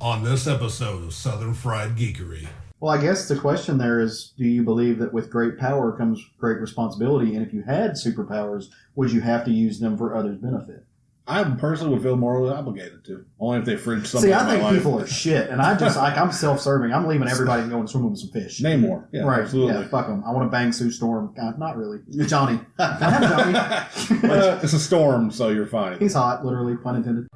on this episode of Southern Fried Geekery. Well, I guess the question there is, do you believe that with great power comes great responsibility? And if you had superpowers, would you have to use them for others' benefit? I personally would feel morally obligated to. Only if they fridge something. See, I think people are shit, and I just I'm self-serving. I'm leaving everybody and going swimming with some fish. Name more, yeah, right? Absolutely. Yeah, fuck them. I want to bang Sue Storm. Not really, Johnny. Can I have Johnny? It's a storm, so you're fine. He's hot, literally, pun intended.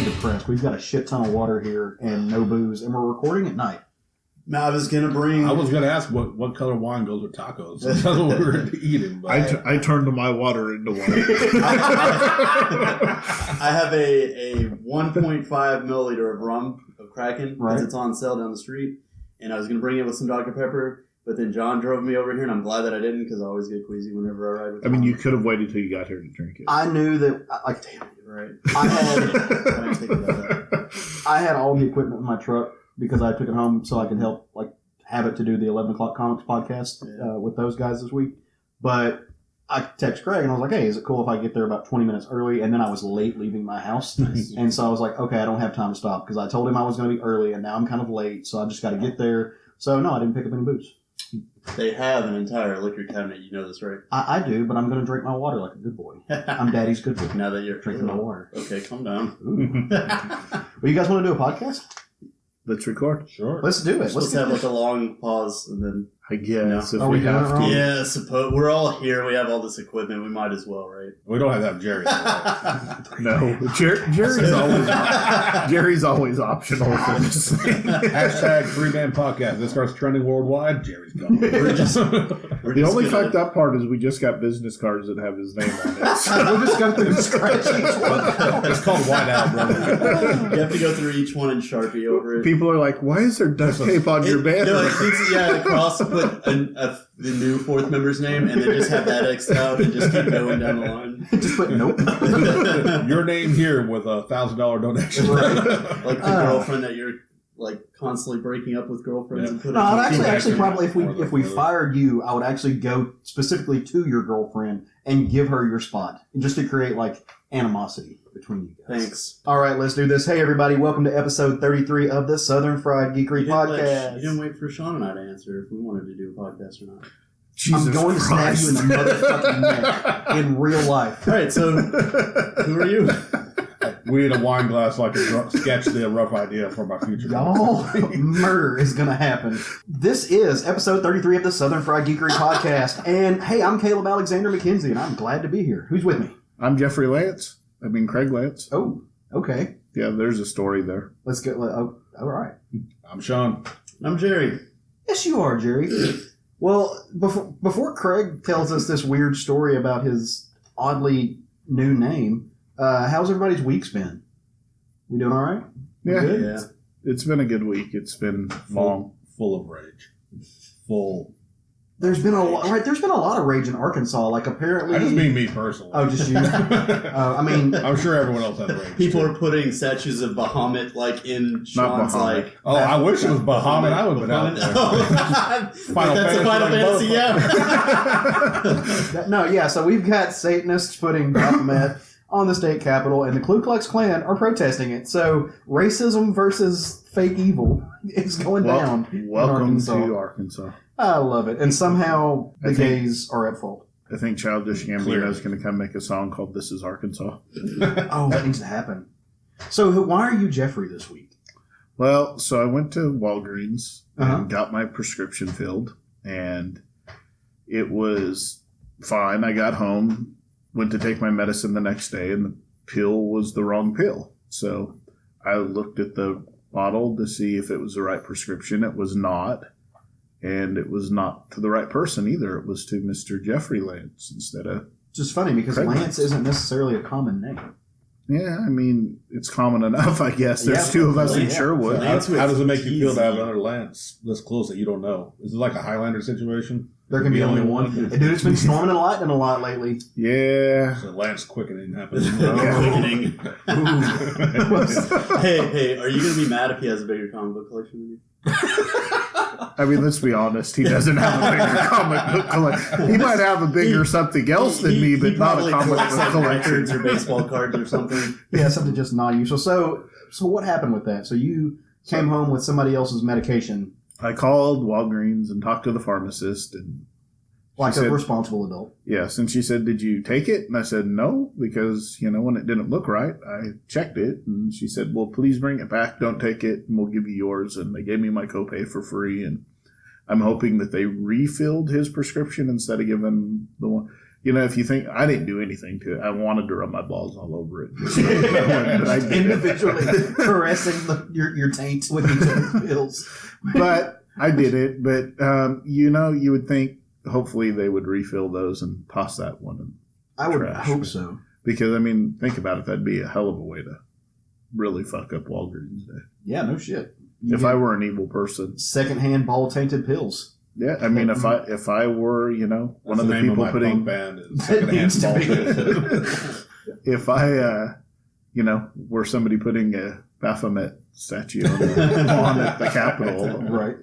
Depressed. We've got a shit ton of water here and no booze, and we're recording at night. I was going to ask what color wine goes with tacos. That's what we were eating. But I turned my water into wine. I have a 1.5 milliliter of rum of Kraken because it's on sale down the street, and I was going to bring it with some Dr. Pepper, but then John drove me over here, and I'm glad that I didn't because I always get queasy whenever I ride with him. You could have waited till you got here to drink it. I knew that. Damn it, right? I had all the equipment in my truck because I took it home so I could help have it to do the 11 o'clock comics podcast with those guys this week. But I text Craig and I was like, hey, is it cool if I get there about 20 minutes early? And then I was late leaving my house. And so I was like, okay, I don't have time to stop because I told him I was going to be early and now I'm kind of late. So I just got to get there. So no, I didn't pick up any booze. They have an entire liquor cabinet. You know this, right? I do, but I'm going to drink my water like a good boy. I'm daddy's good boy. Now that you're drinking my water. Okay, calm down. Well, you guys want to do a podcast? Let's record. Sure. Let's do it. Let's have a long pause and then... I guess. Are we have to. Yeah, we're all here. We have all this equipment. We might as well, right? We don't have Jerry. No. Jerry's always optional for this thing. Hashtag 3-man podcast. This starts trending worldwide. Jerry's gone. The only fucked up part is we just got business cards that have his name on it. So we just got to scratch each one. It's called Whiteout, brother. You have to go through each one and Sharpie over it. People are like, why is there duct tape on your banner? No, the cross put the new fourth member's name and then just have that X'd out and just keep going down the line. Just put nope. Your name here with a $1,000 donation. Right. Like the girlfriend that you're constantly breaking up with girlfriends and putting. No, I'd actually probably if we fired you, I would actually go specifically to your girlfriend and give her your spot just to create animosity between you guys. Thanks. All right, let's do this. Hey everybody, welcome to episode 33 of the Southern Fried Geekery podcast. You didn't wait for Sean and I to answer if we wanted to do a podcast or not. Jesus I'm going Christ. to stab you in the motherfucking neck in real life. All right, so who are you? We need a wine glass to sketch the rough idea for my future. Y'all, murder is going to happen. This is episode 33 of the Southern Fried Geekery podcast. And hey, I'm Caleb Alexander McKenzie, and I'm glad to be here. Who's with me? I'm Jeffrey Lance. Craig Lance. Oh, okay. Yeah, there's a story there. Let's go. Oh, all right. I'm Sean. I'm Jerry. Yes, you are, Jerry. Well, before Craig tells us this weird story about his oddly new name, how's everybody's week's been? We doing all right? Yeah. Good? Yeah. It's been a good week. It's been long. Full of rage. Full. There's been a lot of rage in Arkansas. Apparently, I just mean me personally. Oh, just you. I'm sure everyone else has rage. People are putting statues of Bahamut in Sean's Bahamut. I wish it was Bahamut. I would have been out there. That's a Final Fantasy, yeah. No, yeah. So we've got Satanists putting Baphomet on the state capitol, and the Ku Klux Klan are protesting it. So racism versus fake evil is going down. Welcome to Arkansas. I love it. And somehow the gays are at fault. I think Childish Gambino is going to come make a song called This Is Arkansas. Oh, that needs to happen. So why are you Jeffrey this week? Well, so I went to Walgreens and got my prescription filled, and it was fine. I got home, went to take my medicine the next day, and the pill was the wrong pill. So I looked at the bottle to see if it was the right prescription. It was not. And it was not to the right person either. It was to Mr. Jeffrey Lance instead of... Just funny because Craig Lance isn't necessarily a common name. Yeah, it's common enough, I guess. There's two of us in Sherwood. How does it make you feel to have another Lance this close that you don't know? Is it like a Highlander situation? There can be only one. And dude, it's been storming and lightning a lot lately. Yeah. So Lance quickening happening. Quickening. Hey, are you going to be mad if he has a bigger comic book collection than you? I mean, let's be honest. He doesn't have a bigger comic book collection. He might have a bigger something else than me, but not a comic book collection. Records or baseball cards or something. Yeah, something just non-usual. So what happened with that? So you came home with somebody else's medication. I called Walgreens and talked to the pharmacist, and like a responsible adult. Yes, and she said, "Did you take it?" And I said, "No," because when it didn't look right, I checked it, and she said, "Well, please bring it back. Don't take it, and we'll give you yours." And they gave me my copay for free, and I'm hoping that they refilled his prescription instead of giving the one. If you think I didn't do anything to it, I wanted to rub my balls all over it. But I individually caressing your taint with each of the pills. But I did it. But you would think hopefully they would refill those and toss that one in I would trash. hope so. Because think about it, that'd be a hell of a way to really fuck up Walgreens Day. Yeah, no shit. If I were an evil person, secondhand ball tainted pills. Yeah, I mean, if I were, one of the people putting band is secondhand ball. If I, were somebody putting a Baphomet statue on at the Capitol, right?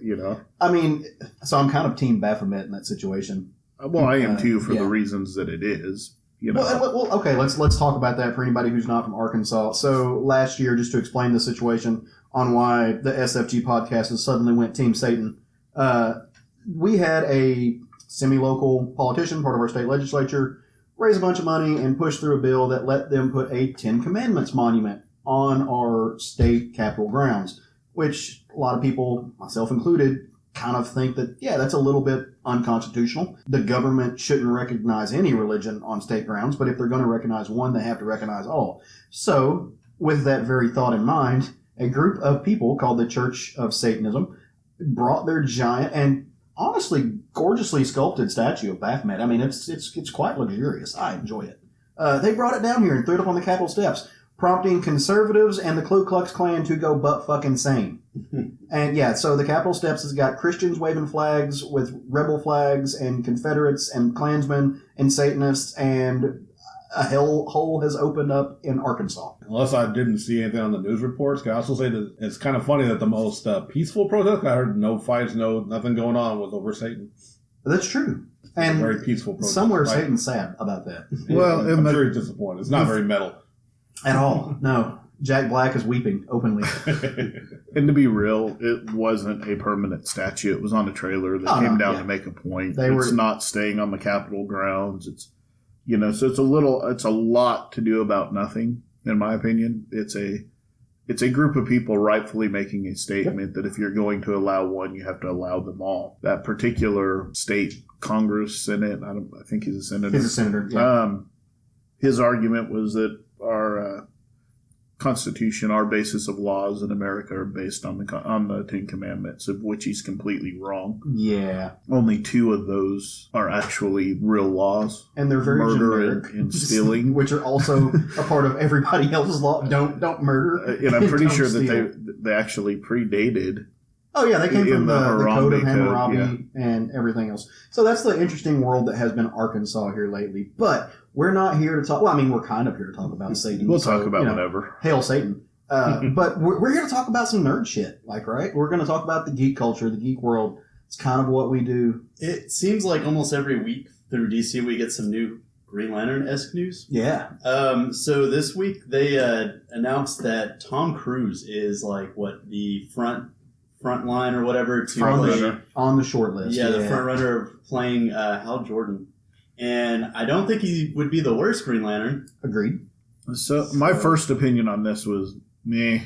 I mean, so I'm kind of team Baphomet in that situation. Well, I am too for the reasons that it is. Well, okay, let's talk about that for anybody who's not from Arkansas. So last year, just to explain the situation on why the SFG podcast has suddenly went Team Satan. We had a semi-local politician, part of our state legislature, raise a bunch of money and push through a bill that let them put a Ten Commandments monument on our state capitol grounds, which a lot of people, myself included, kind of think that, that's a little bit unconstitutional. The government shouldn't recognize any religion on state grounds, but if they're going to recognize one, they have to recognize all. So, with that very thought in mind, a group of people called the Church of Satanism brought their giant and honestly gorgeously sculpted statue of Baphomet. I mean, it's quite luxurious. I enjoy it. They brought it down here and threw it up on the Capitol steps, prompting conservatives and the Ku Klux Klan to go butt fucking sane. And so the Capitol steps has got Christians waving flags with rebel flags and Confederates and Klansmen and Satanists, and a hellhole has opened up in Arkansas. Unless I didn't see anything on the news reports, can I also say that it's kind of funny that the most peaceful protest, I heard no fights, nothing going on, was over Satan. That's true. And very peaceful protest. Somewhere Satan's sad about that. Well, I'm sure he's disappointed. It's not very metal. At all. No. Jack Black is weeping openly. And to be real, it wasn't a permanent statue. It was on a trailer that came down to make a point. It's not staying on the Capitol grounds. It's so it's a lot to do about nothing, in my opinion. It's a group of people rightfully making a statement that if you're going to allow one, you have to allow them all. That particular state Congress, Senate, I think he's a senator. He's a senator, yeah. His argument was that our Constitution, our basis of laws in America are based on the Ten Commandments, of which he's completely wrong. Yeah. Only 2 of those are actually real laws. And they're very murder generic. and stealing. Which are also a part of everybody else's law. Don't murder. And I'm pretty sure that they actually predated. Oh, yeah, they came from the Code of Hammurabi yeah. and everything else. So that's the interesting world that has been Arkansas here lately. But we're not here to talk... Well, I mean, we're kind of here to talk about Satan. We'll talk about whatever. Hail Satan. But we're here to talk about some nerd shit, right? We're going to talk about the geek culture, the geek world. It's kind of what we do. It seems like almost every week through DC we get some new Green Lantern-esque news. Yeah. So this week they announced that Tom Cruise is the front line or whatever to play on the short list. Yeah, the front runner of playing Hal Jordan. And I don't think he would be the worst Green Lantern. Agreed. So my first opinion on this was meh.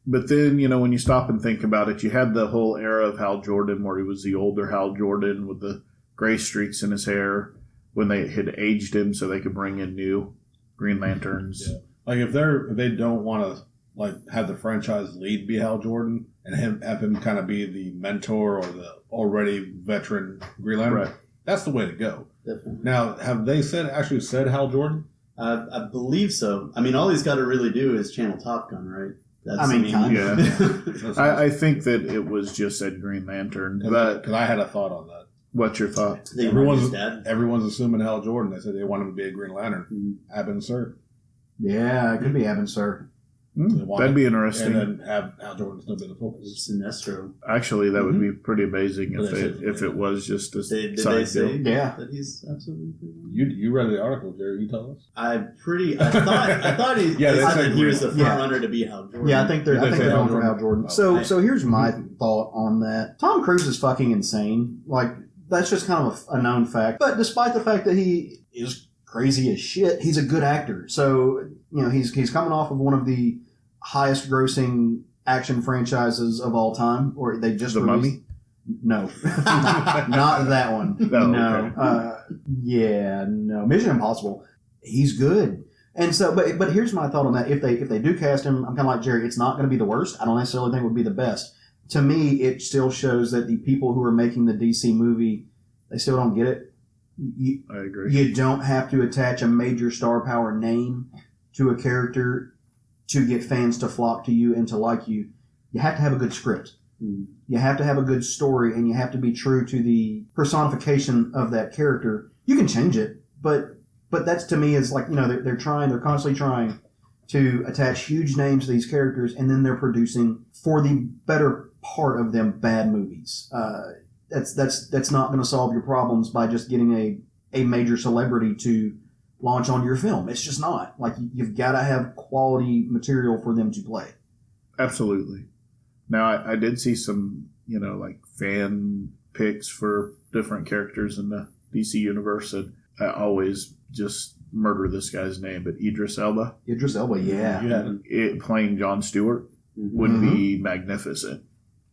But then, when you stop and think about it, you had the whole era of Hal Jordan where he was the older Hal Jordan with the gray streaks in his hair when they had aged him so they could bring in new Green Lanterns. Yeah. If they don't want to have the franchise lead be Hal Jordan and have him kind of be the mentor or the already veteran Green Lantern, right. That's the way to go. Definitely. Now, have they actually said Hal Jordan? I believe so. I mean, all he's got to really do is channel Top Gun, right? Kind of. I think that it was just said Green Lantern. Because I had a thought on that. What's your thought? I think his dad. Everyone's assuming Hal Jordan. They said they want him to be a Green Lantern. Abin Sur. Yeah, it could be Abin Sur. That'd be interesting. And then have Hal Jordan still be the focus. Sinestro. Actually, that would be pretty amazing if it was just a Did side they say deal. that he's absolutely free? You read the article, Jerry. You tell us. I thought he. Yeah, they they said said he was the front runner to be Hal Jordan. Yeah, I think they're Did they say going Hal for Hal Jordan. Jordan? So here's my thought on that. Tom Cruise is fucking insane. Like, that's just kind of a known fact. But despite the fact that he is crazy as shit, he's a good actor. So, he's coming off of one of the highest grossing action franchises of all time, or they just released. Mummy? No, not that one. No. Okay. No. Mission Impossible. He's good. And so, but here's my thought on that. If they do cast him, I'm kind of like Jerry. It's not going to be the worst. I don't necessarily think it would be the best. To me, it still shows that the people who are making the DC movie, they still don't get it. I agree. You don't have to attach a major star power name to a character to get fans to flock to you and to like you. You have to have a good script. You have to have a good story, and you have to be true to the personification of that character. You can change it, but that's, to me, is like, they're constantly trying to attach huge names to these characters, and then they're producing, for the better part of them, bad movies. That's not going to solve your problems by just getting a major celebrity to launch on your film. It's just not. Like, you've got to have quality material for them to play. Absolutely. Now, I did see some, like fan picks for different characters in the DC universe, and I always just murder this guy's name, but Idris Elba. Idris Elba, yeah. Playing Jon Stewart would be magnificent.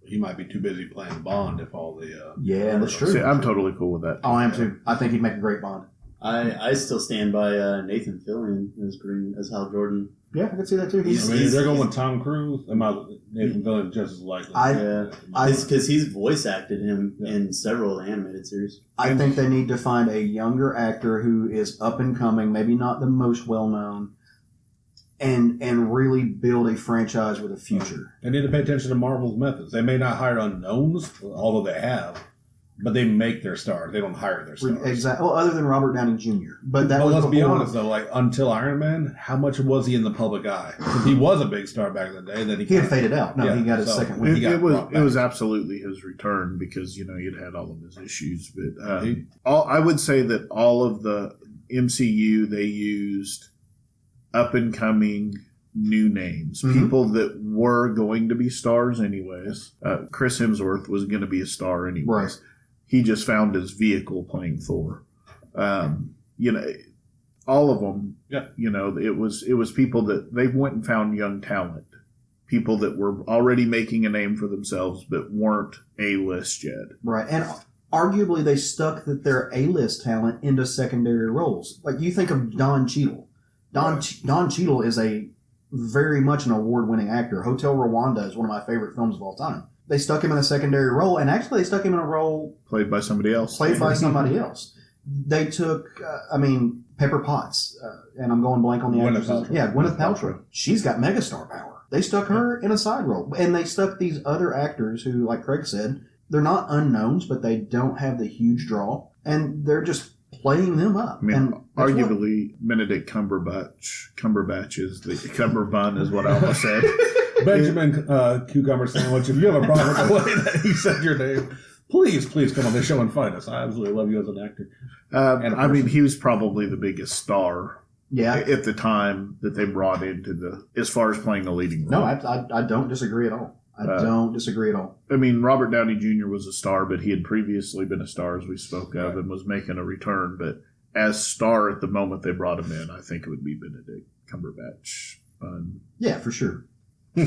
He might be too busy playing Bond if all the... yeah, that's true. See, I'm totally cool with that. Oh, I am too. I think he'd make a great Bond. I still stand by Nathan Fillion as Hal Jordan. Yeah, I can see that too. If they're going with Tom Cruise, Nathan Fillion just as likely. Because he's voice acted him in several animated series. I think they need to find a younger actor who is up and coming, maybe not the most well known, and really build a franchise with a future. They need to pay attention to Marvel's methods. They may not hire unknowns, although they have, but they make their stars. They don't hire their stars. Exactly. Well, other than Robert Downey Jr. But let's be honest, though. Like, until Iron Man, how much was he in the public eye? Because he was a big star back in the day. Then he had faded out. No, he got his second win. It was absolutely his return because he'd had all of his issues. But I would say that all of the MCU, they used up and coming new names, people that were going to be stars anyways. Chris Hemsworth was going to be a star anyways. Right. He just found his vehicle playing Thor. All of them. Yeah. It was people that they went and found young talent, people that were already making a name for themselves but weren't A-list yet. Right, and arguably they stuck their A-list talent into secondary roles. Like, you think of Don Cheadle. Don Cheadle is a very much an award-winning actor. Hotel Rwanda is one of my favorite films of all time. They stuck him in a secondary role, and actually they stuck him in a role... Played by somebody else. They took, Pepper Potts, and I'm going blank on the actress. Yeah, Gwyneth Paltrow. She's got megastar power. They stuck her in a side role. And they stuck these other actors who, like Craig said, they're not unknowns, but they don't have the huge draw, and they're just playing them up. Arguably, Benedict Cumberbatch is the Cumberbun, is what I almost said. Benjamin Cucumber Sandwich. If you have a problem with the way that he said your name, please come on this show and fight us. I absolutely love you as an actor. He was probably the biggest star. Yeah. At the time that they brought into as far as playing a leading role. No, I don't disagree at all. Don't disagree at all. Robert Downey Jr. was a star, but he had previously been a star, as we spoke of, and was making a return. But as star at the moment they brought him in, I think it would be Benedict Cumberbatch. Yeah, for sure. We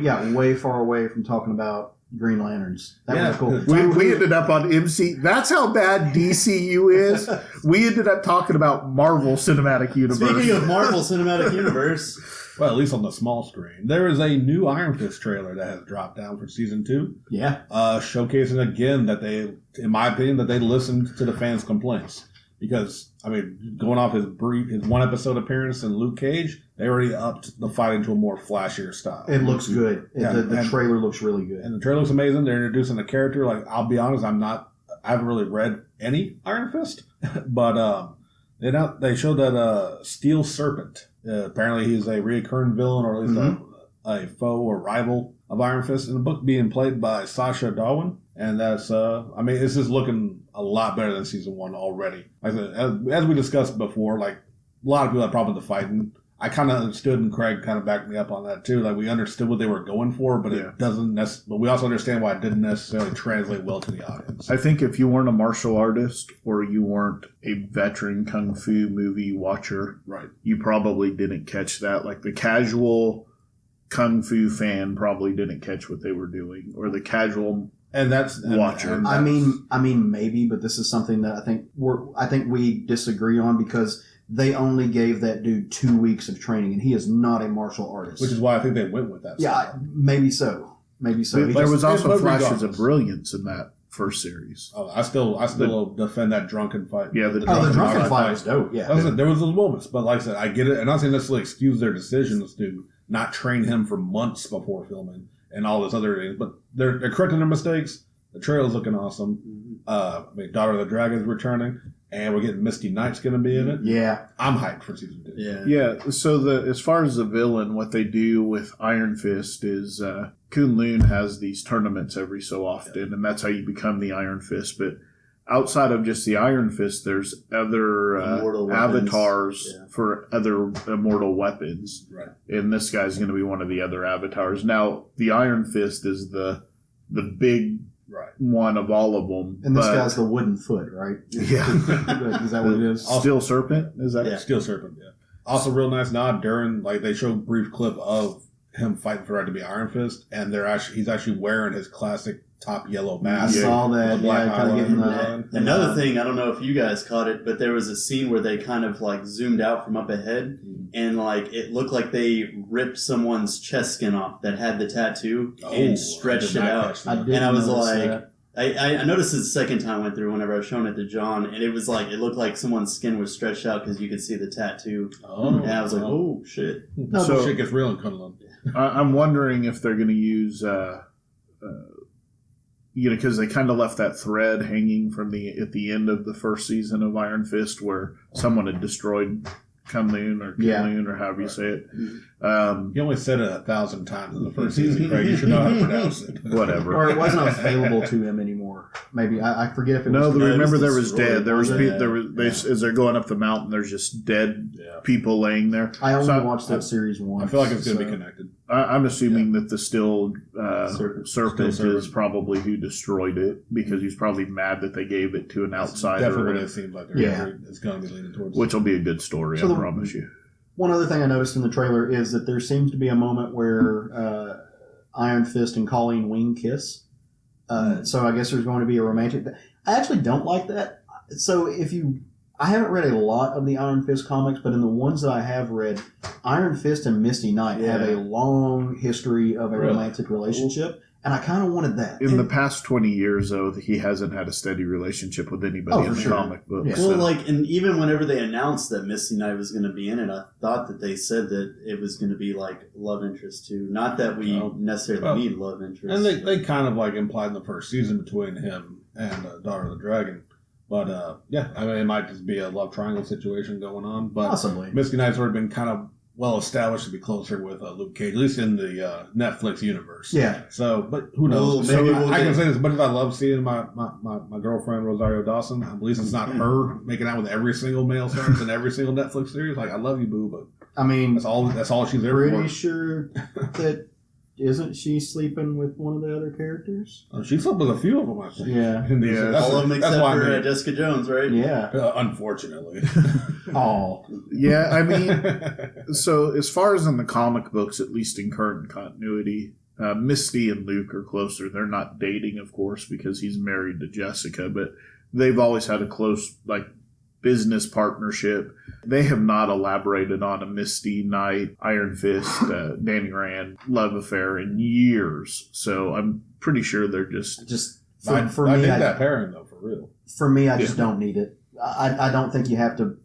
got way far away from talking about Green Lanterns. That was cool. We ended up on MC. That's how bad DCU is. We ended up talking about Marvel Cinematic Universe. Speaking of Marvel Cinematic Universe, well, at least on the small screen, there is a new Iron Fist trailer that has dropped down for season 2. Yeah, showcasing again that they, in my opinion, that they listened to the fans' complaints. Because, I mean, going off his one episode appearance in Luke Cage, they already upped the fight into a more flashier style. It looks good. Yeah, the trailer looks really good. And the trailer looks amazing. They're introducing a character. Like, I'll be honest, I haven't really read any Iron Fist. But they showed that Steel Serpent. Apparently he's a recurring villain, or at least a foe or rival of Iron Fist in the book, being played by Sacha Darwin. And that's, I mean, this is looking a lot better than season 1 already. Like I said, as we discussed before, like, a lot of people have problems with the fighting. I kind of understood, and Craig kind of backed me up on that too. Like, we understood what they were going for, but it doesn't but we also understand why it didn't necessarily translate well to the audience. I think if you weren't a martial artist or you weren't a veteran kung fu movie watcher, right, you probably didn't catch that. Like, the casual kung fu fan probably didn't catch what they were doing, or the casual watcher. I mean, maybe, but this is something that I think we disagree on, because they only gave that dude 2 weeks of training, and he is not a martial artist. Which is why I think they went with that. Yeah, maybe so. Maybe so. There was also flashes of brilliance in that first series. Oh, I still defend that drunken fight. Yeah, the drunken fight was dope. Yeah, there was those moments, but like I said, I get it, and I'm not saying necessarily excuse their decisions to not train him for months before filming and all this other things, but they're correcting their mistakes. The trailer's looking awesome. I mean, Daughter of the Dragon's returning, and we're getting Misty Knight's going to be in it. Yeah, I'm hyped for season 2. Yeah. So as far as the villain, what they do with Iron Fist is Kunlun has these tournaments every so often, and that's how you become the Iron Fist. But outside of just the Iron Fist, there's other avatars for other immortal weapons. Right. And this guy's going to be one of the other avatars. Now, the Iron Fist is the big one of all of them. And this guy's the wooden foot, right? Yeah. Is that what it is? Steel Serpent? Is that it? Steel Serpent, yeah. Also, real nice nod during, like, they showed a brief clip of him fighting for it to be Iron Fist, and he's actually wearing his classic top yellow mask. I saw that. Another thing, I don't know if you guys caught it, but there was a scene where they kind of like zoomed out from up ahead, and like it looked like they ripped someone's chest skin off that had the tattoo and stretched it out. And I was like, I noticed it the second time I went through whenever I was showing it to John, and it was like, it looked like someone's skin was stretched out because you could see the tattoo. And I was like, oh shit. So shit gets real in Kunlun. I'm wondering if they're going to use, because they kind of left that thread hanging at the end of the first season of Iron Fist, where someone had destroyed Kunlun or however you say it. You only said it 1,000 times in the first season, Craig. You should know how to pronounce it. Whatever. Or it wasn't available to him anymore. Maybe I forget if it was. No, remember there was dead. There was as they're going up the mountain. There's just dead people laying there. I only watched that series once. I feel like it's going to be connected. I'm assuming that the Steel Serpent is probably who destroyed it, because he's probably mad that they gave it to an outsider. Definitely what it seems like. It's going to be leaning towards. Which will be a good story, I promise you. One other thing I noticed in the trailer is that there seems to be a moment where Iron Fist and Colleen Wing kiss. So I guess there's going to be a romantic. I actually don't like that. So I haven't read a lot of the Iron Fist comics, but in the ones that I have read, Iron Fist and Misty Knight have a long history of a romantic relationship, and I kind of wanted that. In the past 20 years, though, he hasn't had a steady relationship with anybody in the comic books. Yeah. Well, and even whenever they announced that Misty Knight was going to be in it, I thought that they said that it was going to be like love interest too. Not that we necessarily need love interest. And they kind of like implied in the first season between him and Daughter of the Dragon. But, I mean, it might just be a love triangle situation going on. But possibly. Misty Knight's already been kind of well established to be closer with Luke Cage, at least in the Netflix universe. Yeah. So, but who knows? I can say this, but if I love seeing my girlfriend, Rosario Dawson, at least it's not her making out with every single male star in every single Netflix series. Like, I love you, boo, but I mean, that's all she's there for. Pretty sure that... Isn't she sleeping with one of the other characters? She slept with a few of them, I think. Yeah. All of them except for Jessica Jones, right? Yeah. Unfortunately. Oh. Yeah, I mean, so as far as in the comic books, at least in current continuity, Misty and Luke are closer. They're not dating, of course, because he's married to Jessica, but they've always had a close, business partnership. They have not elaborated on a Misty Knight, Iron Fist, Danny Rand love affair in years. So I'm pretty sure they're just for I me. think that pairing though, for real. For me, I just don't need it. I don't think you have to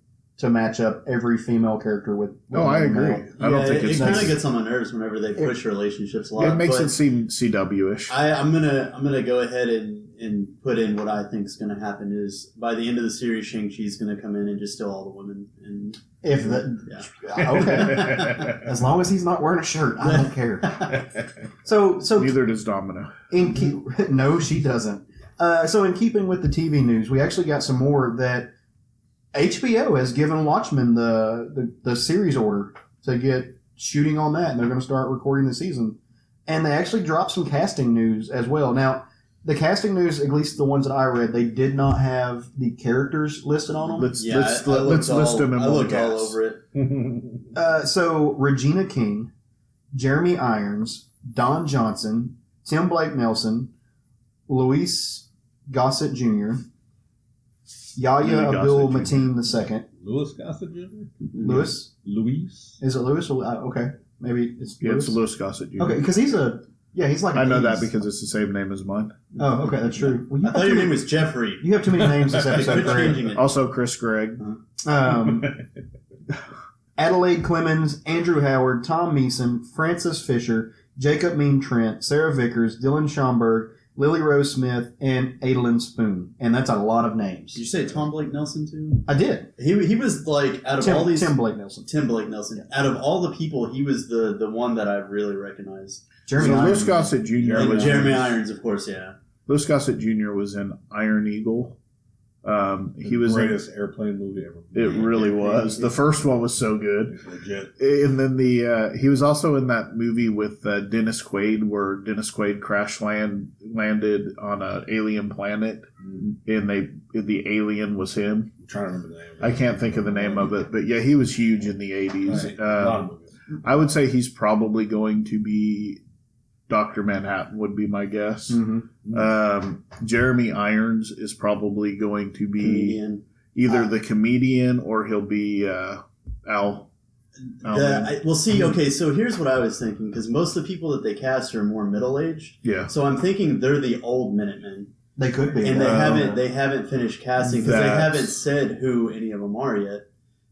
match up every female character with I agree. male. I don't think it kind of gets on my nerves whenever they push relationships a lot. It makes it seem CW-ish. I'm gonna go ahead and put in what I think is gonna happen is by the end of the series, Shang-Chi's gonna come in and just steal all the women. And If that, okay, as long as he's not wearing a shirt, I don't care. So Neither does Domino. No, she doesn't. So in keeping with the TV news, we actually got some more that HBO has given Watchmen the series order to get shooting on that, and they're going to start recording the season. And they actually dropped some casting news as well. Now, the casting news, at least the ones that I read, they did not have the characters listed on them. Let's list them in I one looked all guess. over it. So Regina King, Jeremy Irons, Don Johnson, Tim Blake Nelson, Luis Gossett Jr., Yahya Abdul Mateen II. Louis Gossett Jr.? Louis? Is it Louis? Okay. Maybe it's Louis. It's Louis Gossett Jr. Okay, because he's like I know that because it's the same name as mine. Oh, okay, that's true. Well, I thought your name was Jeffrey. You have too many names this episode, Quit changing it. Also, Chris Gregg. Adelaide Clemens, Andrew Howard, Tom Meeson, Francis Fisher, Jacob Mean Trent, Sarah Vickers, Dylan Schomburg, Lily Rose Smith, and Adolin Spoon. And that's a lot of names. Did you say Tom Blake Nelson too? I did. He was like out of all these Tim Blake Nelson. Tim Blake Nelson. Out of all the people, he was the one that I really recognized. Jeremy Irons. Louis Gossett Jr. And was Jeremy Irons, of course, yeah. Louis Gossett Jr. was in Iron Eagle. He was the greatest airplane movie ever. It really was. The first one was so good. It's legit. And then he was also in that movie with Dennis Quaid, where Dennis Quaid landed on an alien planet, and the alien was him. I'm trying to remember the name. I can't think of the name of it, but yeah, he was huge in the 80s. Right. A lot of movies. I would say he's probably going to be Dr. Manhattan would be my guess. Mm-hmm. Jeremy Irons is probably going to be Comedian. either the comedian or he'll be Al. Well, see, okay, so here's what I was thinking, because most of the people that they cast are more middle-aged. Yeah. So I'm thinking they're the old Minutemen. They could be. And they haven't finished casting, because they haven't said who any of them are yet.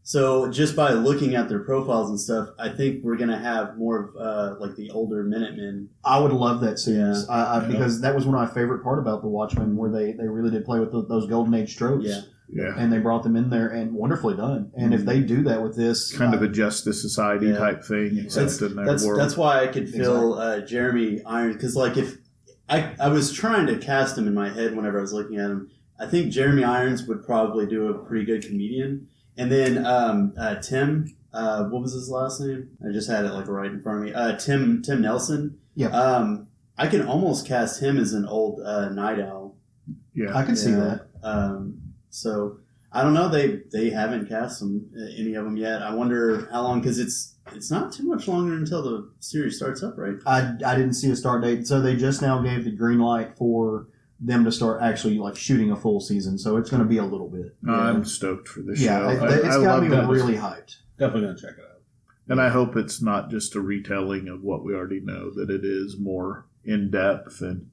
So just by looking at their profiles and stuff, I think we're going to have more of like the older Minutemen. I would love that series because that was one of my favorite part about the Watchmen, where they really did play with those golden age tropes. Yeah. And they brought them in there, and wonderfully done. And if they do that with this, kind of a Justice Society type thing, except in their world. That's why I could feel Jeremy Irons, because like if I was trying to cast him in my head whenever I was looking at him, I think Jeremy Irons would probably do a pretty good comedian. And then Tim, what was his last name? I just had it like right in front of me. Tim Nelson. Yeah. I can almost cast him as an old Night Owl. Yeah, I can see that. So I don't know. They haven't cast any of them yet. I wonder how long, because it's not too much longer until the series starts up, right? I didn't see a start date, so they just now gave the green light for them to start actually like shooting a full season. So it's going to be a little bit. I'm stoked for this show. Yeah, it's got me really hyped. Definitely going to check it out. And I hope it's not just a retelling of what we already know, that it is more in depth and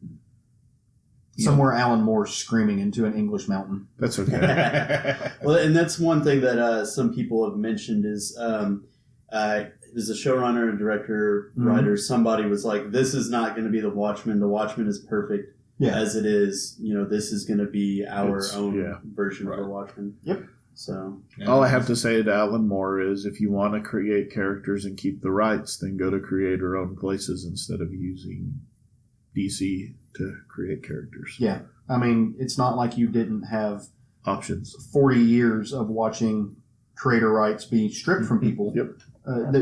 somewhere Alan Moore screaming into an English mountain. That's okay. Well, and that's one thing that some people have mentioned is as a showrunner and director, writer, somebody was like, this is not going to be The Watchmen. The Watchmen is perfect as it is. This is going to be our own version of The Watchmen. Yep. So all I have to say to Alan Moore is, if you want to create characters and keep the rights, then go to creator-owned places instead of using DC to create characters. Yeah. I mean, it's not like you didn't have options. 40 years of watching creator rights be stripped from people. Yep.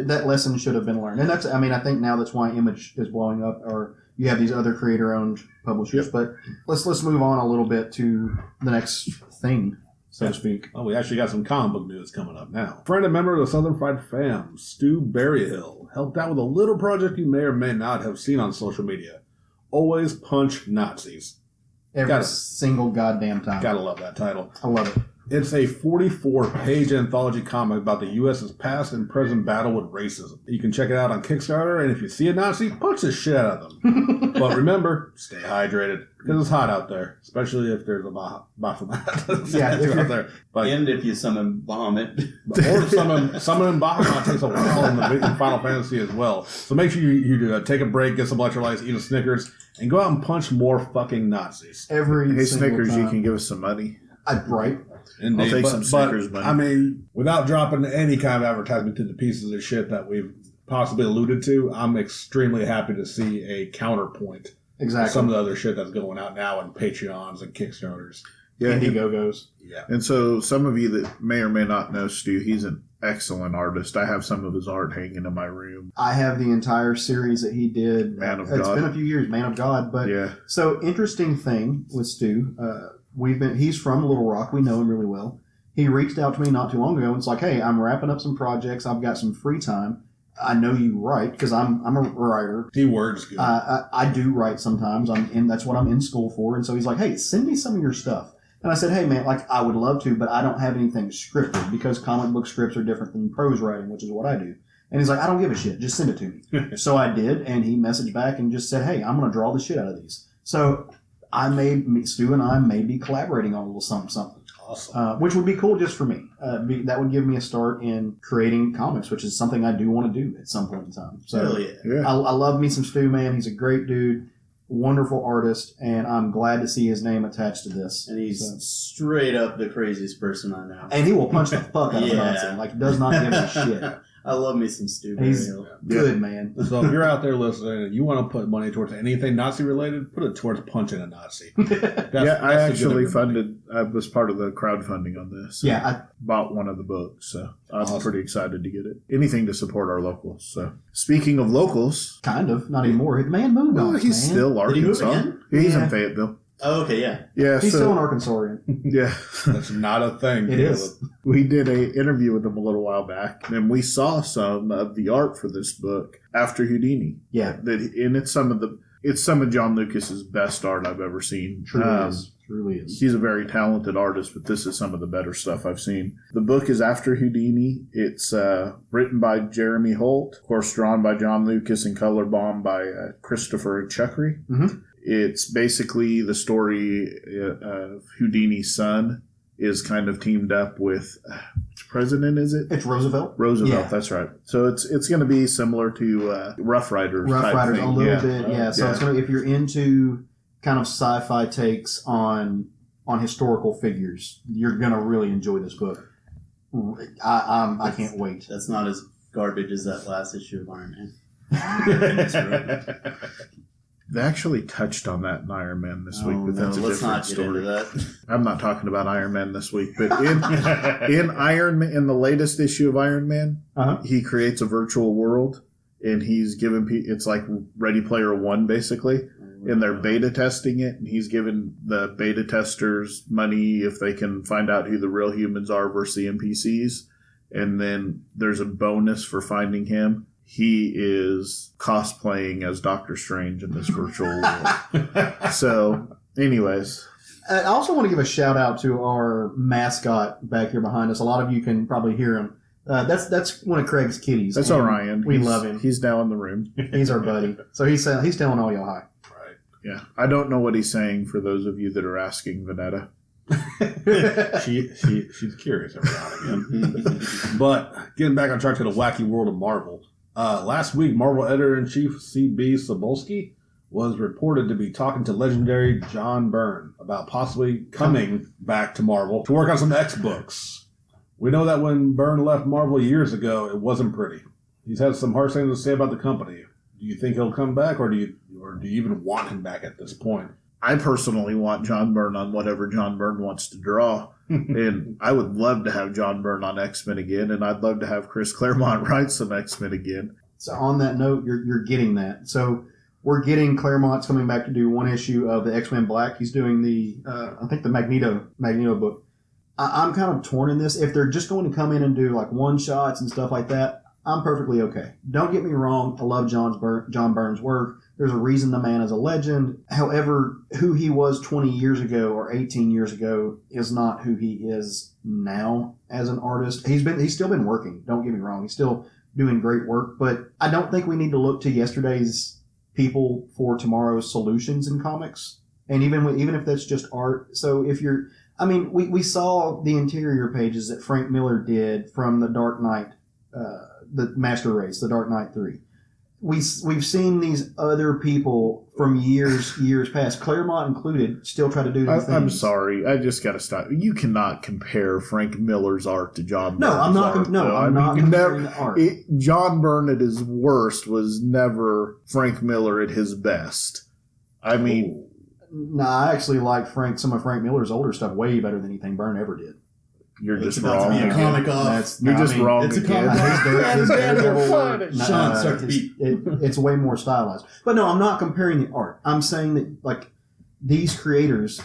That lesson should have been learned. And that's, I think now that's why Image is blowing up, or you have these other creator-owned publishers. Yep. But let's move on a little bit to the next thing, so to speak. Oh, we actually got some comic book news coming up now. Friend and member of the Southern Fried fam, Stu Berryhill, helped out with a little project you may or may not have seen on social media. Always punch Nazis. Every single goddamn time. Gotta love that title. I love it. It's a 44-page anthology comic about the U.S.'s past and present battle with racism. You can check it out on Kickstarter, and if you see a Nazi, punch the shit out of them. But remember, stay hydrated, because it's hot out there, especially if there's a Baphomet. Out there. But, and if you summon Bahamut. Or summon Bahamut takes a while in Final Fantasy as well. So make sure you take a break, get some electrolytes, eat a Snickers, and go out and punch more fucking Nazis. Hey, Snickers, time. You can give us some money. Right. Indeed. I'll take some Snickers money. I mean, without dropping any kind of advertisement to the pieces of shit that we've possibly alluded to, I'm extremely happy to see a counterpoint. Exactly. To some of the other shit that's going out now in Patreons and Kickstarters. Yeah, Indiegogo's. Yeah. And so some of you that may or may not know Stu, he's an excellent artist. I have some of his art hanging in my room. I have the entire series that he did. Man of God. It's been a few years, Man of God. But yeah. So interesting thing with Stu, he's from Little Rock. We know him really well. He reached out to me not too long ago and it's like, hey, I'm wrapping up some projects. I've got some free time. I know you write because I'm a writer. Keyword's good. I do write sometimes. That's what I'm in school for. And so he's like, hey, send me some of your stuff. And I said, hey, man, like I would love to, but I don't have anything scripted because comic book scripts are different than prose writing, which is what I do. And he's like, I don't give a shit. Just send it to me. So I did. And he messaged back and just said, hey, I'm going to draw the shit out of these. So Stu and I may be collaborating on a little something. Awesome. Which would be cool just for me. That would give me a start in creating comics, which is something I do want to do at some point in time. So yeah. I love me some Stu, man. He's a great dude, wonderful artist, and I'm glad to see his name attached to this. And he's straight up the craziest person I know. And he will punch the fuck out of a Nazi. Like, does not give a shit. I love me some Stu. He's good, man. So if you're out there listening and you want to put money towards anything Nazi related, put it towards punching a Nazi. I actually funded. I was part of the crowdfunding on this. So I bought one of the books, so I'm pretty excited to get it. Anything to support our locals. So speaking of locals, kind of not anymore. The man moved on. He's still Arkansas. Did he move again? He's in Fayetteville. Oh, okay, yeah. Yeah, he's still an Arkansasian. Yeah. That's not a thing. It is. We did an interview with him a little while back, and we saw some of the art for this book after Houdini. Yeah. And it's some of John Lucas's best art I've ever seen. Truly is. He's a very talented artist, but this is some of the better stuff I've seen. The book is after Houdini. It's written by Jeremy Holt, of course drawn by John Lucas and color bombed by Christopher Chuckery. Mm-hmm. It's basically the story of Houdini's son is kind of teamed up with, which president is it? It's Roosevelt. Roosevelt, yeah. That's right. So it's going to be similar to Rough Riders. Rough Riders, thing. a little bit, yeah. So it's going to, if you're into kind of sci-fi takes on historical figures, you're going to really enjoy this book. I can't wait. That's not as garbage as that last issue of Iron Man. They actually touched on that in Iron Man this week, but that's a different story. That. I'm not talking about Iron Man this week, but in Iron Man, in the latest issue of Iron Man, he creates a virtual world, and he's given it's like Ready Player One basically, and they're beta testing it, and he's given the beta testers money if they can find out who the real humans are versus the NPCs, and then there's a bonus for finding him. He is cosplaying as Doctor Strange in this virtual world. So, anyways. I also want to give a shout out to our mascot back here behind us. A lot of you can probably hear him. That's one of Craig's kitties. That's Orion. We love him. He's now in the room. He's our buddy. So he's telling all y'all hi. Right. Yeah. I don't know what he's saying for those of you that are asking Vanetta. She's curious every now and again. But getting back on track to the wacky world of Marvel. Last week, Marvel editor-in-chief C.B. Cebulski was reported to be talking to legendary John Byrne about possibly coming back to Marvel to work on some X books. We know that when Byrne left Marvel years ago, it wasn't pretty. He's had some harsh things to say about the company. Do you think he'll come back, or do you even want him back at this point? I personally want John Byrne on whatever John Byrne wants to draw. And I would love to have John Byrne on X-Men again, and I'd love to have Chris Claremont write some X-Men again. So on that note, you're getting that. So we're getting Claremont's coming back to do one issue of the X-Men Black. He's doing the Magneto book. I'm kind of torn in this. If they're just going to come in and do like one-shots and stuff like that, I'm perfectly okay. Don't get me wrong. I love John Byrne's work. There's a reason the man is a legend. However, who he was 20 years ago or 18 years ago is not who he is now as an artist. He's still been working. Don't get me wrong. He's still doing great work, but I don't think we need to look to yesterday's people for tomorrow's solutions in comics. And even if that's just art. So if you're, I mean, we saw the interior pages that Frank Miller did from the Dark Knight, the Master Race, the Dark Knight 3. We've seen these other people from years past, Claremont included, still try to do these things. I'm sorry, I just got to stop. You cannot compare Frank Miller's art to John Byrne's I'm not. art. I'm not comparing the art. John Byrne at his worst was never Frank Miller at his best. I mean, I actually like some of Frank Miller's older stuff way better than anything Byrne ever did. You're just about wrong. to be a comic You're just wrong it's again. His Daredevil work, Sean, start the beat. It's way more stylized. But no, I'm not comparing the art. I'm saying that like these creators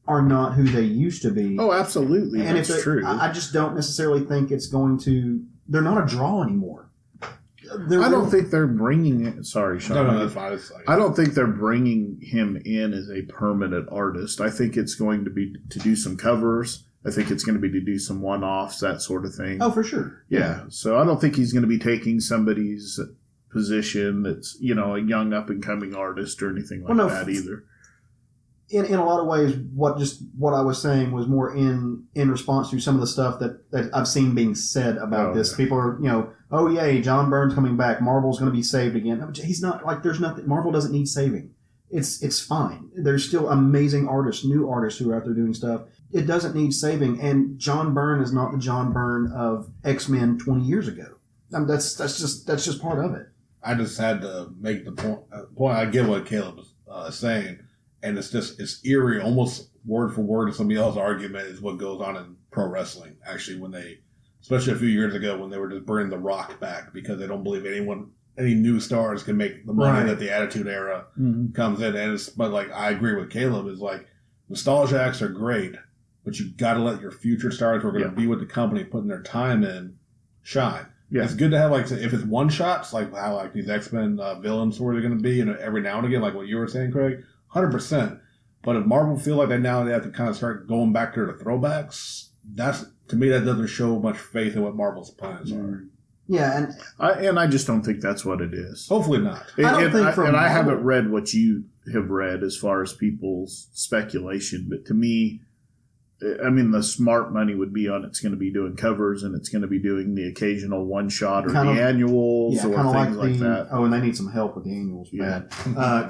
are not who they used to be. Oh, absolutely. And that's true. I just don't necessarily think it's going to. They're not a draw anymore. I don't think they're bringing it. Sorry, Sean. No, that's fine. I don't think they're bringing him in as a permanent artist. I think it's going to be to do some covers. I think it's going to be to do some one-offs, that sort of thing. Oh, for sure. Yeah. So I don't think he's going to be taking somebody's position that's, a young up-and-coming artist or anything like that either. In a lot of ways, what I was saying was more in response to some of the stuff that I've seen being said about this. Yeah. People are, oh, yay, John Byrne's coming back. Marvel's going to be saved again. No, he's not. Like, there's nothing. Marvel doesn't need saving. It's fine. There's still amazing artists, new artists who are out there doing stuff. It doesn't need saving, and John Byrne is not the John Byrne of X-Men 20 years ago. I mean, that's just part of it. I just had to make the point. I get what Caleb was saying, and it's eerie, almost word for word. Somebody else's argument is what goes on in pro wrestling. Actually, especially a few years ago, when they were just bringing The Rock back because they don't believe any new stars can make the money that the Attitude Era comes in. But like I agree with Caleb, is like nostalgia acts are great. But you got to let your future stars who are going to be with the company putting their time in shine. Yeah. It's good to have, like, if it's one shots, like how like these X-Men villains who are going to be, every now and again, like what you were saying, Craig, 100%. But if Marvel feel like they have to kind of start going back to the throwbacks, to me, that doesn't show much faith in what Marvel's plans are. Yeah, and I just don't think that's what it is. Hopefully not. I haven't read what you have read as far as people's speculation, but to me, I mean, the smart money would be on it's going to be doing covers and it's going to be doing the occasional one shot or the annuals or things like that. Oh, and they need some help with the annuals. Bad.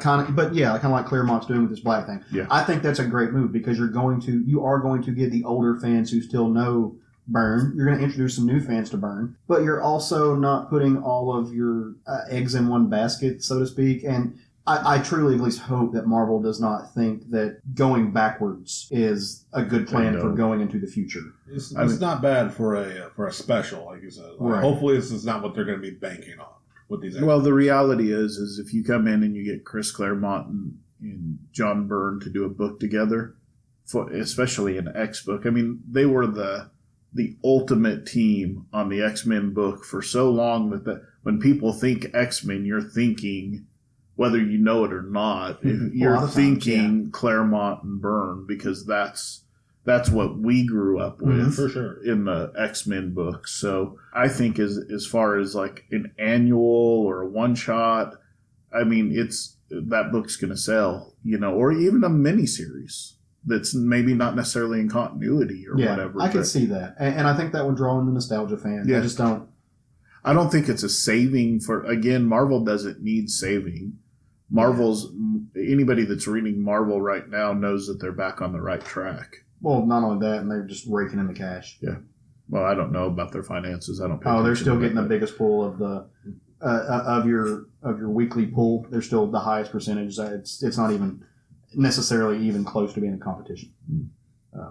Kind of like Claremont's doing with this Black thing. Yeah. I think that's a great move because you are going to get the older fans who still know Byrne. You're going to introduce some new fans to Byrne, but you're also not putting all of your eggs in one basket, so to speak. And I truly at least hope that Marvel does not think that going backwards is a good plan for going into the future. It's not bad for a special, like you said. Like, hopefully this is not what they're going to be banking on with these. Well, the reality is if you come in and you get Chris Claremont and John Byrne to do a book together, especially an X book. I mean, they were the ultimate team on the X-Men book for so long that when people think X-Men, you're thinking, whether you know it or not, you're thinking Claremont and Byrne because that's what we grew up with for sure in the X-Men books. So I think as far as like an annual or a one shot, I mean, that book's going to sell, or even a miniseries that's maybe not necessarily in continuity or whatever. I can see that, and I think that would draw in the nostalgia fans. Yeah. I don't think it's a saving again, Marvel doesn't need saving. Anybody that's reading Marvel right now knows that they're back on the right track. Well, not only that, and they're just raking in the cash. Yeah. Well, I don't know about their finances. I don't. They're still getting the biggest pool of the of your weekly pool. They're still the highest percentage. It's not even necessarily even close to being a competition.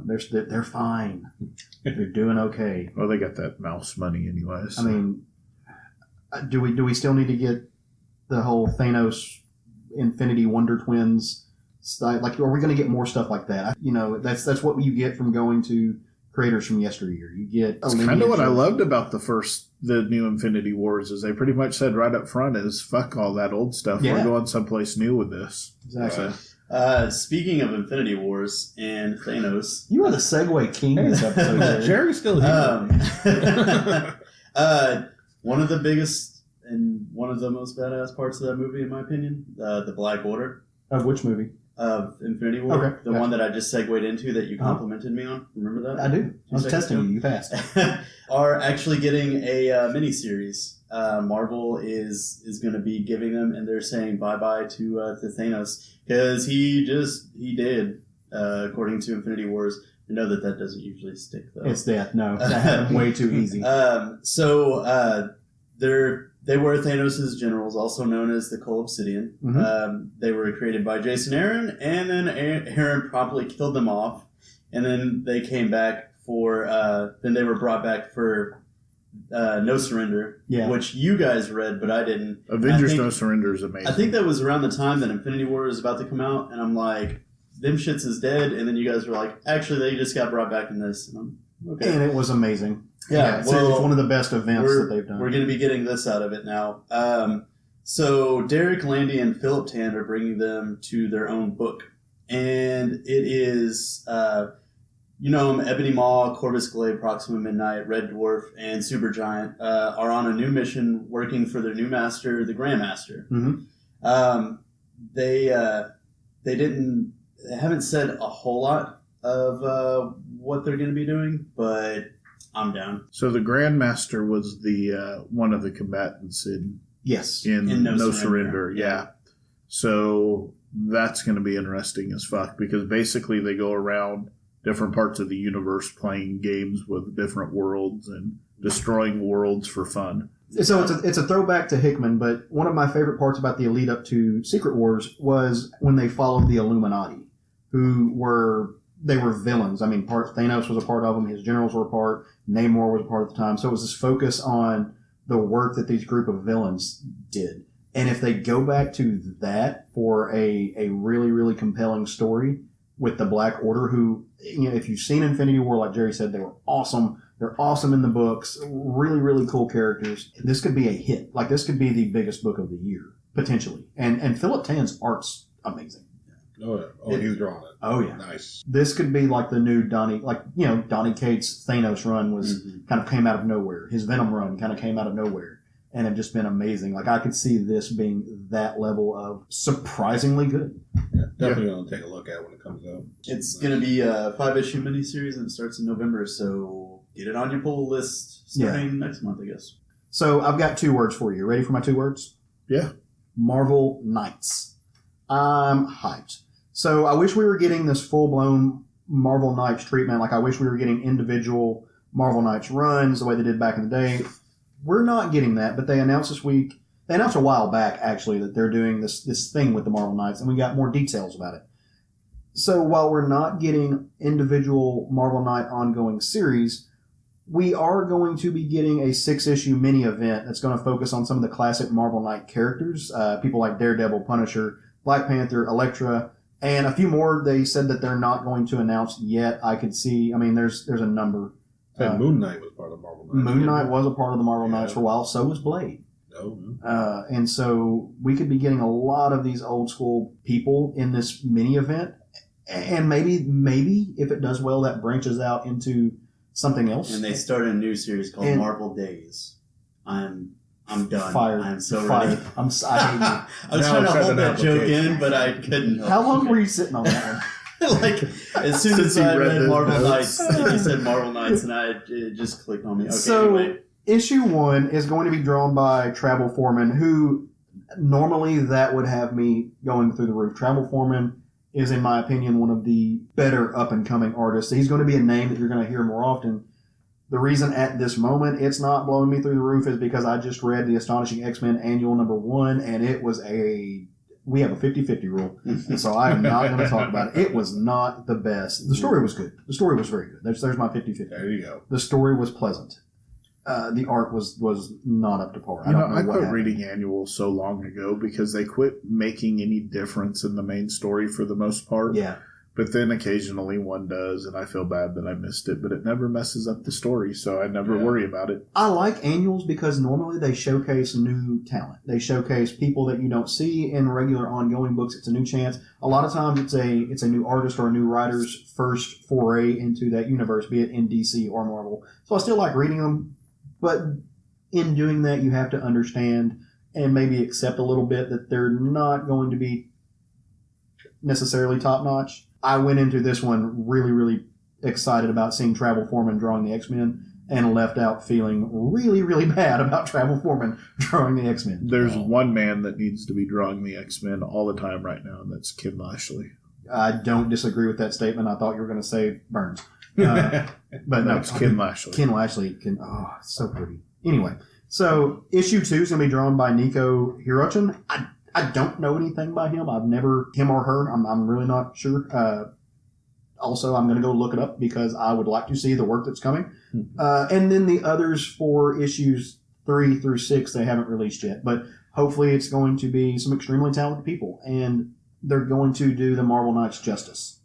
They're fine. They're doing okay. Well, they got that mouse money anyways. I mean, do we still need to get the whole Thanos Infinity Wonder Twins style? Like, are we going to get more stuff like that? That's what you get from going to creators from yesteryear. You get It's kind of what I loved about the first the new Infinity Wars is they pretty much said right up front is fuck all that old stuff. Yeah. We're going someplace new with this. Exactly. Speaking of Infinity Wars and Thanos, You are the segue king this episode, Jerry. Jerry's still here. One of the biggest and one of the most badass parts of that movie, in my opinion, the Black Order Of which movie? of Infinity War, Okay, the gotcha. one that I just segued into that you complimented me on. Remember that? I do. I was testing you. You passed. Are actually getting a miniseries. Marvel is going to be giving them, and they're saying bye bye to Thanos because he did, according to Infinity Wars. I know that doesn't usually stick though. It's death. No, that happened way too easy. They were Thanos' generals, also known as the Cull Obsidian. Mm-hmm. They were created by Jason Aaron, and then Aaron promptly killed them off, and then they came back then they were brought back for No Surrender, which you guys read, but I didn't. Avengers No Surrender is amazing. I think that was around the time that Infinity War was about to come out, and I'm like, them shits is dead, and then you guys were like, actually, they just got brought back in this. And I'm, okay. And it was amazing. Yeah, it's one of the best events that they've done. We're going to be getting this out of it now. So Derek Landy and Philip Tan are bringing them to their own book. And it is, Ebony Maw, Corvus Glaive, Proxima Midnight, Red Dwarf, and Supergiant are on a new mission working for their new master, the Grandmaster. Mm-hmm. They haven't said a whole lot of what they're going to be doing, but I'm down. So the Grandmaster was the one of the combatants in No Surrender. Yeah. So that's going to be interesting as fuck because basically they go around different parts of the universe playing games with different worlds and destroying worlds for fun. So it's a throwback to Hickman, but one of my favorite parts about the lead up to Secret Wars was when they followed the Illuminati, who were villains. I mean, Thanos was a part of them. His generals were a part. Namor was a part at the time. So it was this focus on the work that these group of villains did. And if they go back to that for a really, really compelling story with the Black Order, who, if you've seen Infinity War, like Jerry said, they were awesome. They're awesome in the books. Really, really cool characters. This could be a hit. Like, this could be the biggest book of the year, potentially. And Philip Tan's art's amazing. Oh, he's drawing it. Oh, yeah. Nice. This could be like the new Donny, Donny Cates' Thanos run was kind of came out of nowhere. His Venom run kind of came out of nowhere and have just been amazing. Like, I could see this being that level of surprisingly good. Yeah, definitely going to take a look at it when it comes out. It's going to be a 5-issue miniseries and it starts in November, so get it on your pull list starting next month, I guess. So I've got 2 words for you. Ready for my 2 words? Yeah. Marvel Knights. I'm hyped. So I wish we were getting this full-blown Marvel Knights treatment. Like, I wish we were getting individual Marvel Knights runs the way they did back in the day. We're not getting that, but they announced this week. They announced a while back, actually, that they're doing this thing with the Marvel Knights, and we got more details about it. So while we're not getting individual Marvel Knight ongoing series, we are going to be getting a 6-issue mini event that's going to focus on some of the classic Marvel Knight characters, people like Daredevil, Punisher, Black Panther, Elektra, and a few more they said that they're not going to announce yet. I could see, there's a number. Moon Knight was part of Marvel Knights. Moon Knight was a part of the Marvel Knights for a while, so was Blade. And so we could be getting a lot of these old school people in this mini event. And maybe if it does well, that branches out into something else. And they started a new series called Marvel Days. I'm done. Fired. I'm so fired. ready. I hate you. I was trying to hold that joke in, but I couldn't. How long were you sitting on that one? Like, as soon as I read Marvel Knights, you said Marvel Knights, and it just clicked on me. Okay, so, anyway. Issue 1 is going to be drawn by Travel Foreman, who normally that would have me going through the roof. Travel Foreman is, in my opinion, one of the better up-and-coming artists. He's going to be a name that you're going to hear more often. The reason at this moment it's not blowing me through the roof is because I just read the Astonishing XMen Annual #1, and it was we have a 50-50 rule, and so I'm not going to talk about it. It was not the best. The story was good. The story was very good. There's my 50-50. There you go. The story was pleasant. The art was not up to par. I quit reading Annual so long ago because they quit making any difference in the main story for the most part. Yeah. But then occasionally one does, and I feel bad that I missed it, but it never messes up the story, so I never worry about it. I like annuals because normally they showcase new talent. They showcase people that you don't see in regular ongoing books. It's a new chance. A lot of times it's a new artist or a new writer's first foray into that universe, be it in DC or Marvel. So I still like reading them, but in doing that, you have to understand and maybe accept a little bit that they're not going to be necessarily top-notch. I went into this one really, really excited about seeing Travel Foreman drawing the X-Men and left out feeling really, really bad about Travel Foreman drawing the X-Men. There's one man that needs to be drawing the X-Men all the time right now, and that's Ken Lashley. I don't disagree with that statement. I thought you were going to say Burns. But no, it's Ken Lashley. Ken Lashley it's so pretty. Anyway, so issue 2 is going to be drawn by Nico Hirochin. I don't know anything by him. I've never, him or her, I'm really not sure. Also, I'm going to go look it up because I would like to see the work that's coming. And then the others for issues 3 through 6, they haven't released yet. But hopefully it's going to be some extremely talented people. And they're going to do the Marvel Knights justice.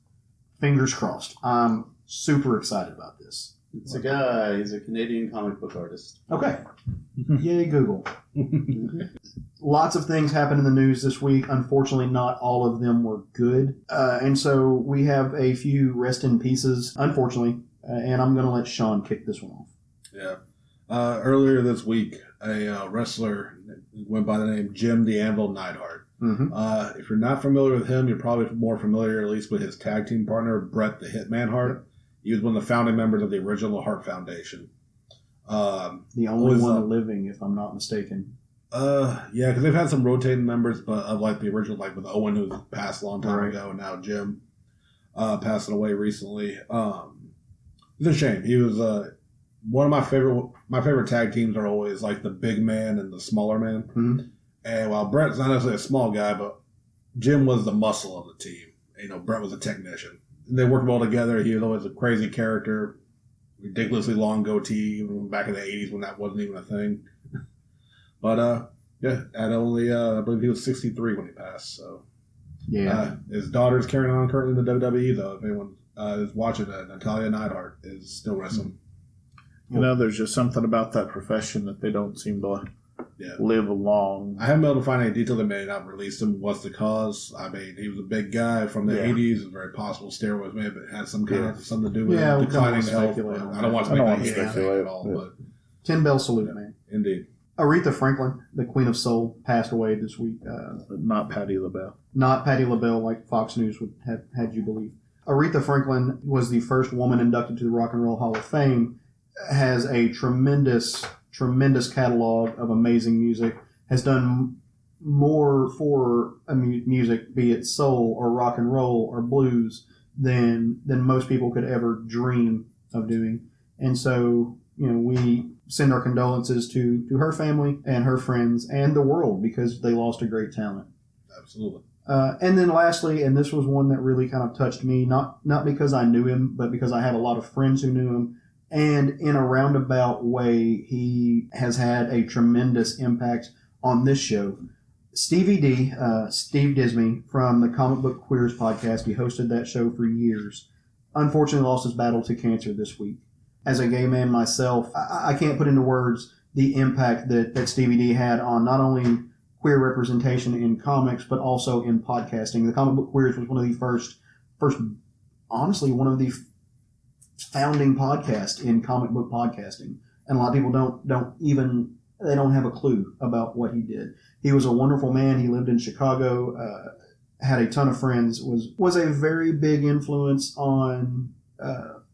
Fingers crossed. I'm super excited about this. It's a guy. He's a Canadian comic book artist. Okay. Yay, Google. Lots of things happened in the news this week. Unfortunately, not all of them were good. And so we have a few rest in pieces, unfortunately. And I'm going to let Sean kick this one off. Yeah. Earlier this week, a wrestler went by the name Jim the Anvil Neidhart. Mm-hmm. If you're not familiar with him, you're probably more familiar at least with his tag team partner, Bret the Hitman Hart. He was one of the founding members of the original Hart Foundation. The only one living, if I'm not mistaken. Yeah, because they've had some rotating members, but of like the original, like with Owen, who passed a long time ago, and now Jim passing away recently. It's a shame. He was one of my favorite tag teams are always like the big man and the smaller man. Mm-hmm. And while Bret's not necessarily a small guy, but Jim was the muscle of the team. You know, Bret was a technician. They worked well together. He was always a crazy character, ridiculously long goatee, even back in the 80s when that wasn't even a thing. But, yeah, at only, I believe he was 63 when he passed. So, yeah. His daughter's carrying on currently in the WWE, though. If anyone is watching that, Natalia Neidhart is still wrestling. You know, there's just something about that profession that they don't seem to live long. I haven't been able to find any detail. They may not release him. What's the cause? I mean, he was a big guy from the 80s. It's very possible steroids may have had some kind of something to do with declining health. I don't want to speculate at all. But 10 bell salute, man. Indeed. Aretha Franklin, the Queen of Soul, passed away this week. Not Patti LaBelle. Not Patti LaBelle, like Fox News would have had you believe. Aretha Franklin was the first woman inducted to the Rock and Roll Hall of Fame. Has a tremendous catalog of amazing music. Has done more for music, be it soul or rock and roll or blues, than most people could ever dream of doing. And so, you know, we send our condolences to her family and her friends and the world because they lost a great talent. Absolutely. And then lastly, and this was one that really kind of touched me, not because I knew him, but because I had a lot of friends who knew him. And in a roundabout way, he has had a tremendous impact on this show. Stevie D, Steve Disney from the Comic Book Queers podcast, he hosted that show for years. Unfortunately lost his battle to cancer this week. As a gay man myself, I can't put into words the impact that Stevie D had on not only queer representation in comics, but also in podcasting. The Comic Book Queers was one of the first, honestly, one of the founding podcasts in comic book podcasting. And a lot of people don't have a clue about what he did. He was a wonderful man. He lived in Chicago, had a ton of friends, was a very big influence on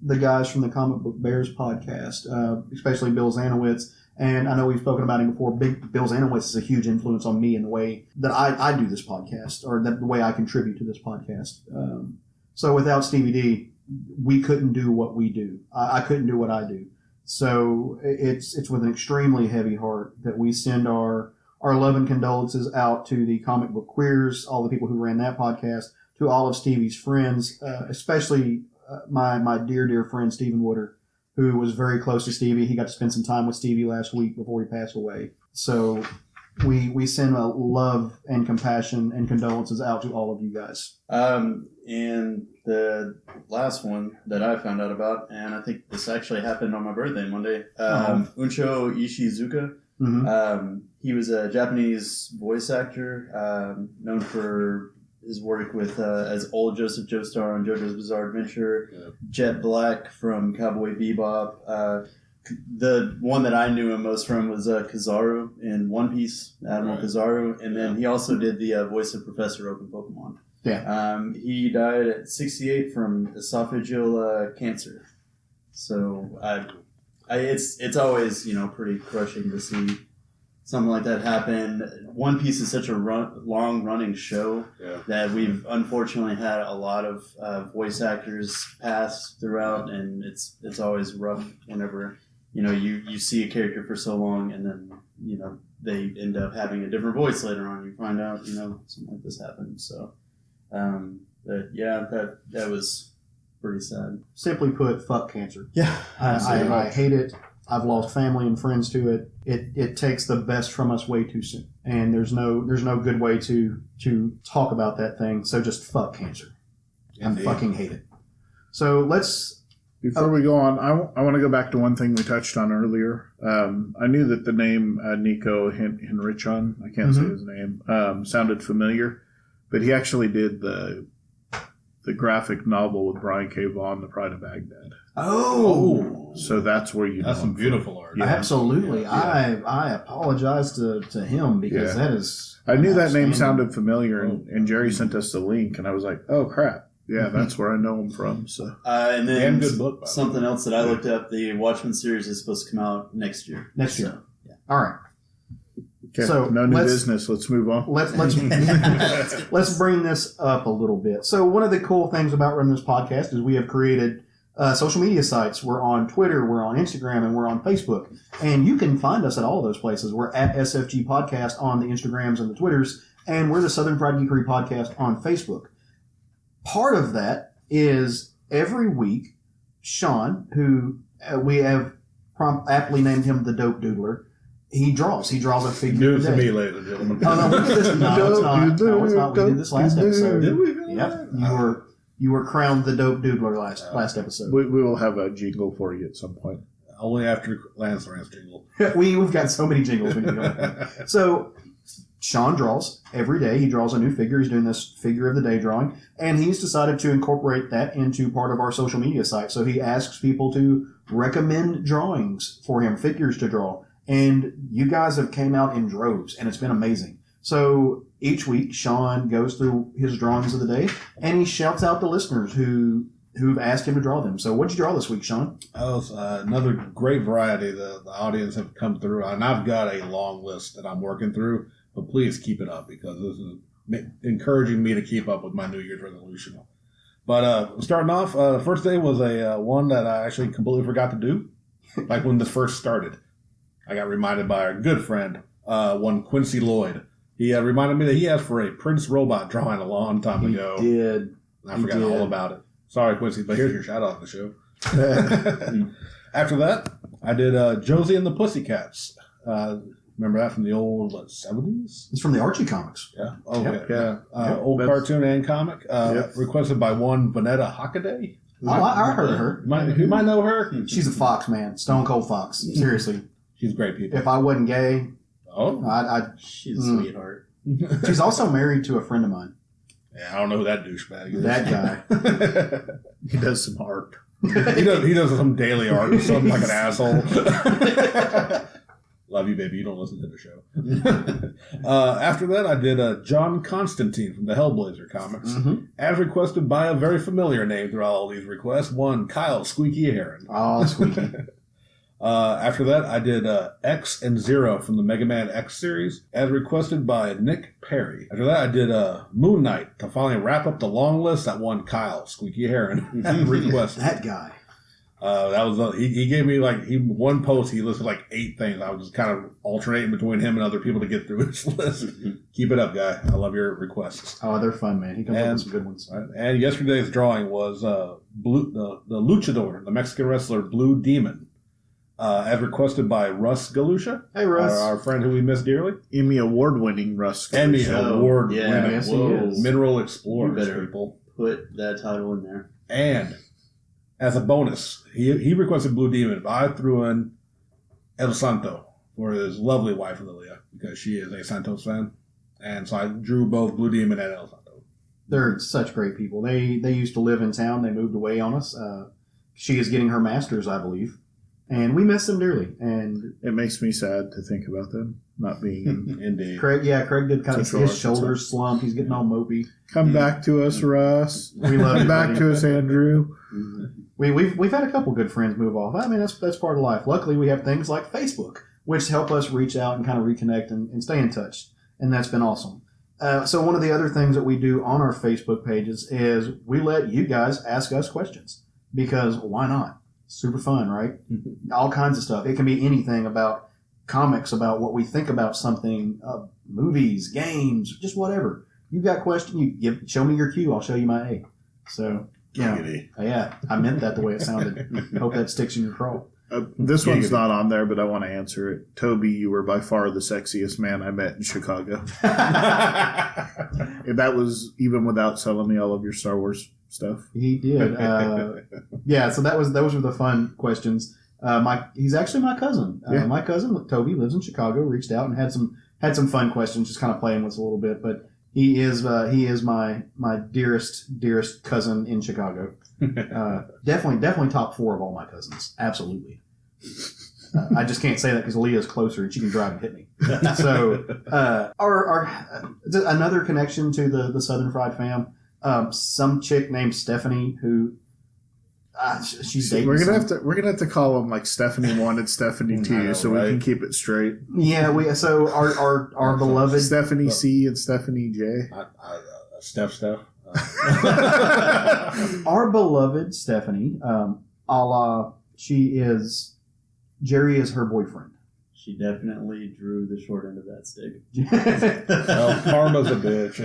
the guys from the Comic Book Bears podcast, especially Bill Zanowitz. And I know we've spoken about him before. Bill Zanowitz is a huge influence on me in the way that I do this podcast, or the way I contribute to this podcast. So without Stevie D, we couldn't do what we do. I couldn't do what I do. So it's with an extremely heavy heart that we send our love and condolences out to the Comic Book Queers, all the people who ran that podcast, to all of Stevie's friends, especially my dear friend Stephen Wooder, who was very close to Stevie. He got to spend some time with Stevie last week before he passed away. So we send a love and compassion and condolences out to all of you guys. And the last one that I found out about, and I think this actually happened on my birthday Monday, Unsho Ishizuka. Mm-hmm. He was a Japanese voice actor, known for his work with as old Joseph Joestar on JoJo's Bizarre Adventure, Jet Black from Cowboy Bebop. The one that I knew him most from was Kizaru in One Piece, Admiral Kizaru, and then he also did the voice of Professor Oak in Pokemon. Yeah. He died at 68 from esophageal cancer. So it's always pretty crushing to see something like that happen. One Piece is such a long running show that we've unfortunately had a lot of voice actors pass throughout, and it's always rough whenever you see a character for so long and then they end up having a different voice later on. You find out something like this happened. So that was pretty sad. Simply put, fuck cancer. Yeah, I hate it. I've lost family and friends to it. It takes the best from us way too soon, and there's no good way to talk about that thing. So just fuck cancer. I fucking hate it. So before we go on, I want to go back to one thing we touched on earlier. I knew that the name Nico Henrichon, I can't say his name, sounded familiar, but he actually did the graphic novel with Brian K. Vaughan, The Pride of Baghdad. Oh, so that's where you. That's some beautiful art. Yeah. Absolutely. Yeah. I apologize to him because that is. I knew that name sounded familiar, and Jerry sent us the link, and I was like, "Oh crap! Yeah, that's where I know him from." So, and then good book, something else that I looked up: the Watchmen series is supposed to come out next year. Yeah. All right. Okay, so no new business. Let's move on. Let's bring this up a little bit. So one of the cool things about running this podcast is we have created social media sites. We're on Twitter, we're on Instagram, and we're on Facebook. And you can find us at all of those places. We're at SFG Podcast on the Instagrams and the Twitters, and we're the Southern Fried Geekery Podcast on Facebook. Part of that is every week, Sean, who we have aptly named him the Dope Doodler, He draws a figure. News to me, ladies and gentlemen. Oh, no, we did this. No, it's not. No, it's not. We did this last episode. Did we? Yep. You were crowned the Dope Doodler last episode. We will have a jingle for you at some point. Only after Lance Rance jingle. We've got so many jingles we can go. So Sean draws every day. He draws a new figure. He's doing this figure of the day drawing, and he's decided to incorporate that into part of our social media site. So he asks people to recommend drawings for him, figures to draw. And you guys have came out in droves, and it's been amazing. So each week, Sean goes through his drawings of the day, and he shouts out the listeners who've asked him to draw them. So what'd you draw this week, Sean? Oh, another great variety. The audience have come through, and I've got a long list that I'm working through. But please keep it up because this is encouraging me to keep up with my New Year's resolution. But starting off, the first day was a one that I actually completely forgot to do, like when this first started. I got reminded by our good friend, one Quincy Lloyd. He reminded me that he asked for a Prince robot drawing a long time ago. He did. And I forgot all about it. Sorry, Quincy, but here's your shout out on the show. After that, I did Josie and the Pussycats. Remember that from the old 70s? It's from the Archie comics. Yeah. Oh, yeah. Old cartoon and comic. Requested by one Vanetta Hockaday. Oh, I heard of her. You might know her. She's a fox, man. Stone cold fox. Seriously. She's great people. If I wasn't gay, she's a sweetheart. She's also married to a friend of mine. Yeah, I don't know who that douchebag is. That guy. He does some art. He does some daily art or something like an asshole. Love you, baby. You don't listen to the show. After that, I did John Constantine from the Hellblazer comics, as requested by a very familiar name throughout all these requests. One, Kyle Squeaky Heron. Oh, Squeaky. After that, I did X and Zero from the Mega Man X series, as requested by Nick Perry. After that, I did Moon Knight to finally wrap up the long list that one Kyle Squeaky Heron requested. That guy. That was he gave me one post. He listed 8 things. I was just kind of alternating between him and other people to get through his list. Keep it up, guy. I love your requests. Oh, they're fun, man. He comes up with some good ones. Right, and yesterday's drawing was the Luchador, the Mexican wrestler Blue Demon. as requested by Russ Galusha. Hey, Russ. Our friend who we miss dearly. Emmy Award-winning Russ. Emmy Galusha. Award-winning. Yes, he is. Mineral You Explorers, better people. put that title in there. And as a bonus, he requested Blue Demon, but I threw in El Santo for his lovely wife, Lilia, because she is a Santos fan. And so I drew both Blue Demon and El Santo. They're such great people. They used to live in town. They moved away on us. She is getting her master's, I believe. And we miss them dearly. And It makes me sad to think about them not being in. Indeed. Craig did kind of Central his Arkansas. shoulders slump. He's getting all mopey. Come back to us, Russ. We love you, Come back buddy. to us, Andrew. We've had a couple good friends move off. I mean, that's part of life. Luckily, we have things like Facebook, which help us reach out and kind of reconnect and stay in touch. And that's been awesome. So one of the other things that we do on our Facebook pages is we let you guys ask us questions, because why not? Super fun, right? All kinds of stuff. It can be anything about comics, about what we think about something, movies, games, just whatever. You've got questions, show me your Q, I'll show you my A. So, yeah, I meant that the way it sounded. Hope that sticks in your craw. This one's not on there, but I want to answer it. Toby, you were by far the sexiest man I met in Chicago. And that was even without selling me all of your Star Wars stuff. He did. Yeah, so those were the fun questions. He's actually my cousin. Yeah. My cousin Toby lives in Chicago. Reached out and had some fun questions, just kind of playing with us a little bit. But he is my dearest cousin in Chicago. Definitely top 4 of all my cousins. Absolutely. I just can't say that because Leah's closer and she can drive and hit me. So another connection to the Southern Fried fam. Some chick named Stephanie who she's dating. We're gonna have to call them like Stephanie 1 and Stephanie 2, so we can keep it straight. Yeah, our beloved Stephanie C and Stephanie J. Steph. Our beloved Stephanie, a la Jerry is her boyfriend. She definitely drew the short end of that stick. Well, karma's a bitch.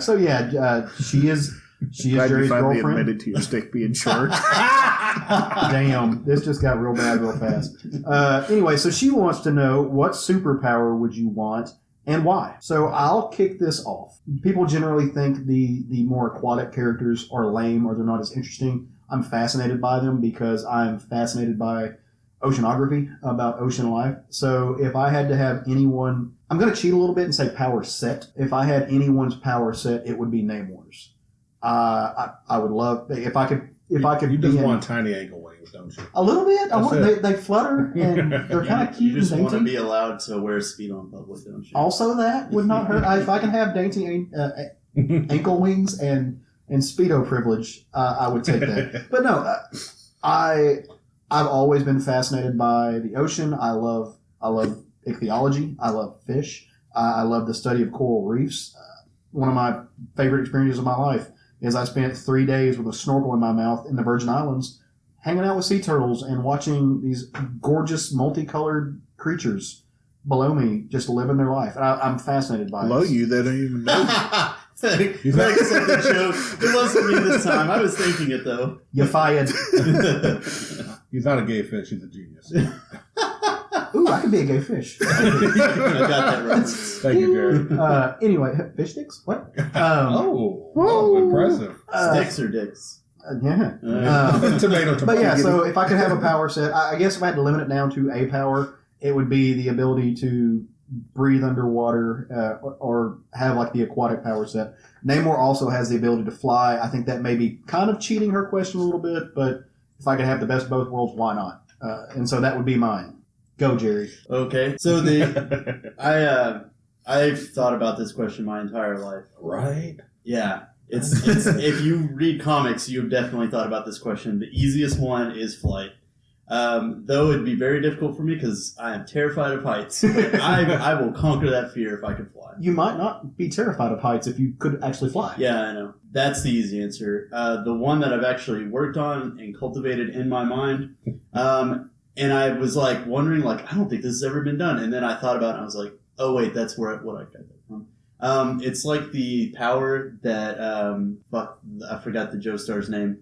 So yeah, she is Glad Jerry's you finally girlfriend. admitted to your stick being short. Damn, this just got real bad real fast. Anyway, so she wants to know, what superpower would you want and why? So I'll kick this off. People generally think the more aquatic characters are lame or they're not as interesting. I'm fascinated by them because I'm fascinated by oceanography, about ocean life. So if I had to have anyone, I'm going to cheat a little bit and say power set. If I had anyone's power set, it would be Namor's. I would love if I could. You just want tiny ankle wings, don't you? A little bit. They flutter and they're kind of cute You just and want to dainty. be allowed to wear speed on public, don't you? Also, that would not hurt. If I can have dainty ankle wings and Speedo privilege, I would take that. But no, I've always been fascinated by the ocean. I love ichthyology. I love fish. I love the study of coral reefs. One of my favorite experiences of my life is I spent 3 days with a snorkel in my mouth in the Virgin Islands, hanging out with sea turtles and watching these gorgeous multicolored creatures below me just living their life. I'm fascinated by Below this. you, they don't even know. Greg said the joke. It wasn't me this time. I was thinking it, though. You fired. He's not a gay fish. He's a genius. Ooh, I could be a gay fish. I got that right. Thank you, Jared. Anyway, fish sticks? What? Impressive. Sticks or dicks? Yeah. Tomato. But yeah, so if I could have a power set, I guess if I had to limit it down to a power, it would be the ability to breathe underwater or have like the aquatic power set. Namor also has the ability to fly. I think that may be kind of cheating her question a little bit, but if I could have the best of both worlds, why not? And so that would be mine. Go, Jerry. Okay. So I've thought about this question my entire life. Right? Yeah. It's if you read comics, you've definitely thought about this question. The easiest one is flight. Though it'd be very difficult for me because I am terrified of heights. But I will conquer that fear if I could fly. You might not be terrified of heights if you could actually fly. Yeah, I know. That's the easy answer. The one that I've actually worked on and cultivated in my mind. And I was like wondering, like, I don't think this has ever been done. And then I thought about it and I was like, oh wait, that's what I got that from. It's like the power that I forgot the Joe Star's name.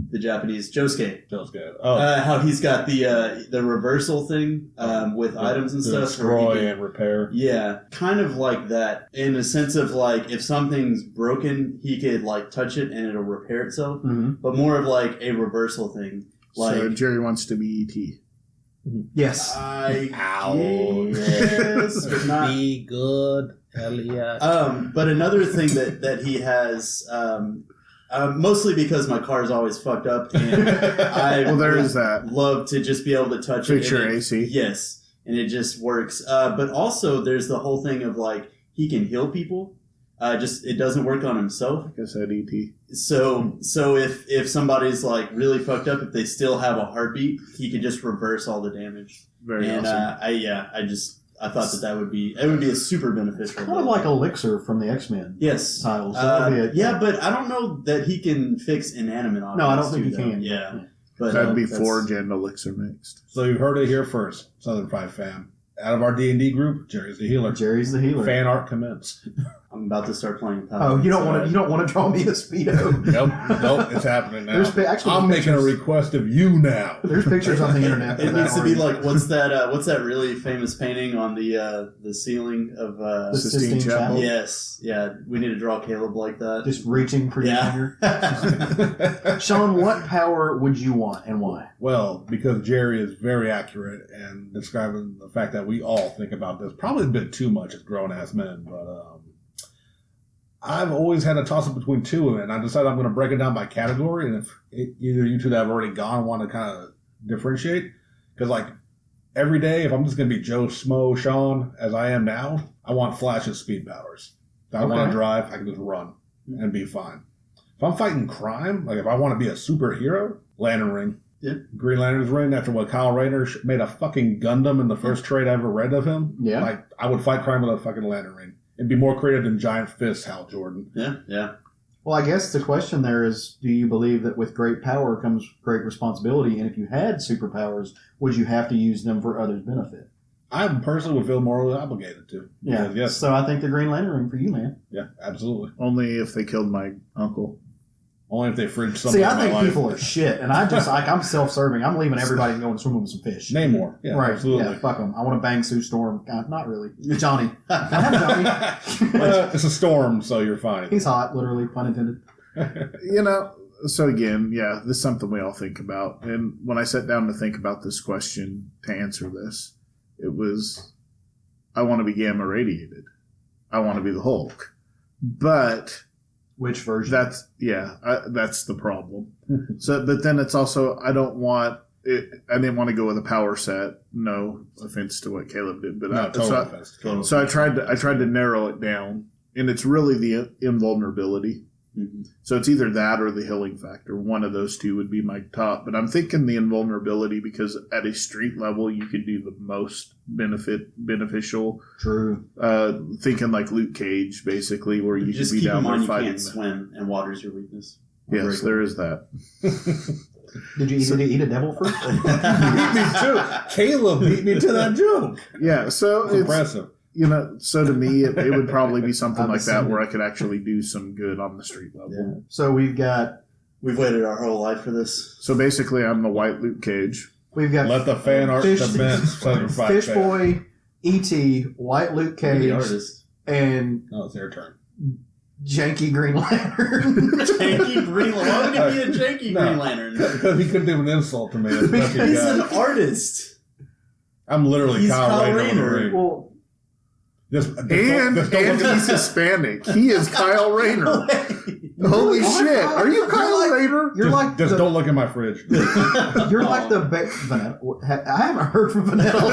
the Japanese Josuke. Oh, How he's got the reversal thing with items and stuff. Destroy and repair. Yeah, kind of like that in a sense of like if something's broken, he could like touch it and it'll repair itself. Mm-hmm. But more of like a reversal thing. Like So Jerry wants to be E.T. Yes. I Ow. guess, but not. Be good, Elliot. But another thing that he has, mostly because my car is always fucked up, and I Well, there is that. love to just be able to touch Fix it. your and AC. Yes, and it just works. But also, there's the whole thing of like he can heal people. Just it doesn't work on himself. Like I said, E.T. So if somebody's like really fucked up, if they still have a heartbeat, he could just reverse all the damage. Very And awesome. I thought that would be a super beneficial. Kind of like Elixir from the X-Men yes, titles. That would be yeah, but I don't know that he can fix inanimate objects. No, I don't think too, he though. can. Yeah, but That'd be that's- Forge and Elixir mixed. So you've heard it here first, Southern Fried fam. Out of our D&D group, Jerry's the healer. Jerry's the healer. Fan art commence. I'm about to start playing. Oh, you don't want to draw me a Speedo. Nope, it's happening now. Actually, I'm making a request of you now. There's pictures on the internet. It needs to be like what's that really famous painting on the ceiling of the Sistine Sistine Chapel. Chapel. yes, yeah. We need to draw Caleb like that. Just reaching for your Yeah. finger. Sean, what power would you want and why? Well, because Jerry is very accurate and describing the fact that we all think about this probably a bit too much as grown-ass men, but I've always had a toss-up between two of them, and I decided I'm going to break it down by category, and if either you two that have already gone want to kind of differentiate, because like every day, if I'm just going to be Joe Smo Sean as I am now, I want Flash's speed powers. If I want Okay. to drive, I can just run and be fine. If I'm fighting crime, like if I want to be a superhero, Lantern Ring. Yeah. Green Lantern's Ring, after what Kyle Rayner made a fucking Gundam in the first trade I ever read of him. Yeah. Like, I would fight crime with a fucking Lantern Ring. It'd be more creative than Giant Fists, Hal Jordan. Yeah. Well, I guess the question there is, do you believe that with great power comes great responsibility? And if you had superpowers, would you have to use them for others' benefit? I personally would feel morally obligated to. Yeah. Because, yes. So I think the Green Lantern ring for you, man. Yeah, absolutely. Only if they killed my uncle. Only if they fridge something See, in I my think life. people are shit, and I just I'm self-serving. I'm leaving everybody and going swimming with some fish. Namor. Yeah, right? absolutely. Yeah, fuck them. I want to bang Sue Storm. Not really. Johnny. I have Johnny. It's a storm, so you're fine. He's hot, literally, pun intended. You know, so again, yeah, this is something we all think about. And when I sat down to think about this question to answer this, it was, I want to be gamma radiated. I want to be the Hulk. But Which version? that's the problem. So, but then it's also, I didn't want to go with a power set. No offense to what Caleb did, but No, total offense. Total so I tried to narrow it down, and it's really the invulnerability. Mm-hmm. So it's either that or the healing factor. One of those two would be my top. But I'm thinking the invulnerability because at a street level, you could do the most beneficial. True. Thinking like Luke Cage, basically, where you Just could be keep in down there mind you fighting. can't swim, and water's your weakness. Yes, there is that. Did you eat a devil fruit? beat me too. Caleb beat me to that joke. Yeah, so It's it's impressive. so to me, it would probably be something I'm like that assuming. where I could actually do some good on the street level. Yeah. So we've got We've waited our whole life for this. So basically, I'm the white Luke Cage. Let the fan art Fish- commence. Southern Fried Fish Fan. Boy, E.T., White Luke You're the Cage, artist. and No, it's their turn. Janky Green Lantern. Janky Green Lantern. Why would it be a janky No. Green Lantern? Because he couldn't do an insult to me. As much as He's he an got. artist. I'm literally He's Kyle Kyle Rayner. on the Rayner. ring. Well, Just And don't look he's at- Hispanic. He is Kyle Rayner. Holy Oh, shit! Kyle- Are you you're Kyle like- Rayner? you're like just the, don't look in my fridge. you're like the Vanetta. I haven't heard from Vanetta.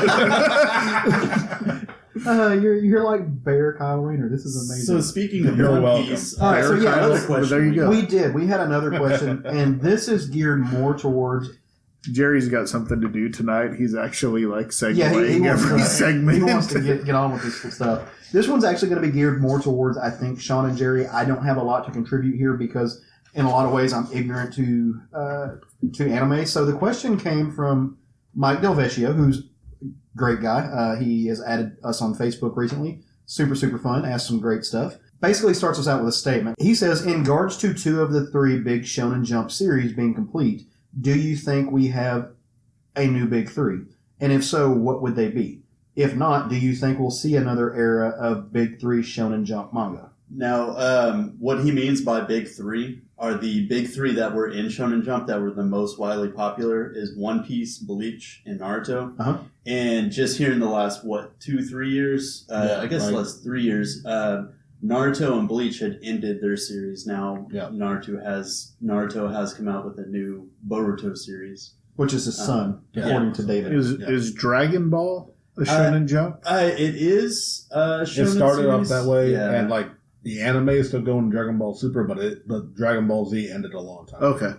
You're like Bear Kyle Rayner. This is amazing. So speaking of You're One welcome. Piece, All right, so yeah, another let's- question. there you go. we had another question, and this is geared more towards. Jerry's got something to do tonight. He's actually like segueing Yeah, he wants every to, segment. He wants to get on with this stuff. This one's actually going to be geared more towards, I think, Sean and Jerry. I don't have a lot to contribute here because, in a lot of ways, I'm ignorant to anime. So the question came from Mike Del Vecchio, who's a great guy. He has added us on Facebook recently. Super, super fun. Asked some great stuff. basically starts us out with a statement. He says, in regards to 2 of the 3 big Shonen Jump series being complete, do you think we have a new big 3? And if so, what would they be? If not, do you think we'll see another era of big 3 Shonen Jump manga? Now, what he means by big 3 are the big 3 that were in Shonen Jump that were the most widely popular is One Piece, Bleach, and Naruto. Uh-huh. And just here in the last, 2-3 years, I guess last 3 years, Naruto and Bleach had ended their series. Now Naruto has come out with a new Boruto series. Which is his son, according to David. Is Dragon Ball a Shonen Jump? It is Shonen It started series. off that way, Yeah. and like the anime is still going Dragon Ball Super, but Dragon Ball Z ended a long time. Okay.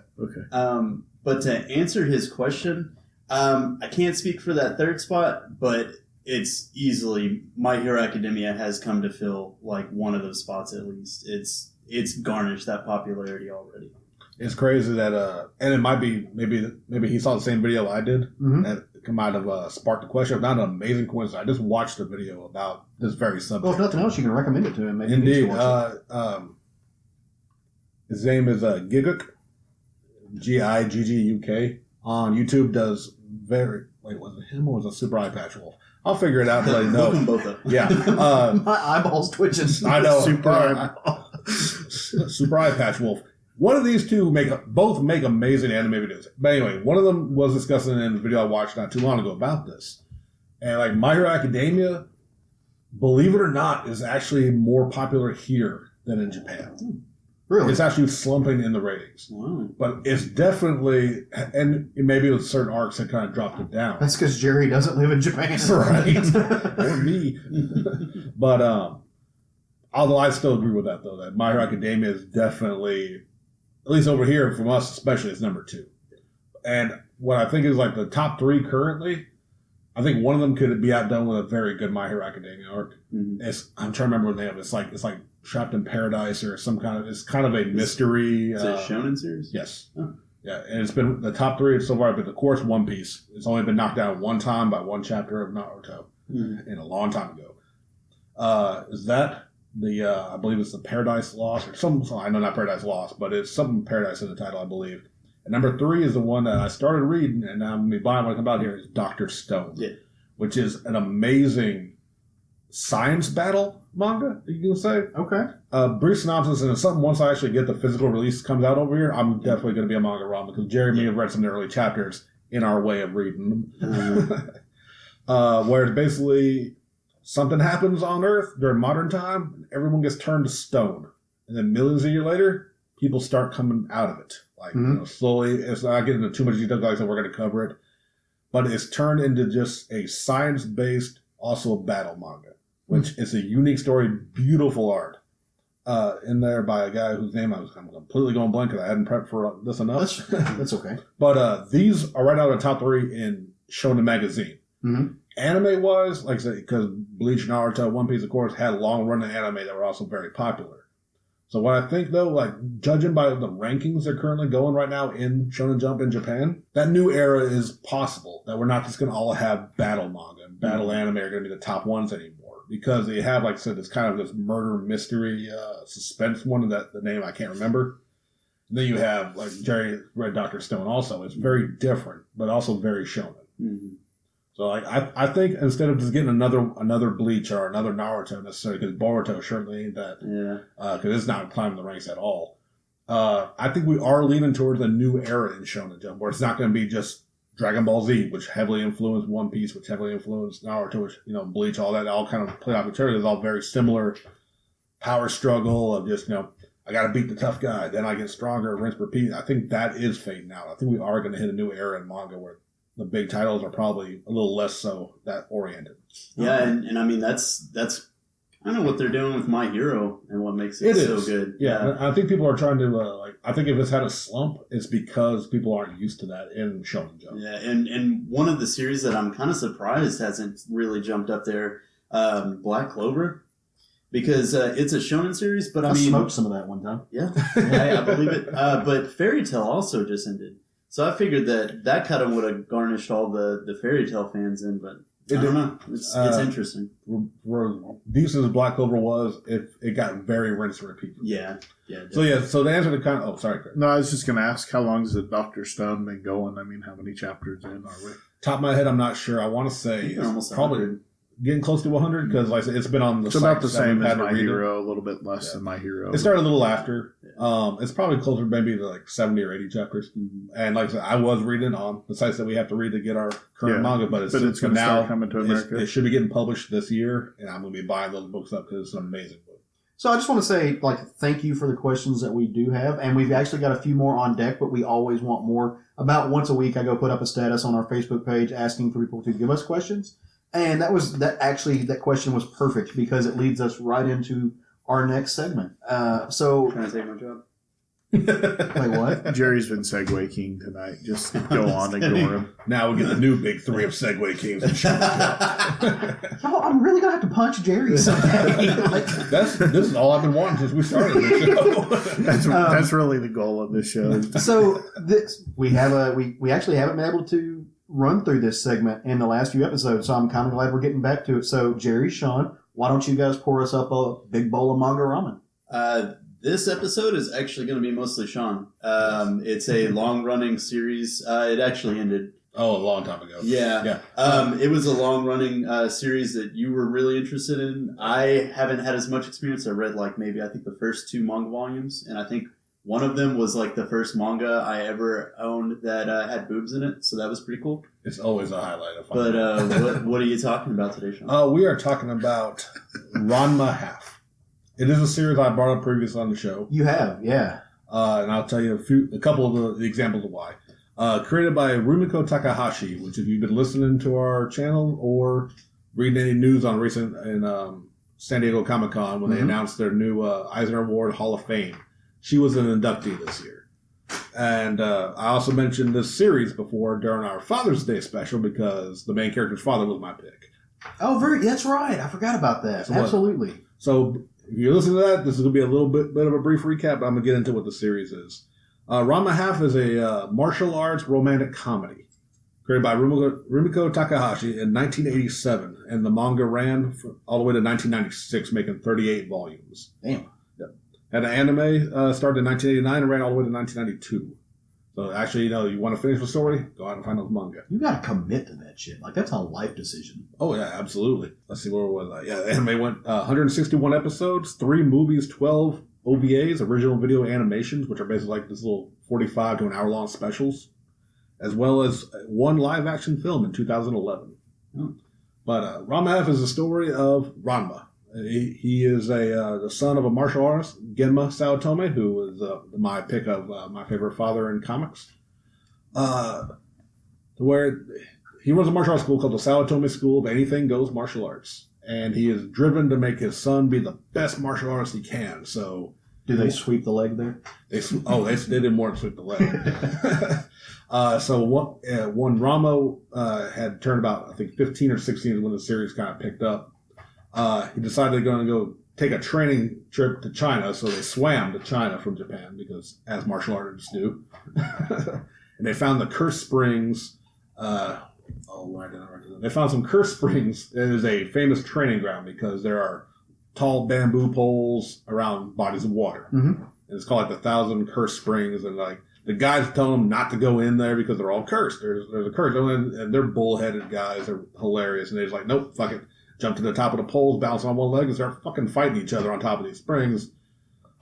But to answer his question, I can't speak for that third spot, but it's easily My Hero Academia has come to fill like one of those spots at least. It's garnished that popularity already. It's crazy that and it might be maybe he saw the same video I did that might have sparked the question. Not an amazing coincidence. I just watched a video about this very subject. Well, if nothing else, you can recommend it to him. Maybe Indeed. he needs to watch it. His name is Giguk, Gigguk on YouTube. Does was it him or was it Super Eye Patch Wolf? I'll figure it out and let you know. Look them both up. Yeah. My eyeballs twitching. I know. Super Super Eye Patch Wolf. One of these two both make amazing anime videos. But anyway, one of them was discussing in the video I watched not too long ago about this. And like My Hero Academia, believe it or not, is actually more popular here than in Japan. Really? It's actually slumping in the ratings. Wow. But it's definitely, and maybe with certain arcs that kind of dropped it down. That's because Jerry doesn't live in Japan. Right. Or me. But although I still agree with that, though, that My Hero Academia is definitely, at least over here, from us especially, it's number 2. And what I think is like the top 3 currently, I think one of them could be outdone with a very good My Hero Academia arc. Mm-hmm. I'm trying to remember the name. It's like Trapped in Paradise or some kind of. It's kind of a mystery. Is it a shonen series? Yes. Oh. Yeah, and it's been the top 3 so far. But of course, One Piece. It's only been knocked down one time by one chapter of Naruto in a long time ago. Is that the? I believe it's the Paradise Lost or some. I know not Paradise Lost, but it's something Paradise in the title, I believe. And number 3 is the one that I started reading, and now I'm gonna be buying when I come out here. Is Dr. Stone, which is an amazing science battle manga, you can say. Okay. Brief synopsis, and it's something once I actually get the physical release comes out over here, I'm definitely going to be a MANGA-RAMEN because Jerry and me have read some of the early chapters in our way of reading them. Where it's basically something happens on Earth during modern time, and everyone gets turned to stone. And then millions of years later, people start coming out of it. Like, slowly. It's not getting into too much detail, like I said, we're going to cover it. But it's turned into just a science-based, also battle manga. Which is a unique story, beautiful art in there by a guy whose name I'm completely going blank because I hadn't prepped for this enough. That's okay. But these are right out of the top 3 in Shonen Magazine. Anime-wise, like I said, because Bleach, Naruto, One Piece, of course, had a long-running anime that were also very popular. So what I think, though, like judging by the rankings they're currently going right now in Shonen Jump in Japan, that new era is possible. That we're not just going to all have battle manga and battle anime are going to be the top ones anymore. Because they have, like I said, this kind of this murder mystery suspense one that the name I can't remember. And then you have, like, Jerry read Dr. Stone also. It's very different, but also very shonen. So like, I think instead of just getting another Bleach or another Naruto necessarily, because Boruto certainly ain't that. Because it's not climbing the ranks at all. I think we are leaning towards a new era in Shonen Jump, where it's not going to be just Dragon Ball Z, which heavily influenced One Piece, which heavily influenced Naruto, which, Bleach, all that, all kind of played out material. It's all very similar power struggle of just, I got to beat the tough guy, then I get stronger, rinse, repeat. I think that is fading out. I think we are going to hit a new era in manga where the big titles are probably a little less so that oriented. Yeah, and I mean, that's kind of what they're doing with My Hero and what makes it so good. Yeah, I think people are trying to, I think if it's had a slump, it's because people aren't used to that in Shonen Jump. Yeah, and one of the series that I'm kind of surprised hasn't really jumped up there, Black Clover, because it's a Shonen series, but I mean... smoked some of that one time. Yeah, I believe it. But Fairy Tail also just ended. So I figured that kind of would have garnished all the Fairy Tail fans in, but I don't know. It's interesting. Where decent as Black Clover was, it got very rinse and repeat. Yeah. So the answer to kind of... Oh, sorry, Chris. No, I was just going to ask, how long has the Dr. Stone been going? I mean, how many chapters in are we? Top of my head, I'm not sure. I want to say it's almost probably 100. Getting close to 100 because, like I said, it's been on the It's site. about the same as My read it. Hero, a little bit less than My Hero. It started a little after. It's probably closer maybe to like 70 or 80 chapters. And like I said, I was reading on the sites that we have to read to get our current manga, but it's going to start coming to America. It should be getting published this year, and I'm going to be buying those books up because it's an amazing book. So I just want to say, thank you for the questions that we do have, and we've actually got a few more on deck, but we always want more. About once a week, I go put up a status on our Facebook page asking for people to give us questions. And that question was perfect because it leads us right into our next segment. Trying to take my job. Wait, what? Jerry's been Segway King tonight. Just go on, ignore him. Now we get the new big three of Segway Kings. Y'all, I'm really going to have to punch Jerry someday. This is all I've been wanting since we started the show. That's really the goal of this show. So we actually haven't been able to run through this segment in the last few episodes, so I'm kind of glad we're getting back to it. So, Jerry, Sean, why don't you guys pour us up a big bowl of manga-ramen? This episode is actually going to be mostly Sean. It's a long-running series. It actually ended. Oh, a long time ago. Yeah. It was a long-running series that you were really interested in. I haven't had as much experience. I read I think the first 2 manga volumes, and I think one of them was the first manga I ever owned that had boobs in it, so that was pretty cool. It's always a highlight of fun. But what are you talking about today, Sean? We are talking about Ranma-half. It is a series I brought up previously on the show. You have, yeah. And I'll tell you a couple of the examples of why. Created by Rumiko Takahashi, which if you've been listening to our channel or reading any news on recent in San Diego Comic-Con when they announced their new Eisner Award Hall of Fame, she was an inductee this year. And I also mentioned this series before during our Father's Day special because the main character's father was my pick. Oh, that's right. I forgot about that. So absolutely. So if you're listening to that, this is going to be a little bit of a brief recap, but I'm going to get into what the series is. Ranma-half is a martial arts romantic comedy created by Rumiko Takahashi in 1987, and the manga ran all the way to 1996, making 38 volumes. Damn. And the anime started in 1989 and ran all the way to 1992. So actually, you want to finish the story? Go out and find those manga. You got to commit to that shit. That's a life decision. Oh, yeah, absolutely. Let's see, where was I? Yeah, the anime went 161 episodes, 3 movies, 12 OVAs, original video animations, which are basically this little 45 to an hour-long specials, as well as 1 live-action film in 2011. But Ranma-half is the story of Ranma. He is the son of a martial artist, Genma Saotome, who was my pick of my favorite father in comics. Where he runs a martial arts school called the Saotome School of Anything Goes Martial Arts. And he is driven to make his son be the best martial artist he can. So, do they sweep the leg there? They did more than sweep the leg. So when Ramo had turned about, I think 15 or 16 is when the series kind of picked up. He decided they're going to go take a training trip to China, so they swam to China from Japan, because as martial artists do. And they found the Cursed Springs. They found some Cursed Springs. It is a famous training ground because there are tall bamboo poles around bodies of water. Mm-hmm. And it's called the 1,000 Cursed Springs, and the guys tell them not to go in there because they're all cursed. There's a curse, and they're bullheaded guys. They're hilarious, and they're just like, nope, fuck it. Jump to the top of the poles, bounce on one leg, and start fucking fighting each other on top of these springs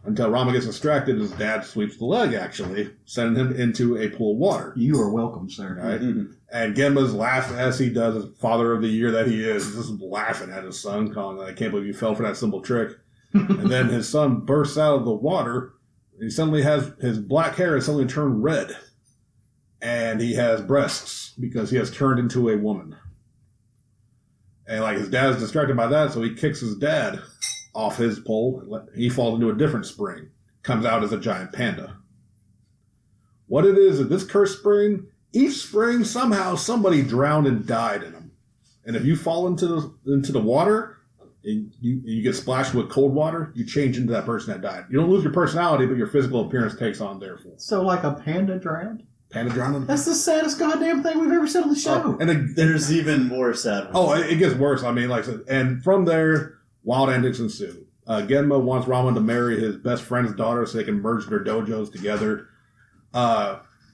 until Rama gets distracted. His dad sweeps the leg, actually, sending him into a pool of water. You are welcome, sir. Right? Mm-hmm. And Genma's laughing as he does, as father of the year that he is. He's just laughing at his son, calling, I can't believe you fell for that simple trick. And then his son bursts out of the water. He suddenly has his black hair has suddenly turned red. And he has breasts because he has turned into a woman. And his dad's distracted by that, so he kicks his dad off his pole. He falls into a different spring. Comes out as a giant panda. What it is this cursed spring, each spring somehow somebody drowned and died in them. And if you fall into the water and you get splashed with cold water, you change into that person that died. You don't lose your personality, but your physical appearance takes on therefore. So a panda drowned? Panda drowning. That's the saddest goddamn thing we've ever said on the show. And there's even more sad ones. it gets worse. I mean, like I said, and from there, wild antics ensue. Genma wants Rama to marry his best friend's daughter so they can merge their dojos together.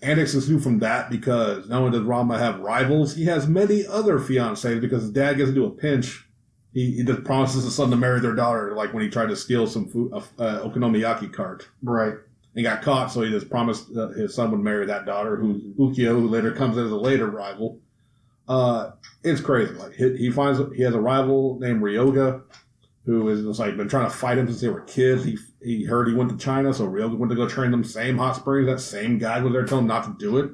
Antics ensue from that because not only does Rama have rivals, he has many other fiancés because his dad gets into a pinch. He just promises his son to marry their daughter, like when he tried to steal some food, okonomiyaki cart. Right. He got caught, so he just promised that his son would marry that daughter, who's Ukyo, who later comes in as a later rival. It's crazy. Like he has a rival named Ryoga, who is just like been trying to fight him since they were kids. He heard he went to China, so Ryoga went to go train them same hot springs. That same guy was there telling him not to do it.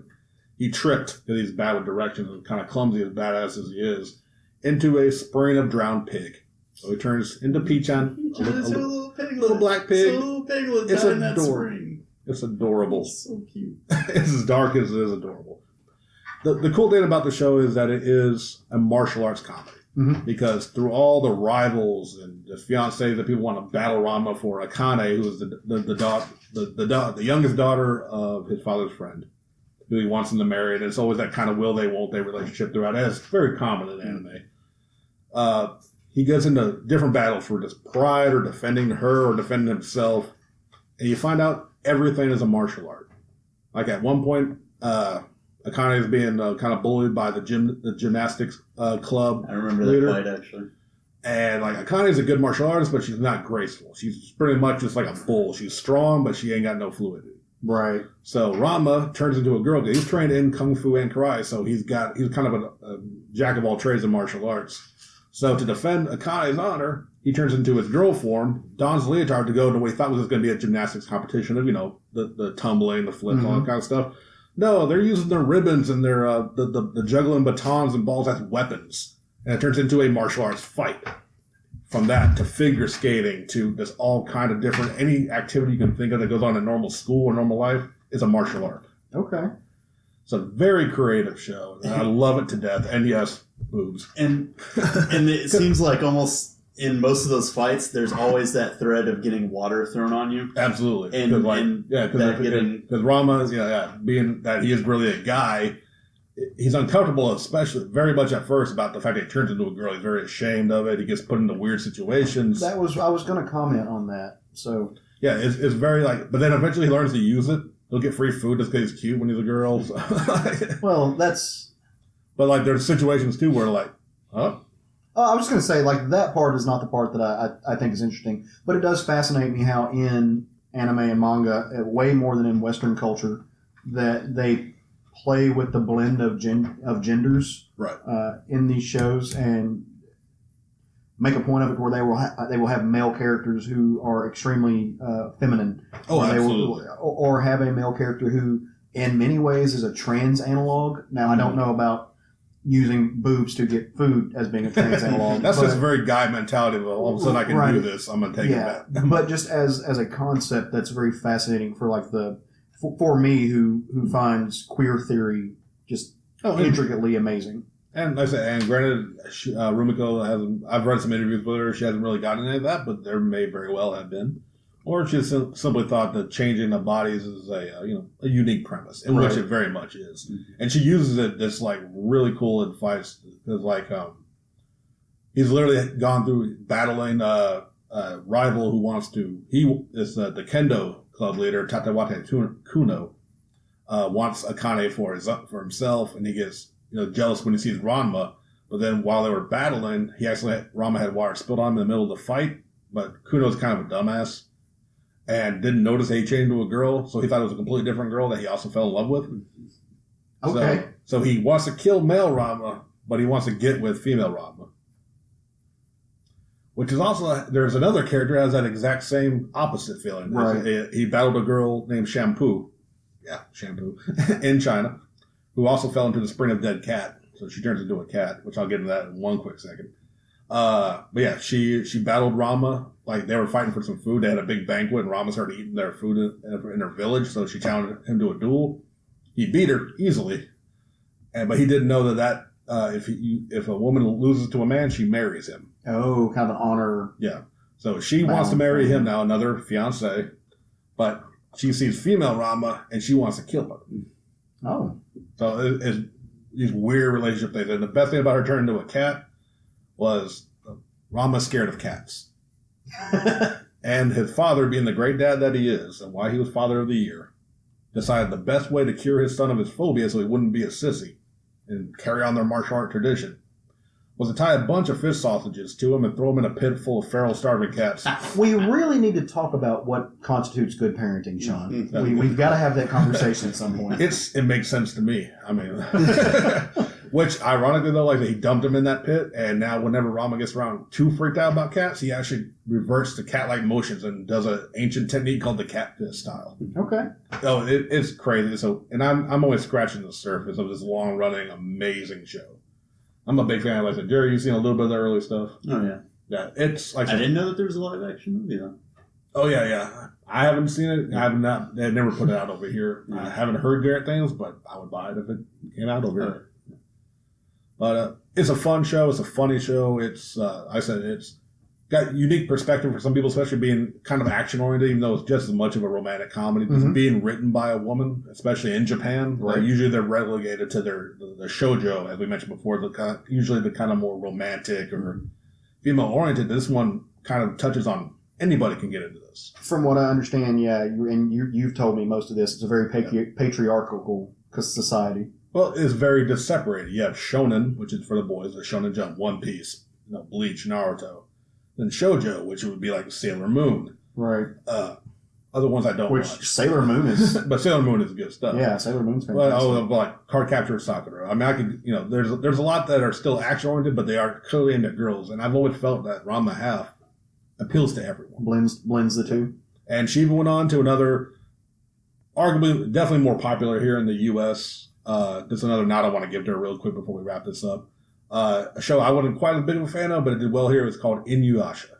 He tripped because he's bad with directions and kind of clumsy as badass as he is, into a spring of drowned pig. So he turns into Pichan, a little black pig. Little piglet It's in that adorable. spring. It's adorable. It's so cute. It's as dark as it is adorable. The cool thing about the show is that it is a martial arts comedy. Mm-hmm. Because through all the rivals and the fiancés that people want to battle Rama for, Akane, who is the youngest daughter of his father's friend, who he wants him to marry, and it's always that kind of will they won't they relationship throughout. It's very common in anime. He gets into different battles for just pride or defending her or defending himself, and you find out everything is a martial art. Like at one point, Akane is being kind of bullied by the gymnastics club. I remember leader. that fight, actually. And like Akane is a good martial artist, but she's not graceful. She's pretty much just like a bull. She's strong, but she ain't got no fluidity. Right. So Rama turns into a girl. He's trained in kung fu and karate, so he's kind of a jack of all trades in martial arts. So to defend Akane's honor, he turns into his girl form, dons leotard to go to what he thought was going to be a gymnastics competition of the tumbling, the flips, all that kind of stuff. No, they're using their ribbons and their the juggling batons and balls as weapons. And it turns into a martial arts fight. From that to figure skating to just all kind of different, any activity you can think of that goes on in normal school or normal life is a martial art. Okay. It's a very creative show. And I love it to death. And yes, boobs. And it seems like almost in most of those fights, there's always that thread of getting water thrown on you. Absolutely. Because Rama, being that he is really a guy, he's uncomfortable, especially very much at first about the fact that he turns into a girl. He's very ashamed of it. He gets put into weird situations. I was going to comment on that. So yeah, it's very but then eventually he learns to use it. He'll get free food just because he's cute when he's a girl. So. Well, that's. But there's situations too where huh? I was just going to say, that part is not the part that I think is interesting. But it does fascinate me how in anime and manga, way more than in Western culture, that they play with the blend of genders right. In these shows and make a point of it where they will have male characters who are extremely feminine. Oh, absolutely. Or have a male character who, in many ways, is a trans analog. Now, I don't know about using boobs to get food as being a trans analog. That's just a very guy mentality of all of a sudden I can do this. I'm going to take it back. But just as a concept, that's very fascinating for for me who finds queer theory just intricately amazing. And like I said, and granted, Rumiko hasn't. I've read some interviews with her. She hasn't really gotten any of that, but there may very well have been, or she simply thought that changing the bodies is a unique premise, in which it very much is. Mm-hmm. And she uses it this really cool advice because he's literally gone through battling a rival who wants to. He is the kendo club leader Tatewate Kuno wants Akane for himself, and he gets jealous when he sees Ranma. But then while they were battling, Ranma had water spilled on him in the middle of the fight. But Kuno's kind of a dumbass and didn't notice that he changed into a girl, so he thought it was a completely different girl that he also fell in love with. Okay. So he wants to kill male Ranma, but he wants to get with female Ranma. Which is also, there's another character that has that exact same opposite feeling. Right. He battled a girl named Shampoo. Yeah, Shampoo. In China. Who also fell into the spring of dead cat. So she turns into a cat, which I'll get into that in one quick second. But yeah, she battled Rama. They were fighting for some food. They had a big banquet, and Rama started eating their food in her village. So she challenged him to a duel. He beat her easily, but he didn't know that if a woman loses to a man, she marries him. Oh, kind of an honor. Yeah. So she wants to marry him now, another fiance, but she sees female Rama and she wants to kill her. Oh. So it's these weird relationship things. And the best thing about her turning into a cat was Rama's scared of cats. And his father, being the great dad that he is, and why he was Father of the Year, decided the best way to cure his son of his phobia so he wouldn't be a sissy and carry on their martial art tradition was to tie a bunch of fish sausages to him and throw him in a pit full of feral, starving cats. We really need to talk about what constitutes good parenting, Sean. We've got to have that conversation at some point. It makes sense to me. I mean, which ironically though, like he dumped him in that pit, and now whenever Rama gets around too freaked out about cats, he actually reverts to cat-like motions and does an ancient technique called the cat pit style. Okay. Oh, it's crazy. So, and I'm always scratching the surface of this long-running, amazing show. I'm a big fan. Like I said, Jerry, you've seen a little bit of the early stuff. Oh, yeah. Yeah, it's like... I didn't know that there was a live-action movie, though. Oh, yeah. I haven't seen it. I have not... They never put it out over here. I haven't heard great things, but I would buy it if it came out over here. But it's a fun show. It's a funny show. It's, I said, it's got unique perspective for some people, especially being kind of action-oriented, even though it's just as much of a romantic comedy. It's being written by a woman, especially in Japan, where usually they're relegated to the shoujo, as we mentioned before, usually the kind of more romantic or female-oriented. This one kind of touches on anybody can get into this. From what I understand, yeah, you've told me most of this. It's a very patriarchal society. Well, it's very just separated. You have shonen, which is for the boys, the Shonen Jump, One Piece, Bleach, Naruto. Then shoujo, which would be like Sailor Moon. Right. Other ones I don't watch. Sailor Moon is... But Sailor Moon is good stuff. Yeah, Sailor Moon's fantastic. But, like Card Capture Sakura. I mean, I could, there's a lot that are still action-oriented, but they are clearly aimed at girls. And I've always felt that Ranma-half appeals to everyone. Blends the two. And she even went on to another, arguably, definitely more popular here in the U.S. That's another nod I want to give to her real quick before we wrap this up. A show I wasn't quite as big of a fan of, but it did well here. It's called Inuyasha.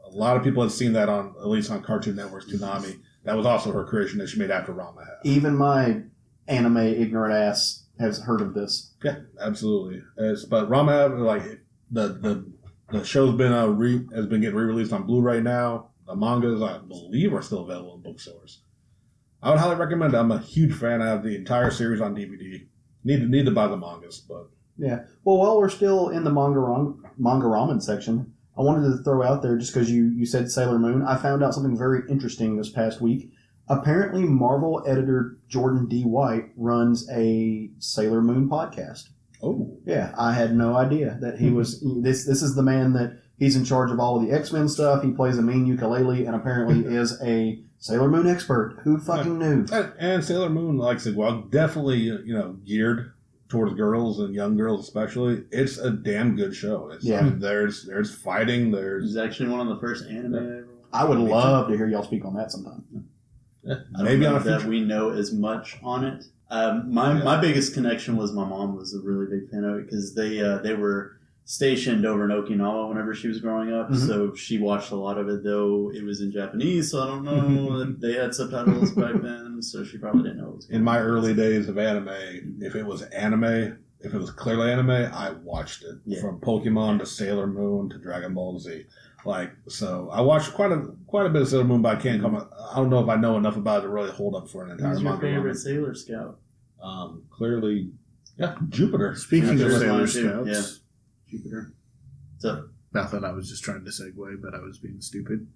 A lot of people have seen that at least on Cartoon Network's Toonami. That was also her creation that she made after Ranma-half. Even my anime ignorant ass has heard of this. Yeah, absolutely. But Ranma-half, like the show's been has been getting re-released on Blu-ray now. The mangas, I believe, are still available in bookstores. I would highly recommend it. I'm a huge fan. I have the entire series on DVD. Need to buy the mangas, but. Yeah. Well, while we're still in the manga-ramen section, I wanted to throw out there, just because you said Sailor Moon, I found out something very interesting this past week. Apparently, Marvel editor Jordan D. White runs a Sailor Moon podcast. Oh. Yeah, I had no idea that he was... This is the man that... He's in charge of all of the X-Men stuff. He plays a mean ukulele and apparently is a Sailor Moon expert. Who fucking knew? And Sailor Moon, like I said, well, definitely, geared towards girls and young girls especially. It's a damn good show. I mean, there's fighting. There's actually one of the first anime I ever watched. I would love to hear y'all speak on that sometime. Yeah, maybe on that we know as much on it. My biggest connection was my mom was a really big fan of it because they were stationed over in Okinawa whenever she was growing up, so she watched a lot of it, though it was in Japanese, so I don't know that they had subtitles back then, so she probably didn't know what was going on. In my early days of anime, if it was clearly anime, I watched it. Yeah. From Pokemon to Sailor Moon to Dragon Ball Z. So I watched quite a bit of Sailor Moon, but I don't know if I know enough about it to really hold up for an entire manga. Who's your favorite Sailor Scout? Clearly, Jupiter. Speaking of Sailor Scouts. Yeah. Jupiter. What's up? Nothing. I was just trying to segue, but I was being stupid.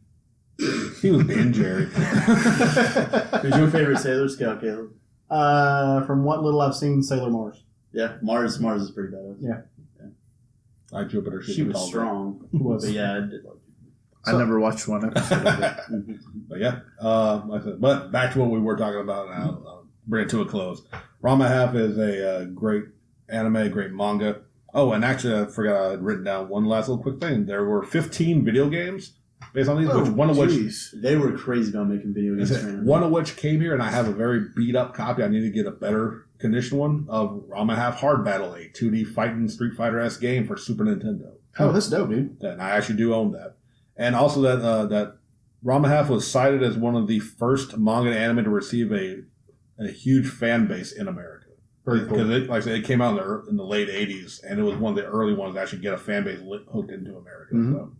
He was being Jerry. Who's your favorite Sailor Scout, Caleb? From what little I've seen, Sailor Mars. Yeah, Mars is pretty badass. Yeah. Like Jupiter. She was strong. She was. But yeah, I did like Jupiter. I never watched one episode of it. But yeah, like I said, but back to what we were talking about, and I'll bring it to a close. Ranma-half is a great anime, great manga. Oh, and actually, I forgot I'd written down one last little quick thing. There were 15 video games based on these, one of which they were crazy about making video games. One of which came here, and I have a very beat up copy. I need to get a better conditioned one of Ranma-half Hard Battle, a 2D fighting Street Fighter-esque game for Super Nintendo. Oh, that's dope, dude. And I actually do own that. And also that Ranma-half was cited as one of the first manga and anime to receive a huge fan base in America. Because like I said, it came out in the late 80s, and it was one of the early ones to actually get a fan base hooked into America. So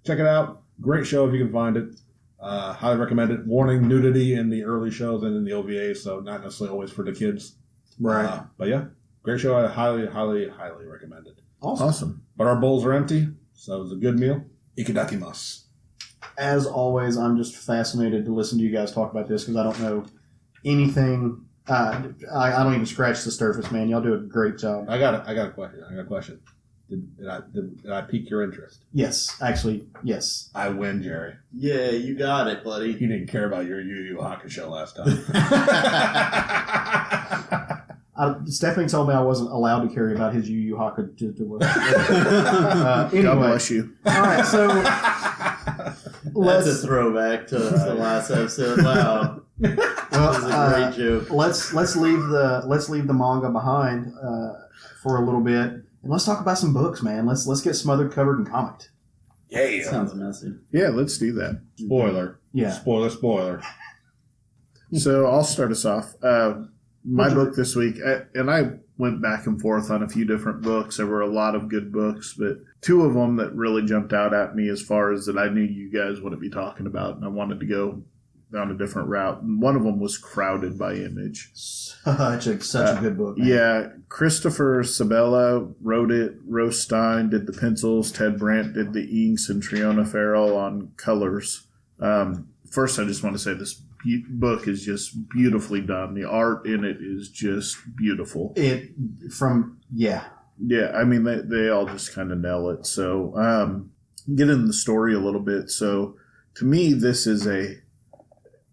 check it out. Great show if you can find it. Highly recommend it. Warning, nudity in the early shows and in the OVA, so not necessarily always for the kids. Right. But yeah, great show. I highly, highly, highly recommend it. Awesome. But our bowls are empty, so it was a good meal. Ikadakimasu. As always, I'm just fascinated to listen to you guys talk about this because I don't know anything. I don't even scratch the surface, man. Y'all do a great job. I got a question. Did I pique your interest? Yes, actually, yes. I win, Jerry. Yeah, you got it, buddy. You didn't care about your Yu Yu Hakusho last time. Stephanie told me I wasn't allowed to carry about his Yu Yu Hakusho. God Anyway, bless you. all right, so That's a throwback to the last episode. Wow. That was a great joke. let's leave the manga behind for a little bit, and let's talk about some books, man. Let's get smothered, covered, and comicked. Yeah. Sounds messy. Yeah, let's do that. Spoiler. Yeah. Spoiler. So I'll start us off. My book this week, and I went back and forth on a few different books. There were a lot of good books, but two of them that really jumped out at me as far as that I knew you guys wouldn't be talking about, and I wanted to go down a different route. And one of them was Crowded by Image. Such a good book, man. Yeah, Christopher Sabella wrote it. Rose Stein did the pencils. Ted Brandt did the inks, and Triona Farrell on colors. First, I just want to say this book is just beautifully done. The art in it is just beautiful. Yeah. Yeah, I mean, they all just kind of nail it. So, get into the story a little bit. So, to me, this is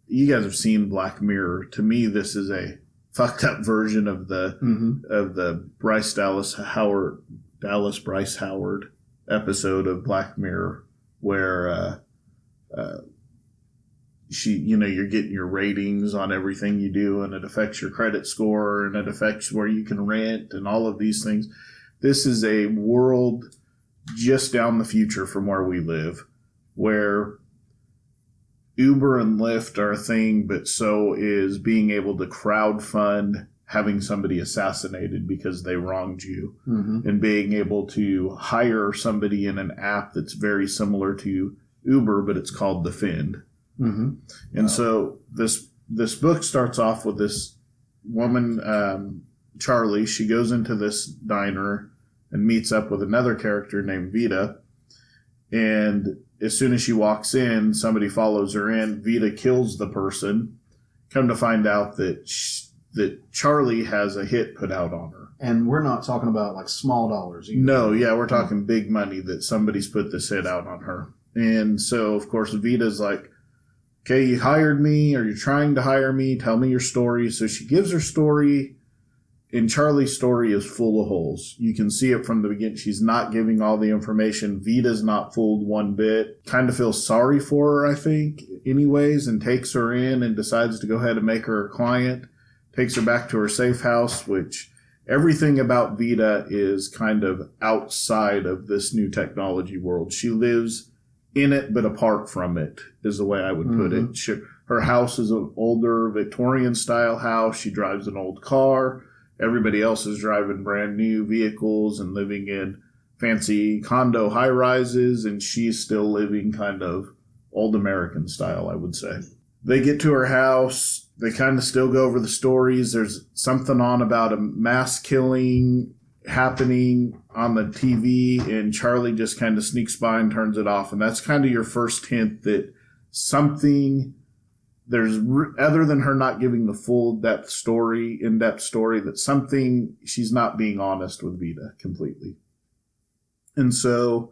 you guys have seen Black Mirror. To me, this is a fucked up version of the Bryce Dallas Howard episode of Black Mirror, where you're getting your ratings on everything you do, and it affects your credit score, and it affects where you can rent, and all of these things. This is a world just down the future from where we live, where Uber and Lyft are a thing, but so is being able to crowdfund having somebody assassinated because they wronged you, and being able to hire somebody in an app that's very similar to Uber, but it's called Defend. And so this book starts off with this woman, Charlie. She goes into this diner and meets up with another character named Vita. And as soon as she walks in, somebody follows her in. Vita kills the person. Come to find out that Charlie has a hit put out on her. And we're not talking about like small dollars either. No, yeah, we're talking big money that somebody's put this hit out on her. And so, of course, Vita's like, okay, you hired me, or you're trying to hire me. Tell me your story. So she gives her story, and Charlie's story is full of holes. You can see it from the beginning. She's not giving all the information. Vita's not fooled one bit. Kind of feels sorry for her, I think, anyways, and takes her in and decides to go ahead and make her a client. Takes her back to her safe house, which everything about Vita is kind of outside of this new technology world. She lives in it, but apart from it, is the way I would put it. Her house is an older Victorian-style house. She drives an old car. Everybody else is driving brand new vehicles and living in fancy condo high-rises, and she's still living kind of old American style, I would say. They get to her house. They kind of still go over the stories. There's something on about a mass killing happening on the TV, and Charlie just kind of sneaks by and turns it off. And that's kind of your first hint that something, other than her not giving the full in-depth story, that something, she's not being honest with Vita completely. And so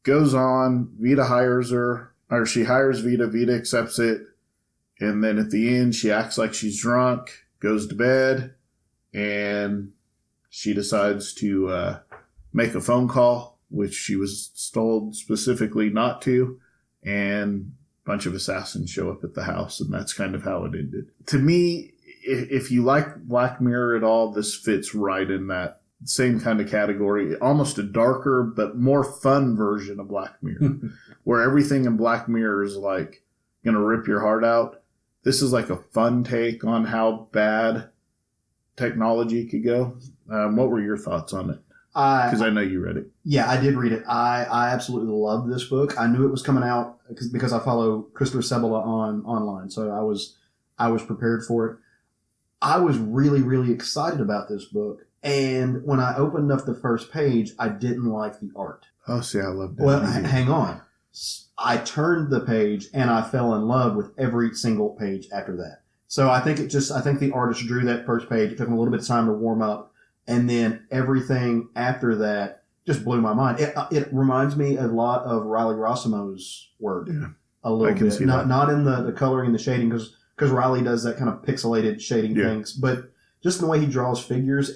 goes on, Vita hires her, or she hires Vita, Vita accepts it, and then at the end she acts like she's drunk, goes to bed, and she decides to make a phone call, which she was told specifically not to, and a bunch of assassins show up at the house, and that's kind of how it ended. To me, if you like Black Mirror at all, this fits right in that same kind of category, almost a darker but more fun version of Black Mirror, where everything in Black Mirror is like going to rip your heart out. This is like a fun take on how bad technology could go. What were your thoughts on it? Because I know you read it. Yeah, I did read it. I absolutely loved this book. I knew it was coming out because I follow Christopher Sabella online, so I was prepared for it. I was really, really excited about this book. And when I opened up the first page, I didn't like the art. Oh, see, I love that. Well, hang on. I turned the page and I fell in love with every single page after that. So I think the artist drew that first page. It took him a little bit of time to warm up. And then everything after that just blew my mind. It reminds me a lot of Riley Rossimo's work. Yeah, a little bit. Not in the coloring and the shading, because Riley does that kind of pixelated shading things, but just in the way he draws figures.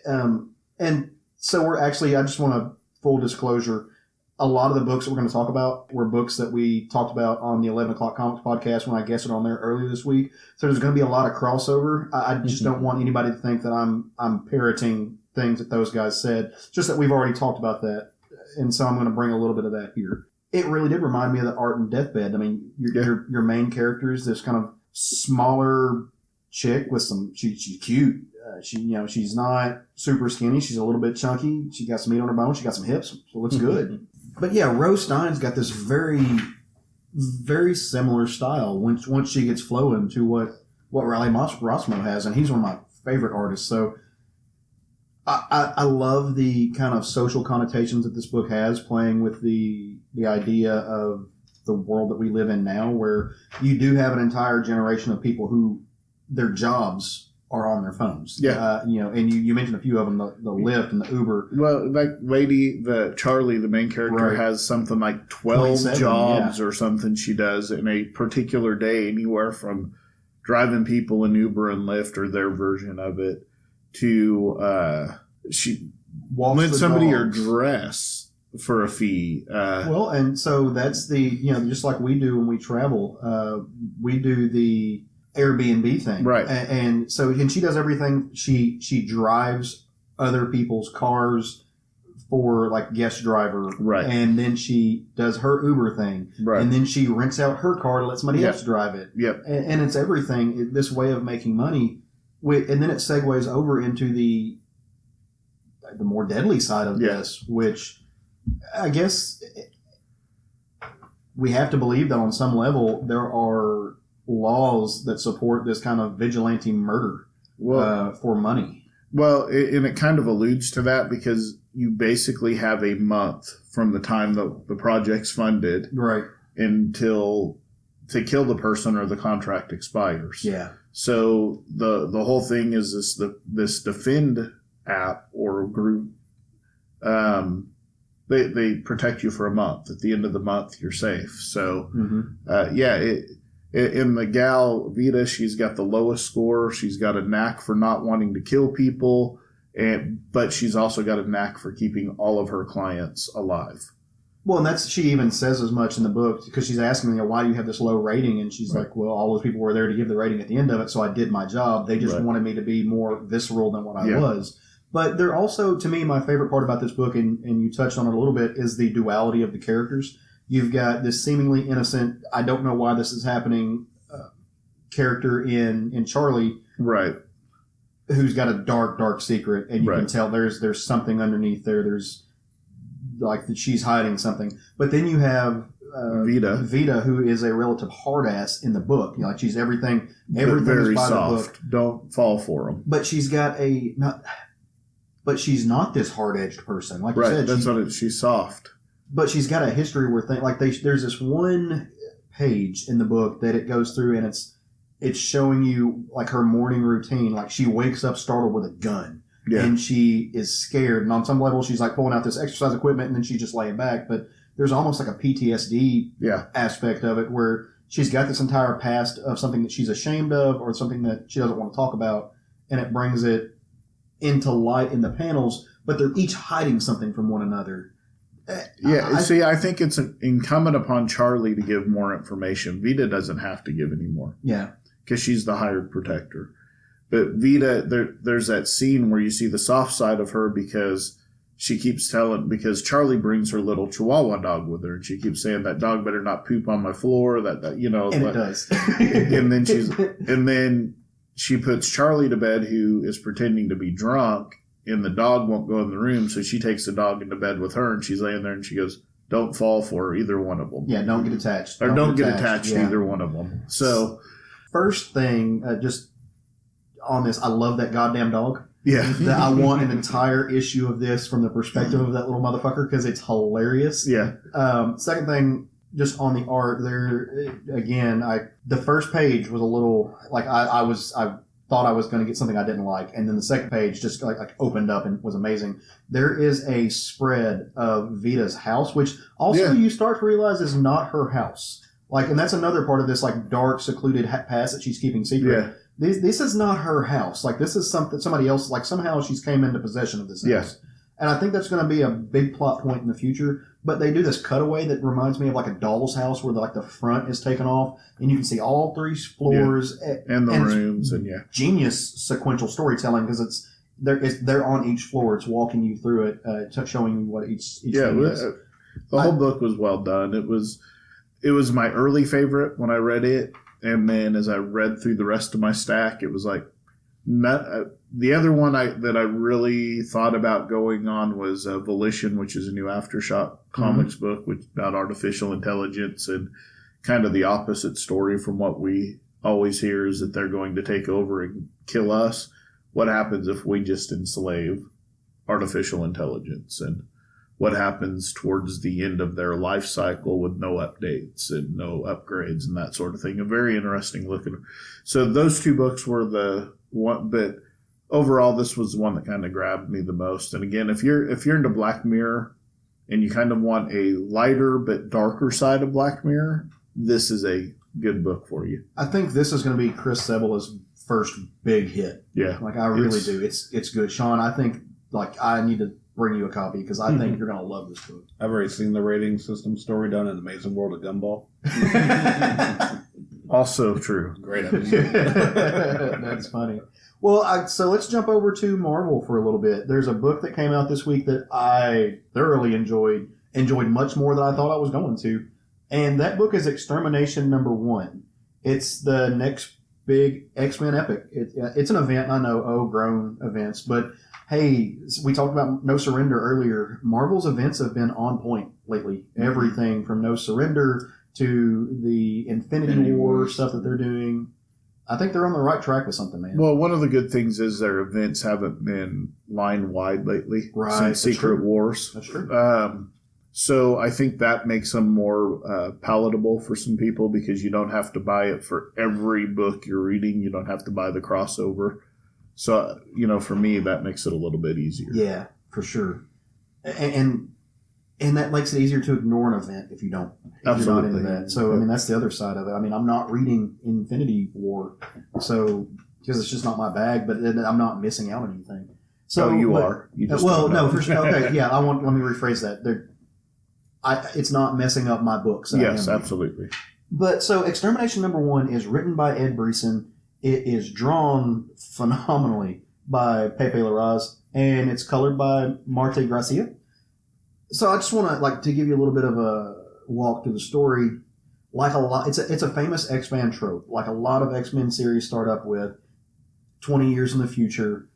And so I just want to full disclosure. A lot of the books that we're going to talk about were books that we talked about on the 11 O'Clock Comics podcast when I guessed it on there earlier this week. So there's going to be a lot of crossover. I just don't want anybody to think that I'm parroting things that those guys said. Just that we've already talked about that. And so I'm going to bring a little bit of that here. It really did remind me of the art in Deathbed. I mean, your main character is this kind of smaller chick with she's cute. She's not super skinny. She's a little bit chunky. She got some meat on her bones. She got some hips. So it looks good. But yeah, Rose Stein's got this very, very similar style once she gets flowing to what Riley Rossimo has, and he's one of my favorite artists. So I love the kind of social connotations that this book has, playing with the idea of the world that we live in now, where you do have an entire generation of people who their jobs are on their phones. Yeah. And you mentioned a few of them, the Lyft and the Uber. Well, like Charlie, the main character, has something like 12 jobs or something she does in a particular day, anywhere from driving people in Uber and Lyft or their version of it to she lent somebody her dress for a fee. And so that's just like we do when we travel, we do the Airbnb thing. Right. And she does everything. She drives other people's cars for like guest driver. Right. And then she does her Uber thing. Right. And then she rents out her car to let somebody else drive it. Yep. And it's everything, this way of making money. And then it segues over into the more deadly side of this, which I guess we have to believe that on some level there are laws that support this kind of vigilante murder for money. Well, and it kind of alludes to that because you basically have a month from the time the project's funded, right, until to kill the person or the contract expires. Yeah. So the whole thing is this Defend app or group. They protect you for a month. At the end of the month, you're safe. So in the gal Vita, she's got the lowest score. She's got a knack for not wanting to kill people, but she's also got a knack for keeping all of her clients alive. Well, and she even says as much in the book because she's asking, why do you have this low rating? And she's like, well, all those people were there to give the rating at the end of it, so I did my job. They just wanted me to be more visceral than what I was. But they're also, to me, my favorite part about this book, and you touched on it a little bit, is the duality of the characters. You've got this seemingly innocent, I don't know why this is happening, character in Charlie, right, who's got a dark, dark secret, and you can tell there's something underneath there. There's like that she's hiding something. But then you have Vita, who is a relative hard ass in the book. Like she's everything very is by soft. the book. Don't fall for them. But she's got but she's not this hard-edged person. Like you said, she's soft. But she's got a history where there's this one page in the book that it goes through, and it's showing you like her morning routine. Like she wakes up startled with a gun, and she is scared. And on some level, she's like pulling out this exercise equipment, and then she's just laying back. But there's almost like a PTSD aspect of it, where she's got this entire past of something that she's ashamed of, or something that she doesn't want to talk about, and it brings it into light in the panels, but they're each hiding something from one another. I think it's incumbent upon Charlie to give more information. Vita doesn't have to give any more. Yeah. Because she's the hired protector. But Vita, there's that scene where you see the soft side of her because she keeps because Charlie brings her little Chihuahua dog with her, and she keeps saying that dog better not poop on my floor, and it does. and then she puts Charlie to bed, who is pretending to be drunk, and the dog won't go in the room, so she takes the dog into bed with her, and she's laying there, and she goes, don't fall for either one of them. Yeah, don't get attached. Or don't get attached to either one of them. So, first thing, just on this. I love that goddamn dog. Yeah. I want an entire issue of this from the perspective of that little motherfucker because it's hilarious. Yeah. Second thing, just on the art there, again, the first page was a little like I thought I was going to get something I didn't like, and then the second page just like opened up and was amazing. There is a spread of Vita's house, which also you start to realize is not her house. Like, and that's another part of this like dark, secluded past that she's keeping secret. Yeah. This is not her house. Like, this is somebody else. Like, somehow she's came into possession of this house. Yes. And I think that's going to be a big plot point in the future. But they do this cutaway that reminds me of like a doll's house where the front is taken off and you can see all 3 floors and the rooms and genius sequential storytelling because they're on each floor. It's walking you through it, showing you what each thing is. The whole book was well done. It was my early favorite when I read it, and then as I read through the rest of my stack, it was like the other one that I really thought about going on was Volition, which is a new Aftershock comics book about artificial intelligence and kind of the opposite story from what we always hear is that they're going to take over and kill us. What happens if we just enslave artificial intelligence, and what happens towards the end of their life cycle with no updates and no upgrades and that sort of thing. A very interesting look at them. So those 2 books were the one, but overall this was the one that kind of grabbed me the most. And again, if you're into Black Mirror and you kind of want a lighter but darker side of Black Mirror, this is a good book for you. I think this is going to be Chris Sebela's first big hit. Yeah. Like, I really do. It's good. Sean, I think I need to bring you a copy because I think you're going to love this book. I've already seen the rating system story done in Amazing World of Gumball. Also true. Great episode. That's funny. Well, so let's jump over to Marvel for a little bit. There's a book that came out this week that I thoroughly enjoyed much more than I thought I was going to. And that book is Extermination #1. It's the next big X-Men epic. It's an event, I know, grown events, but hey, we talked about No Surrender earlier. Marvel's events have been on point lately. Everything from No Surrender to the Infinity War stuff that they're doing. I think they're on the right track with something, man. Well, one of the good things is their events haven't been line wide lately since Secret Wars. That's true. So I think that makes them more palatable for some people because you don't have to buy it for every book you're reading. You don't have to buy the crossover. So, for me, that makes it a little bit easier. Yeah, for sure. And that makes it easier to ignore an event if you're not into that. So, that's the other side of it. I'm not reading Infinity War, so because it's just not my bag, but I'm not missing out on anything. So you are. You just no, for sure. Okay, yeah. Let me rephrase that. It's not messing up my books. Yes, absolutely. But so Extermination #1 is written by Ed Brisson. It is drawn phenomenally by Pepe Larraz, and it's colored by Marte Gracia. So I just want to give you a little bit of a walk through the story. It's a famous X-Men trope. Like a lot of X-Men series start up with 20 years in the future.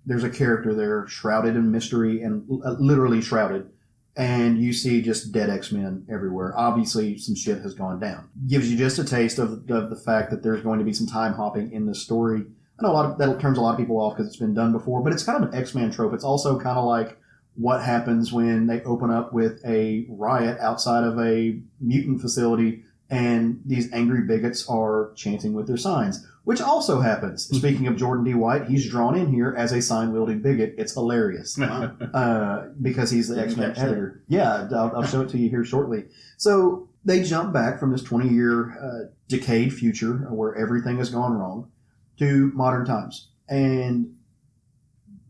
There's a character there shrouded in mystery and literally shrouded. And you see just dead X-Men everywhere. Obviously, some shit has gone down. Gives you just a taste of the fact that there's going to be some time hopping in this story. I know that turns a lot of people off because it's been done before, but it's kind of an X-Men trope. It's also kind of like what happens when they open up with a riot outside of a mutant facility and these angry bigots are chanting with their signs, which also happens. Speaking of Jordan D. White, he's drawn in here as a sign-wielding bigot. It's hilarious because he's the X-Men editor. Yeah, I'll show it to you here shortly. So they jump back from this 20-year decayed future where everything has gone wrong to modern times. And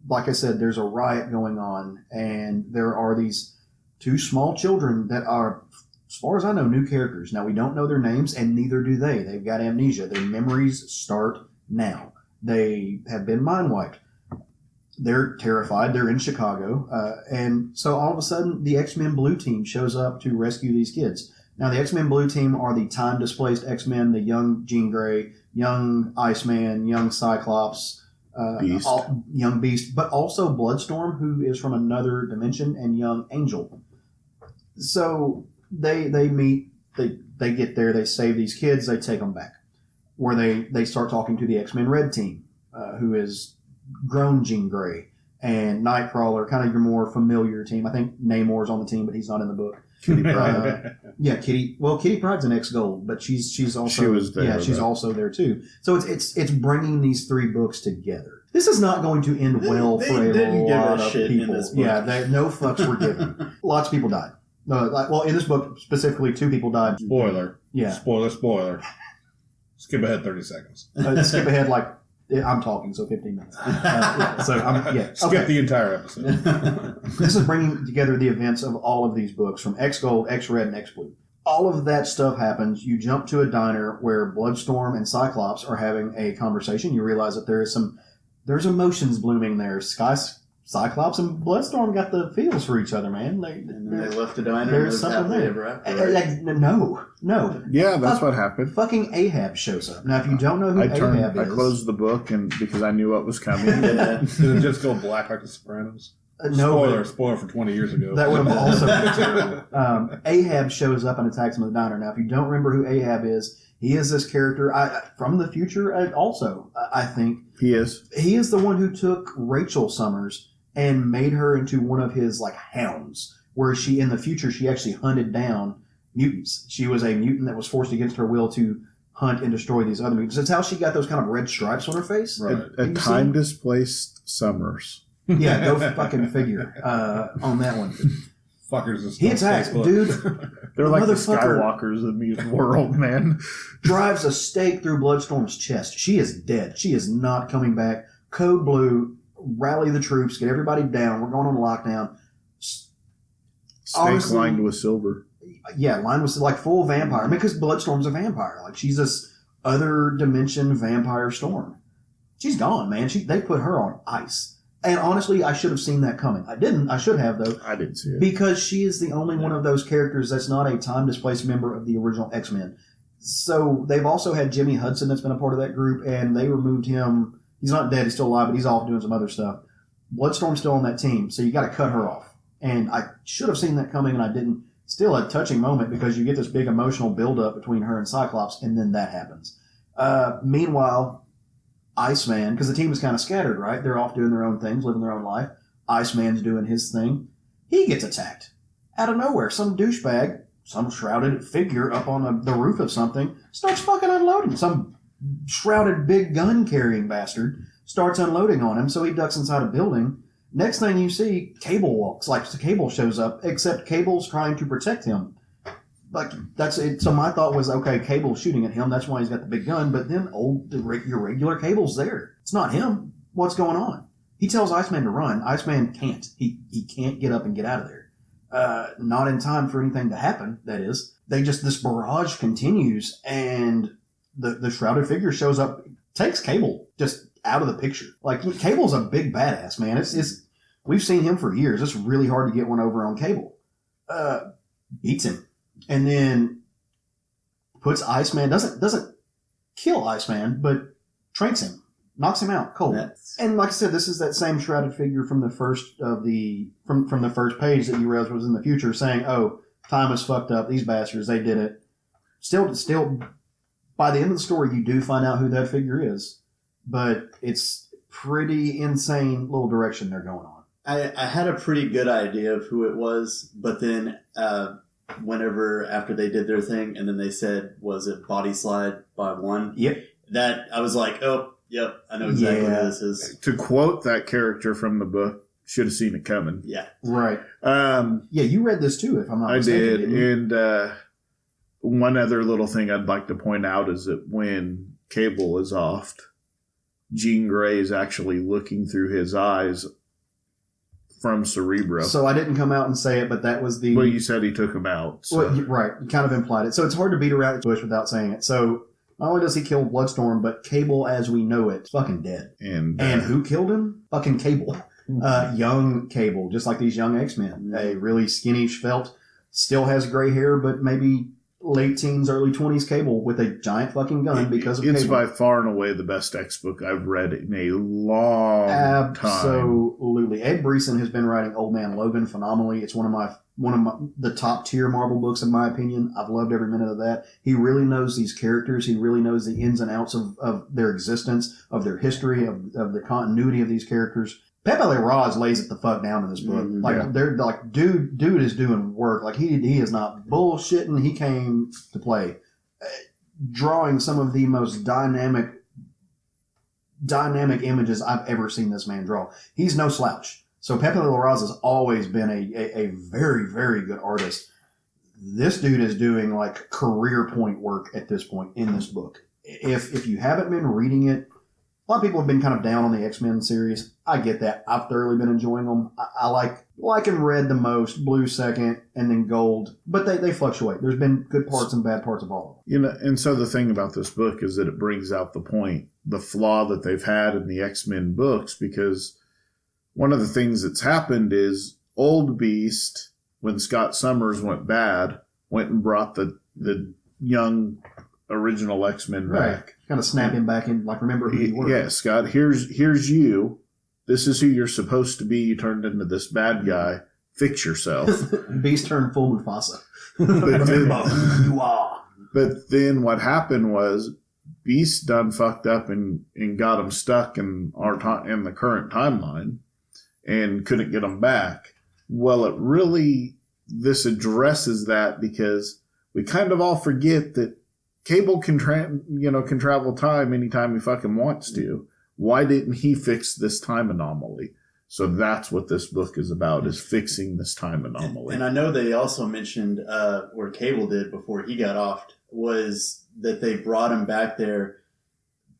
like I said, there's a riot going on, and there are these 2 small children that are, as far as I know, new characters. Now, we don't know their names, and neither do they. They've got amnesia. Their memories start now. They have been mind-wiped. They're terrified. They're in Chicago. And so all of a sudden, the X-Men Blue Team shows up to rescue these kids. Now, the X-Men Blue Team are the time-displaced X-Men, the young Jean Grey, young Iceman, young Cyclops, Beast. Young Beast, but also Bloodstorm, who is from another dimension, and young Angel. So they meet, they get there, they save these kids, they take them back, where they start talking to the X-Men Red Team. who is grown Jean Grey, and Nightcrawler, kind of your more familiar team. I think Namor's on the team, but he's not in the book. Kitty Pryde. Yeah, Kitty. Well, Kitty Pryde's an ex-Gold, but she's also She was there, yeah, she's but- also there too. So it's bringing these three books together. This is not going to end well They for a didn't give a lot of shit in people. this book. Yeah, no fucks were given. Lots of people died. Well, in this book specifically, 2 people died. Spoiler. Yeah. Spoiler. Skip ahead 30 seconds. Skip ahead I'm talking, so 15 minutes. Skip the entire episode. This is bringing together the events of all of these books from X Gold, X Red, and X Blue. All of that stuff happens. You jump to a diner where Bloodstorm and Cyclops are having a conversation. You realize that there's emotions blooming there. Cyclops and Bloodstorm got the feels for each other, man. And then they left the diner. There's and something there. ever after, right? No. Yeah, that's what happened. Fucking Ahab shows up. Now, if you don't know who I Ahab is, closed the book because I knew what was coming. Yeah. Did it just go black like The Sopranos? no, Spoiler for 20 years ago. that would have also been terrible. Ahab shows up and attacks him at the diner. Now, if you don't remember who Ahab is, he is this character from the future. Also, I think He is. he is the one who took Rachel Summers and made her into one of his hounds. Where in the future she actually hunted down mutants. She was a mutant that was forced against her will to hunt and destroy these other mutants. That's how she got those kind of red stripes on her face. Right. A time displaced Summers. Yeah, go fucking figure on that one. Fuckers is He attacks, dude. They're like the motherfucker Skywalkers of the mutant world, man. drives a stake through Bloodstorm's chest. She is dead. She is not coming back. Code Blue, rally the troops, get everybody down. We're going on lockdown. Snake Honestly, lined with silver. Yeah, line was full vampire. I mean, because Bloodstorm's a vampire. She's this other dimension vampire storm. She's gone, man. They put her on ice. And honestly, I should have seen that coming. I didn't. I should have, though. I didn't see it. Because she is the only one of those characters that's not a time-displaced member of the original X-Men. So they've also had Jimmy Hudson that's been a part of that group, and they removed him. He's not dead. He's still alive, but he's off doing some other stuff. Bloodstorm's still on that team, so you got to cut her off. And I should have seen that coming, and I didn't. Still a touching moment because you get this big emotional buildup between her and Cyclops, and then that happens. Meanwhile, Iceman, because the team is kind of scattered, right? They're off doing their own things, living their own life. Iceman's doing his thing. He gets attacked. Out of nowhere, some douchebag, some shrouded figure up on the roof of something, starts fucking unloading. Some shrouded big gun-carrying bastard starts unloading on him, so he ducks inside a building. Next thing you see, Cable walks. Cable shows up, except Cable's trying to protect him. That's it. So my thought was, okay, Cable's shooting at him. That's why he's got the big gun. But then, your regular Cable's there. It's not him. What's going on? He tells Iceman to run. Iceman can't. He can't get up and get out of there. Not in time for anything to happen, that is. This barrage continues, and the shrouded figure shows up, takes Cable just out of the picture. Cable's a big badass, man. We've seen him for years. It's really hard to get one over on Cable. Beats him. And then puts Iceman, doesn't kill Iceman, but tranks him, knocks him out cold. And like I said, this is that same shrouded figure from the first from the first page that you realized was in the future, saying, "Oh, time is fucked up. These bastards, they did it." Still, by the end of the story, you do find out who that figure is, but it's pretty insane little direction they're going on. I had a pretty good idea of who it was, but then after they did their thing, and then they said, was it Body Slide by One? Yep. That, I was like, oh, yep, I know exactly who this is. To quote that character from the book, should have seen it coming. Yeah. Right. Yeah, you read this too, if I'm not mistaken. I did. And one other little thing I'd like to point out is that when Cable is offed, Jean Grey is actually looking through his eyes from Cerebro. So I didn't come out and say it, but that was the... Well, you said he took him out. So. Well, right. You kind of implied it. So it's hard to beat around the bush without saying it. So not only does he kill Bloodstorm, but Cable, as we know it, is fucking dead. And who killed him? Fucking Cable. Young Cable, just like these young X-Men. A really skinny, svelte, still has gray hair, but maybe late teens, early 20s Cable with a giant fucking gun because of It's Cable. by far and away the best X book I've read in a long time. Absolutely. Ed Brisson has been writing Old Man Logan phenomenally. It's one of the top tier Marvel books in my opinion. I've loved every minute of that. He really knows these characters. He really knows the ins and outs of their existence, of their history, of the continuity of these characters. Pepe Le Raz lays it the fuck down in this book. They're like, dude is doing work. Like he is not bullshitting. He came to play, drawing some of the most dynamic images I've ever seen this man draw. He's no slouch. So Pepe Le Raz has always been a very, very good artist. This dude is doing like career point work at this point in this book. If you haven't been reading it, a lot of people have been kind of down on the X-Men series. I get that. I've thoroughly been enjoying them. I like and red the most, blue second, and then gold. But they fluctuate. There's been good parts and bad parts of all of them. And so the thing about this book is that it brings out the flaw that they've had in the X-Men books, because one of the things that's happened is Old Beast, when Scott Summers went bad, went and brought the young original X-Men back. Kind of snap him back in, like, remember who you were. Yeah, Scott, here's you. This is who you're supposed to be. You turned into this bad guy. Fix yourself. Beast turned full Mufasa. You are. But then what happened was Beast done fucked up and got him stuck in the current timeline and couldn't get him back. Well, this addresses that, because we kind of all forget that Cable can travel time anytime he fucking wants to. Why didn't he fix this time anomaly? So that's what this book is about, is fixing this time anomaly. And I know they also mentioned where Cable did before he got offed was that they brought him back there,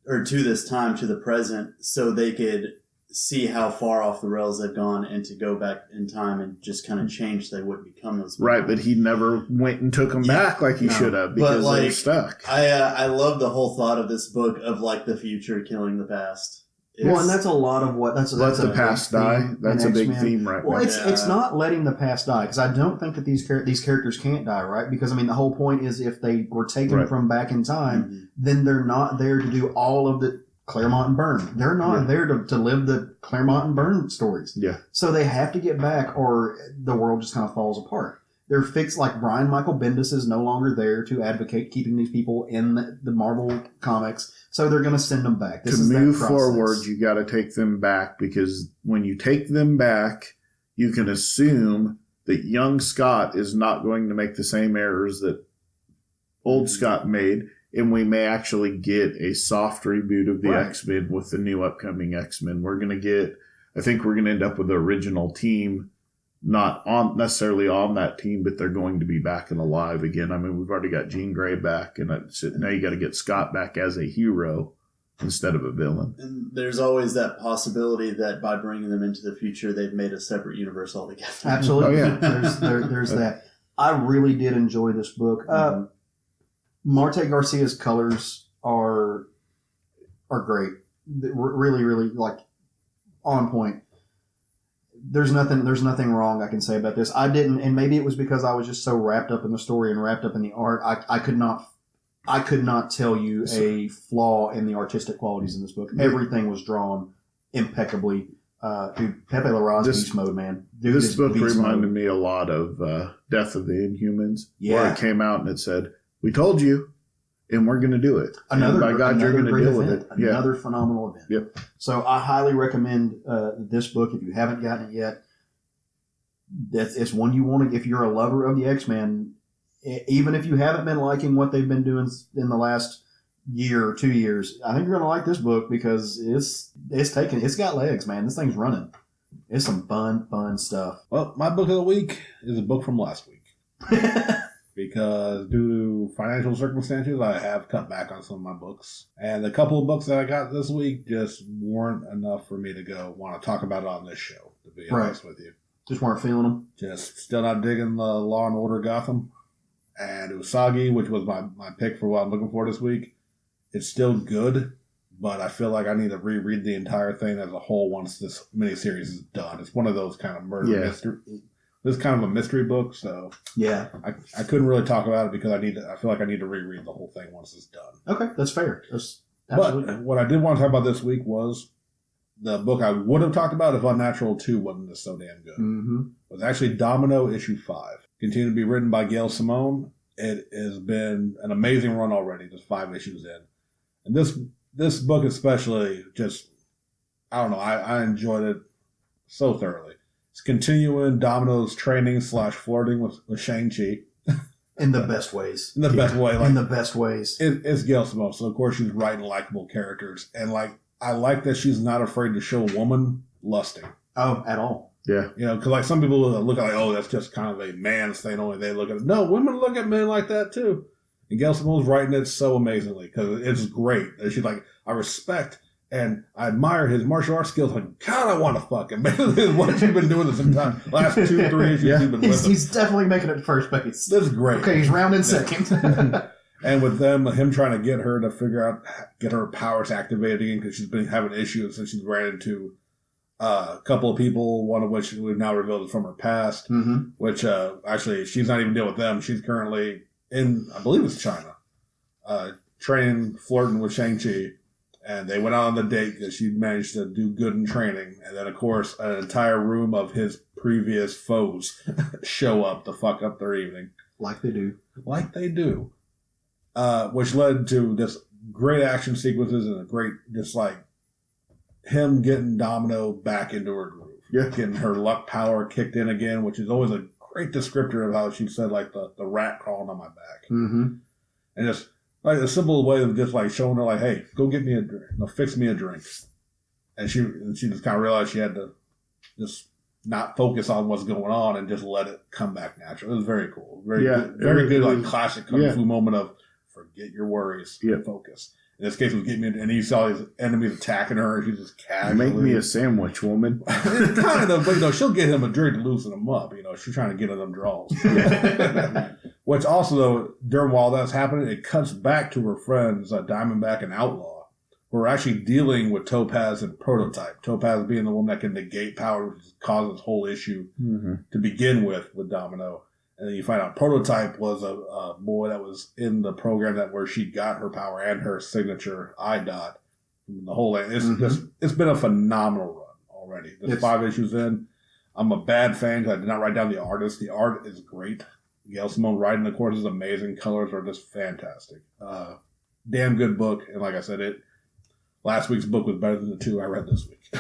or to this time, to the present, so they could see how far off the rails they've gone and to go back in time and just kind of change so they wouldn't become those people. Right, but he never went and took them back like he should have, because they were stuck. I love the whole thought of this book of like the future killing the past. Well, and that's a lot of what that's let the past die. That's a big theme right now. Well, it's not letting the past die, because I don't think that these characters can't die, right? Because I mean, the whole point is if they were taken from back in time, then they're not there to do all of the Claremont and Byrne. They're not there to live the Claremont and Byrne stories. Yeah. So they have to get back, or the world just kind of falls apart. They're fixed, like Brian Michael Bendis is no longer there to advocate keeping these people in the Marvel comics, so they're going to send them back. To move forward, you got to take them back, because when you take them back, you can assume that young Scott is not going to make the same errors that old Scott made, and we may actually get a soft reboot of the X-Men with the new upcoming X-Men. I think we're going to end up with the original team, not necessarily on that team, but they're going to be back and alive again. I mean, we've already got Jean Grey back, and now you got to get Scott back as a hero instead of a villain. And there's always that possibility that by bringing them into the future, they've made a separate universe altogether. Absolutely. Oh, yeah. There's that. I really did enjoy this book. Marte Garcia's colors are great. Really, really, like, on point. There's nothing wrong I can say about this. I didn't, and maybe it was because I was just so wrapped up in the story and wrapped up in the art. I could not tell you a flaw in the artistic qualities in this book. Everything was drawn impeccably. Dude, Pepe Le Raz beast mode, man. This book reminded me a lot of Death of the Inhumans, where it came out and it said, "We told you, and we're going to do it. By God, you're going to deal with it." Another phenomenal event. Yep. So I highly recommend this book if you haven't gotten it yet. It's one you want to. If you're a lover of the X-Men, even if you haven't been liking what they've been doing in the last year or 2 years, I think you're going to like this book, because it's got legs, man. This thing's running. It's some fun stuff. Well, my book of the week is a book from last week. Because due to financial circumstances, I have cut back on some of my books. And the couple of books that I got this week just weren't enough for me to want to talk about it on this show, to be honest with you. Just weren't feeling them? Just still not digging the Law and Order Gotham. And Usagi, which was my pick for what I'm looking for this week. It's still good, but I feel like I need to reread the entire thing as a whole once this miniseries is done. It's one of those kind of murder mystery. This is kind of a mystery book, so Yeah. I couldn't really talk about it because I feel like I need to reread the whole thing once it's done. Okay, that's fair. That's absolutely. But what I did want to talk about this week was the book I would have talked about if Unnatural 2 wasn't so damn good. Mm-hmm. It was actually Domino issue 5. Continued to be written by Gail Simone. It has been an amazing run already, just 5 issues in. And this book especially, just, I don't know, I enjoyed it so thoroughly. It's continuing Domino's training / flirting with Shang-Chi. In the best ways. In the best way. Like, in the best ways. It's Gail Simone, so of course she's writing likable characters. And I like that she's not afraid to show a woman lusting. Oh, at all. Yeah. Because some people look at that's just kind of a man's thing. Only they look at it. No, women look at men like that too. And Gail Simone's writing it so amazingly because it's great. And she's like, I respect and I admire his martial arts skills. Like, God, I want to fuck him. What you've been doing this entire last 2-3 issues you've been with him. He's definitely making it to first base. This is great. Okay, he's rounding second. And with him trying to get her to get her powers activated again because she's been having issues since she's ran into a couple of people, one of which we've now revealed is from her past, which actually she's not even dealing with them. She's currently in, I believe it's China, flirting with Shang-Chi. And they went out on the date because she managed to do good in training. And then, of course, an entire room of his previous foes show up to fuck up their evening. Like they do. Like they do. Which led to this great action sequences and a great, just like, him getting Domino back into her groove. Yeah. Getting her luck power kicked in again, which is always a great descriptor of how she said, like, the rat crawling on my back. Mm-hmm. And just, like, a simple way of just, like, showing her, like, hey, go get me a drink. No, fix me a drink. And she just kind of realized she had to just not focus on what's going on and just let it come back natural. It was very cool. Very good, like, classic kung fu moment of forget your worries and focus. In this case, it was getting me, and he saw his enemies attacking her, and she just casually... Make me a sandwich, woman. Kind of, but, she'll get him a drink to loosen him up. She's trying to get in them draws. Which also, though, while that's happening, it cuts back to her friends, Diamondback and Outlaw, who are actually dealing with Topaz and Prototype. Topaz being the one that can negate power, which causes this whole issue to begin with Domino. And then you find out Prototype was a boy that was in the program where she got her power and her signature IDOT. The whole thing. It's been a phenomenal run already. There's 5 issues in. I'm a bad fan because I did not write down the artist. The art is great. Gail Simone writing, of course, is amazing. Colors are just fantastic. Damn good book. And like I said, last week's book was better than the 2 I read this week.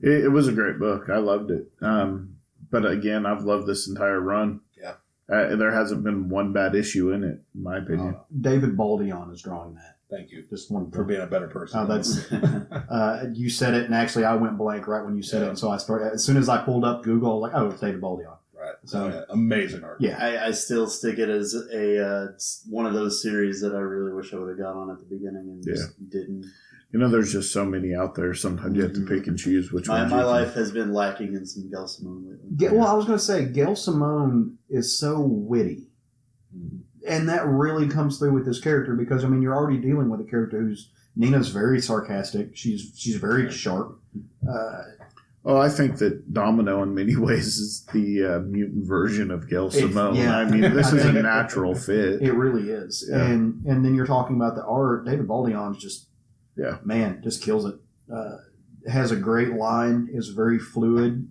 It was a great book. I loved it. But again, I've loved this entire run. There hasn't been one bad issue in it, in my opinion. David Baldion is drawing that. Thank you. Just one for being a better person. That's you said it, and actually I went blank right when you said it. And so I started as soon as I pulled up Google, I was like, "Oh, it's David Baldion." Right. So amazing art. Yeah, I still stick it as a one of those series that I really wish I would have got on at the beginning and just didn't. There's just so many out there. Sometimes you have to pick and choose which ones. My life has been lacking in some Gail Simone lately. Well, I was going to say, Gail Simone is so witty. And that really comes through with this character because, you're already dealing with a character who's... Nina's very sarcastic. She's very sharp. Well, I think that Domino, in many ways, is the mutant version of Gail Simone. This is a natural fit. It really is. Yeah. And then you're talking about the art. David Baldion's just... Yeah, man, just kills it. Has a great line. Is very fluid.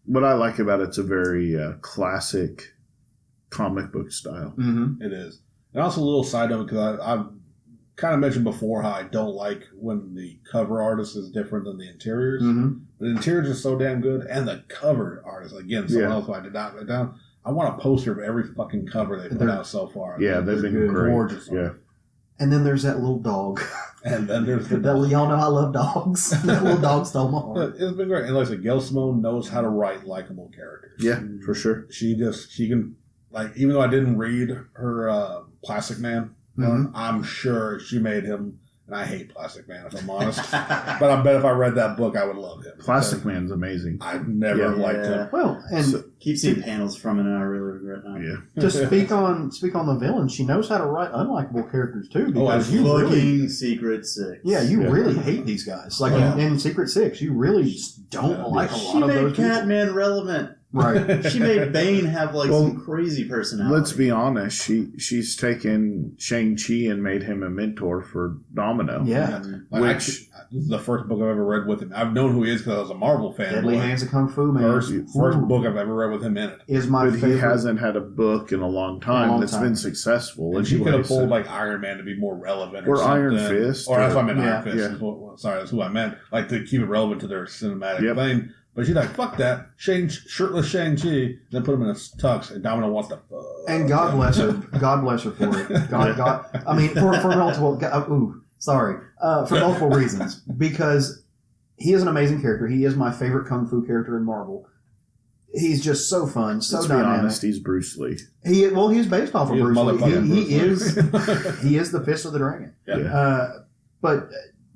What I like about it's a very classic comic book style. Mm-hmm. It is. And also a little side note because I've kind of mentioned before how I don't like when the cover artist is different than the interiors. Mm-hmm. The interiors are so damn good, and the cover artist again. Someone else who I did not write down. I want a poster of every fucking cover they put out so far. Yeah, they've been great. Gorgeous. Yeah. And then there's that little dog. And then there's y'all know I love dogs. That little dog stole my heart. It's been great. And like I said, Gail Simone knows how to write likable characters. Yeah, for sure. She can, even though I didn't read her Plastic Man, I'm sure she made him, and I hate Plastic Man if I'm honest. But I bet if I read that book, I would love him. Plastic Man's amazing. I've never liked him. Well, and keep seeing panels from it, and I really regret that. Yeah. Just speak on the villain. She knows how to write unlikable characters too. Because you fucking Secret Six. Yeah, you really hate these guys. Like in Secret Six, you really just don't like a lot of those. She made Catman relevant. Right. She made Bane have like some crazy personality. Let's be honest. She's taken Shang-Chi and made him a mentor for Domino. Yeah. This is the first book I've ever read with him. I've known who he is because I was a Marvel fan. Deadly Hands of Kung Fu, man. First book I've ever read with him in it. Is my But favorite. he hasn't had a book in a long time that's been successful. And she could have pulled like Iron Man to be more relevant, or Iron something. Fist, or that's what I meant. Yeah. Iron Fist. Yeah. Sorry, that's who I meant. Like to keep it relevant to their cinematic thing. But she's like, fuck that. Shirtless Shang-Chi, then put him in a tux, and Domino wants to fuck. And God bless her. God bless her for it. God. I mean, for multiple. For multiple reasons. Because he is an amazing character. He is my favorite kung fu character in Marvel. He's just so fun, so dynamic. Let's be honest, he's Bruce Lee. He's based off of Bruce Lee. He is the Fist of the Dragon. Yeah. But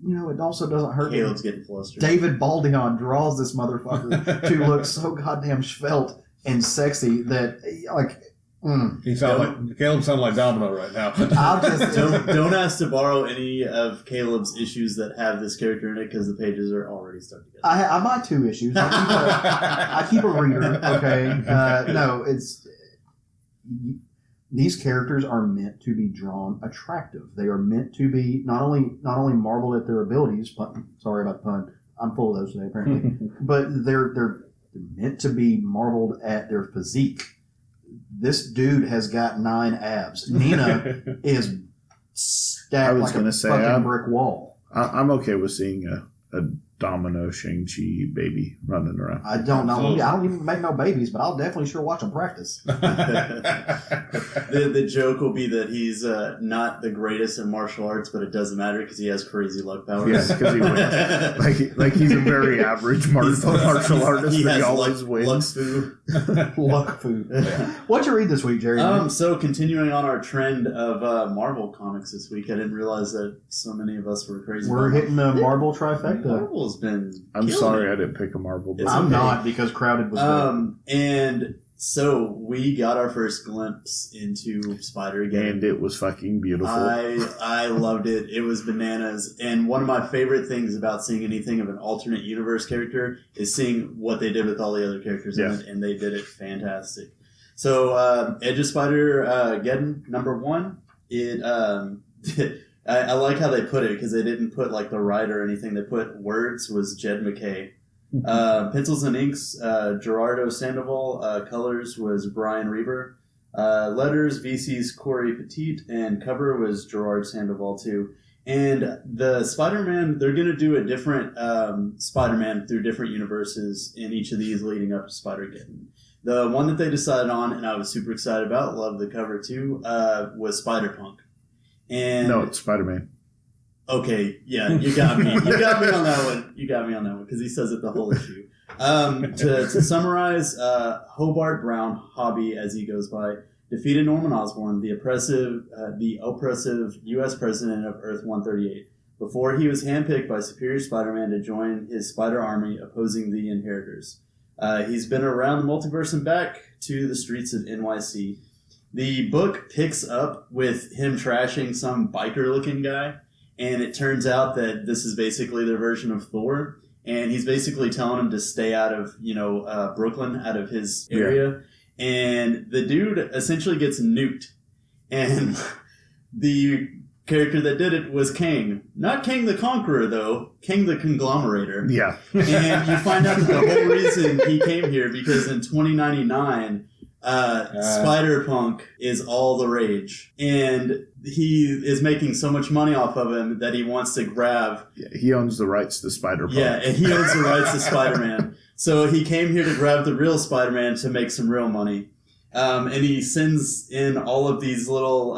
it also doesn't hurt. Caleb's getting flustered. David Baldeon draws this motherfucker to look so goddamn svelte and sexy that, like, He Caleb sounds like Domino right now. I'll just don't ask to borrow any of Caleb's issues that have this character in it because the pages are already stuck together. I buy 2 issues. I keep a reader. Okay, no, it's these characters are meant to be drawn attractive. They are meant to be not only marveled at their abilities. Sorry about the pun. I'm full of those today apparently, but they're meant to be marveled at their physique. This dude has got 9 abs. Nina is stacked like a fucking brick wall. I'm okay with seeing a Domino Shang-Chi baby running around. I don't know. I don't even make no babies, but I'll definitely sure watch them practice. The joke will be that he's not the greatest in martial arts, but it doesn't matter because he has crazy luck powers. Yes, because he wins. like he's a very average martial artist, but he always wins. Luck food. What'd you read this week, Jerry? So continuing on our trend of Marvel comics this week, I didn't realize that so many of us were crazy. We're hitting the Marvel trifecta. Marvel's been. I'm sorry I didn't pick a Marvel book. I'm not because Crowded was good. And so we got our first glimpse into Spidergeddon. And it was fucking beautiful. I loved it. It was bananas. And one of my favorite things about seeing anything of an alternate universe character is seeing what they did with all the other characters in it, and they did it fantastic. So Edge of Spidergeddon, number 1, it... I like how they put it because they didn't put like the writer or anything. They put words was Jed McKay. Pencils and inks, Gerardo Sandoval. Colors was Brian Reber. Letters, VC's Corey Petit. And cover was Gerard Sandoval too. And the Spider-Man, they're going to do a different Spider-Man through different universes in each of these leading up to Spider-Geddon. The one that they decided on, and I was super excited about, love the cover too, was Spider-Punk. And no, it's Spider-Man. Okay, yeah, you got me. You got me on that one. You got me on that one because he says it the whole issue. To summarize, Hobart Brown, Hobby as he goes by, defeated Norman Osborn, the oppressive U.S. president of Earth-138, before he was handpicked by Superior Spider-Man to join his Spider Army opposing the Inheritors. He's been around the multiverse and back to the streets of NYC. The book picks up with him trashing some biker-looking guy, and it turns out that this is basically their version of Thor, and he's basically telling him to stay out of, Brooklyn, out of his area, and the dude essentially gets nuked, and the character that did it was Kang. Not Kang the Conqueror, though. Kang the Conglomerator. Yeah. And you find out that the whole reason he came here, because in 2099... Spider-Punk is all the rage, and he is making so much money off of him that he wants to grab. Yeah, he owns the rights to Spider-Punk. Yeah, and he owns the rights to Spider-Man. So he came here to grab the real Spider-Man to make some real money. And he sends in all of these little,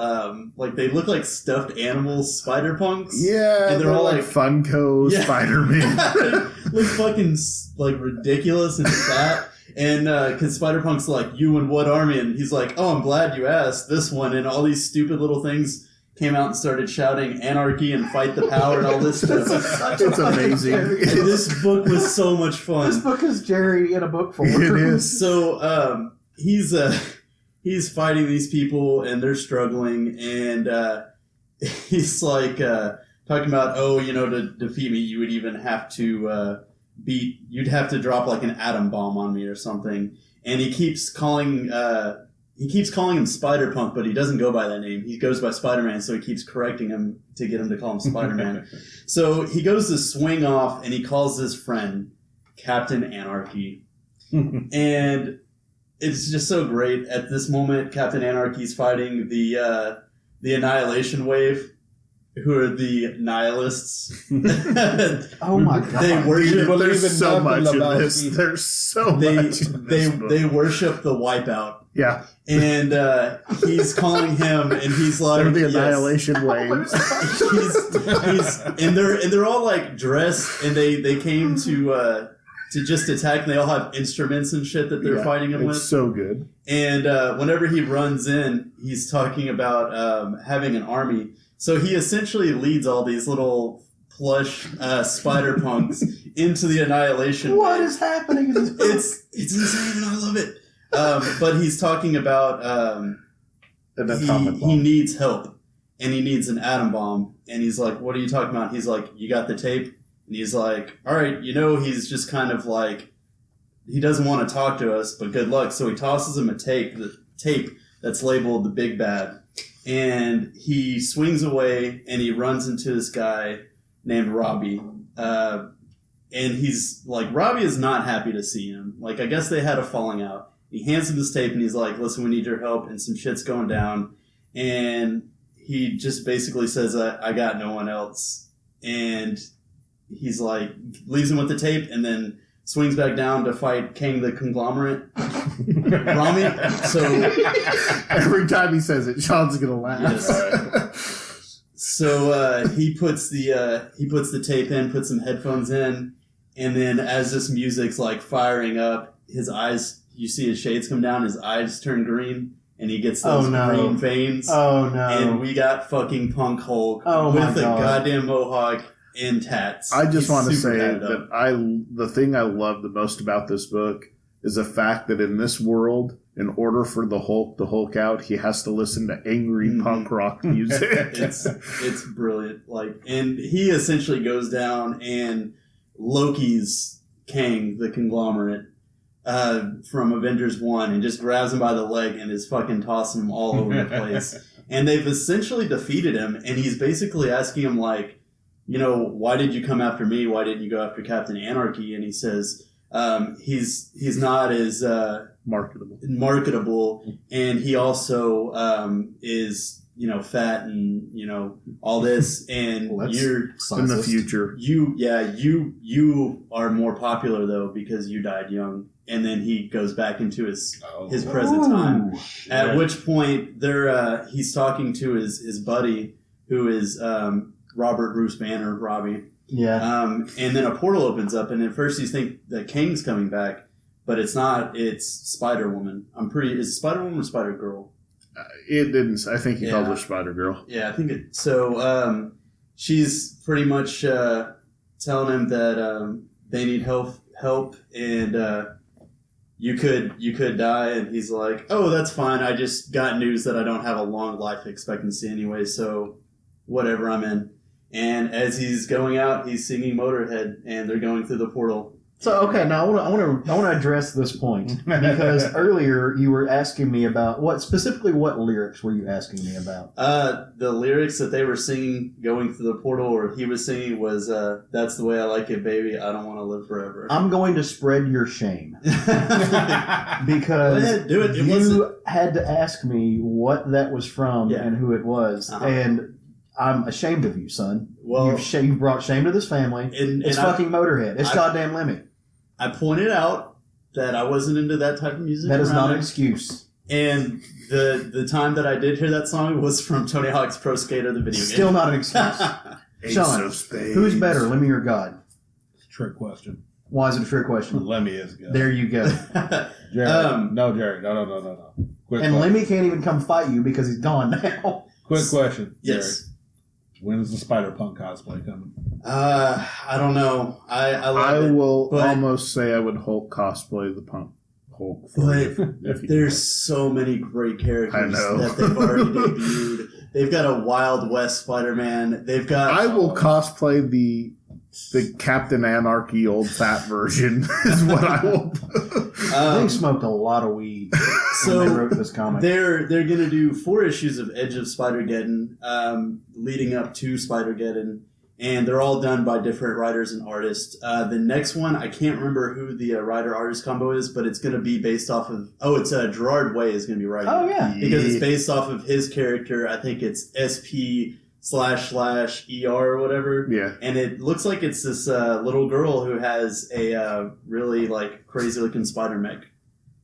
they look like stuffed animals Spider-Punks. Yeah, and they're all like Funko Spider-Man. They look fucking ridiculous and fat. And because Spider-Punk's like, you and what army? And he's like, oh, I'm glad you asked, this one. And all these stupid little things came out and started shouting anarchy and fight the power and all this stuff. It's amazing. And this book was so much fun. This book is Jerry in a book form. It is. So he's fighting these people and they're struggling. And he's like talking about, to defeat me, you would even have to... you'd have to drop like an atom bomb on me or something. and he keeps calling him Spider-Punk, but he doesn't go by that name. He goes by Spider-Man, so he keeps correcting him to get him to call him Spider-Man. So he goes to swing off, and he calls his friend Captain Anarchy. And it's just so great. At this moment, Captain Anarchy's fighting the Annihilation Wave, who are the nihilists. Oh my god! There's so much in this. There's so much in this book. They worship the Wipeout. Yeah. And he's calling him, and he's like, they're the Annihilation Waves. and they're all like dressed, and they came to just attack, and they all have instruments and shit that they're fighting him with. It's so good. And whenever he runs in, he's talking about having an army. So he essentially leads all these little plush spider punks into the Annihilation. What is happening in this book? It's insane, and I love it. But he's talking about he needs help, and he needs an atom bomb. And he's like, what are you talking about? He's like, you got the tape? And he's like, all right, he's just kind of like, he doesn't want to talk to us, but good luck. So he tosses him the tape that's labeled the Big Bad. And he swings away, and he runs into this guy named Robbie. And he's like, Robbie is not happy to see him. Like, I guess they had a falling out. He hands him this tape, and he's like, listen, we need your help, and some shit's going down. And he just basically says, I got no one else. And he's like, leaves him with the tape, and then swings back down to fight Kang the Conglomerate. Rami. So every time he says it, Sean's gonna laugh. Yes. So he puts the tape in, puts some headphones in, and then as this music's like firing up, his eyes, you see his shades come down, his eyes turn green, and he gets those green veins. Oh no! And we got fucking Punk Hulk with a goddamn mohawk and tats. I just want to say that the thing I love the most about this book is the fact that in this world, in order for the Hulk to Hulk out, he has to listen to angry punk rock music. It's brilliant. Like, and he essentially goes down and Loki's Kang the Conglomerate from Avengers 1 and just grabs him by the leg and is fucking tossing him all over the place. And they've essentially defeated him, and he's basically asking him like, why did you come after me? Why didn't you go after Captain Anarchy? And he says he's not as marketable, and he also is fat and all this, and you're in the future. You are more popular though because you died young. And then he goes back into his present time. At which point he's talking to his buddy who is Robert Bruce Banner, Robbie. Yeah. And then a portal opens up, and at first you think that Kang's coming back, but it's not. It's Spider-Woman. Is it Spider-Woman or Spider-Girl? It didn't. I think he called her Spider-Girl. Yeah, I think it. So she's pretty much telling him that they need help, and you could die. And he's like, oh, that's fine. I just got news that I don't have a long life expectancy anyway, so whatever, I'm in. And as he's going out, he's singing Motorhead, and they're going through the portal. So okay, now I want to address this point because earlier you were asking me about what lyrics were you asking me about? The lyrics that they were singing going through the portal, or he was singing, was "That's the way I like it, baby. I don't want to live forever." I'm going to spread your shame because Go ahead, do it. You had to ask me what that was from and who it was, and I'm ashamed of you, son. Well, you brought shame to this family. It's fucking Motorhead. It's goddamn Lemmy. I pointed out that I wasn't into that type of music. That is not an excuse. And the time that I did hear that song was from Tony Hawk's Pro Skater, the video game. Still not an excuse. Sean, who's better, Lemmy or God? Trick question. Why is it a trick question? Lemmy is God. There you go. Jared. Jared. No. Lemmy can't even come fight you because he's gone now. Quick question. Yes. Jared. When is the Spider-Punk cosplay coming? I don't know. I will almost say I would Hulk cosplay the Punk Hulk. But there's so many great characters that they've already debuted. They've got a Wild West Spider-Man. They've got. I will cosplay the Captain Anarchy old fat version is what I will. They smoked a lot of weed when they wrote this comic. They're going to do 4 issues of Edge of Spidergeddon, leading up to Spidergeddon, and they're all done by different writers and artists. The next one, I can't remember who the writer-artist combo is, but it's going to be based off of... Oh, it's Gerard Way is going to be writing. Oh, yeah. Because it's based off of his character. I think it's SP//ER or whatever. Yeah. And it looks like it's this little girl who has a really like crazy looking spider mech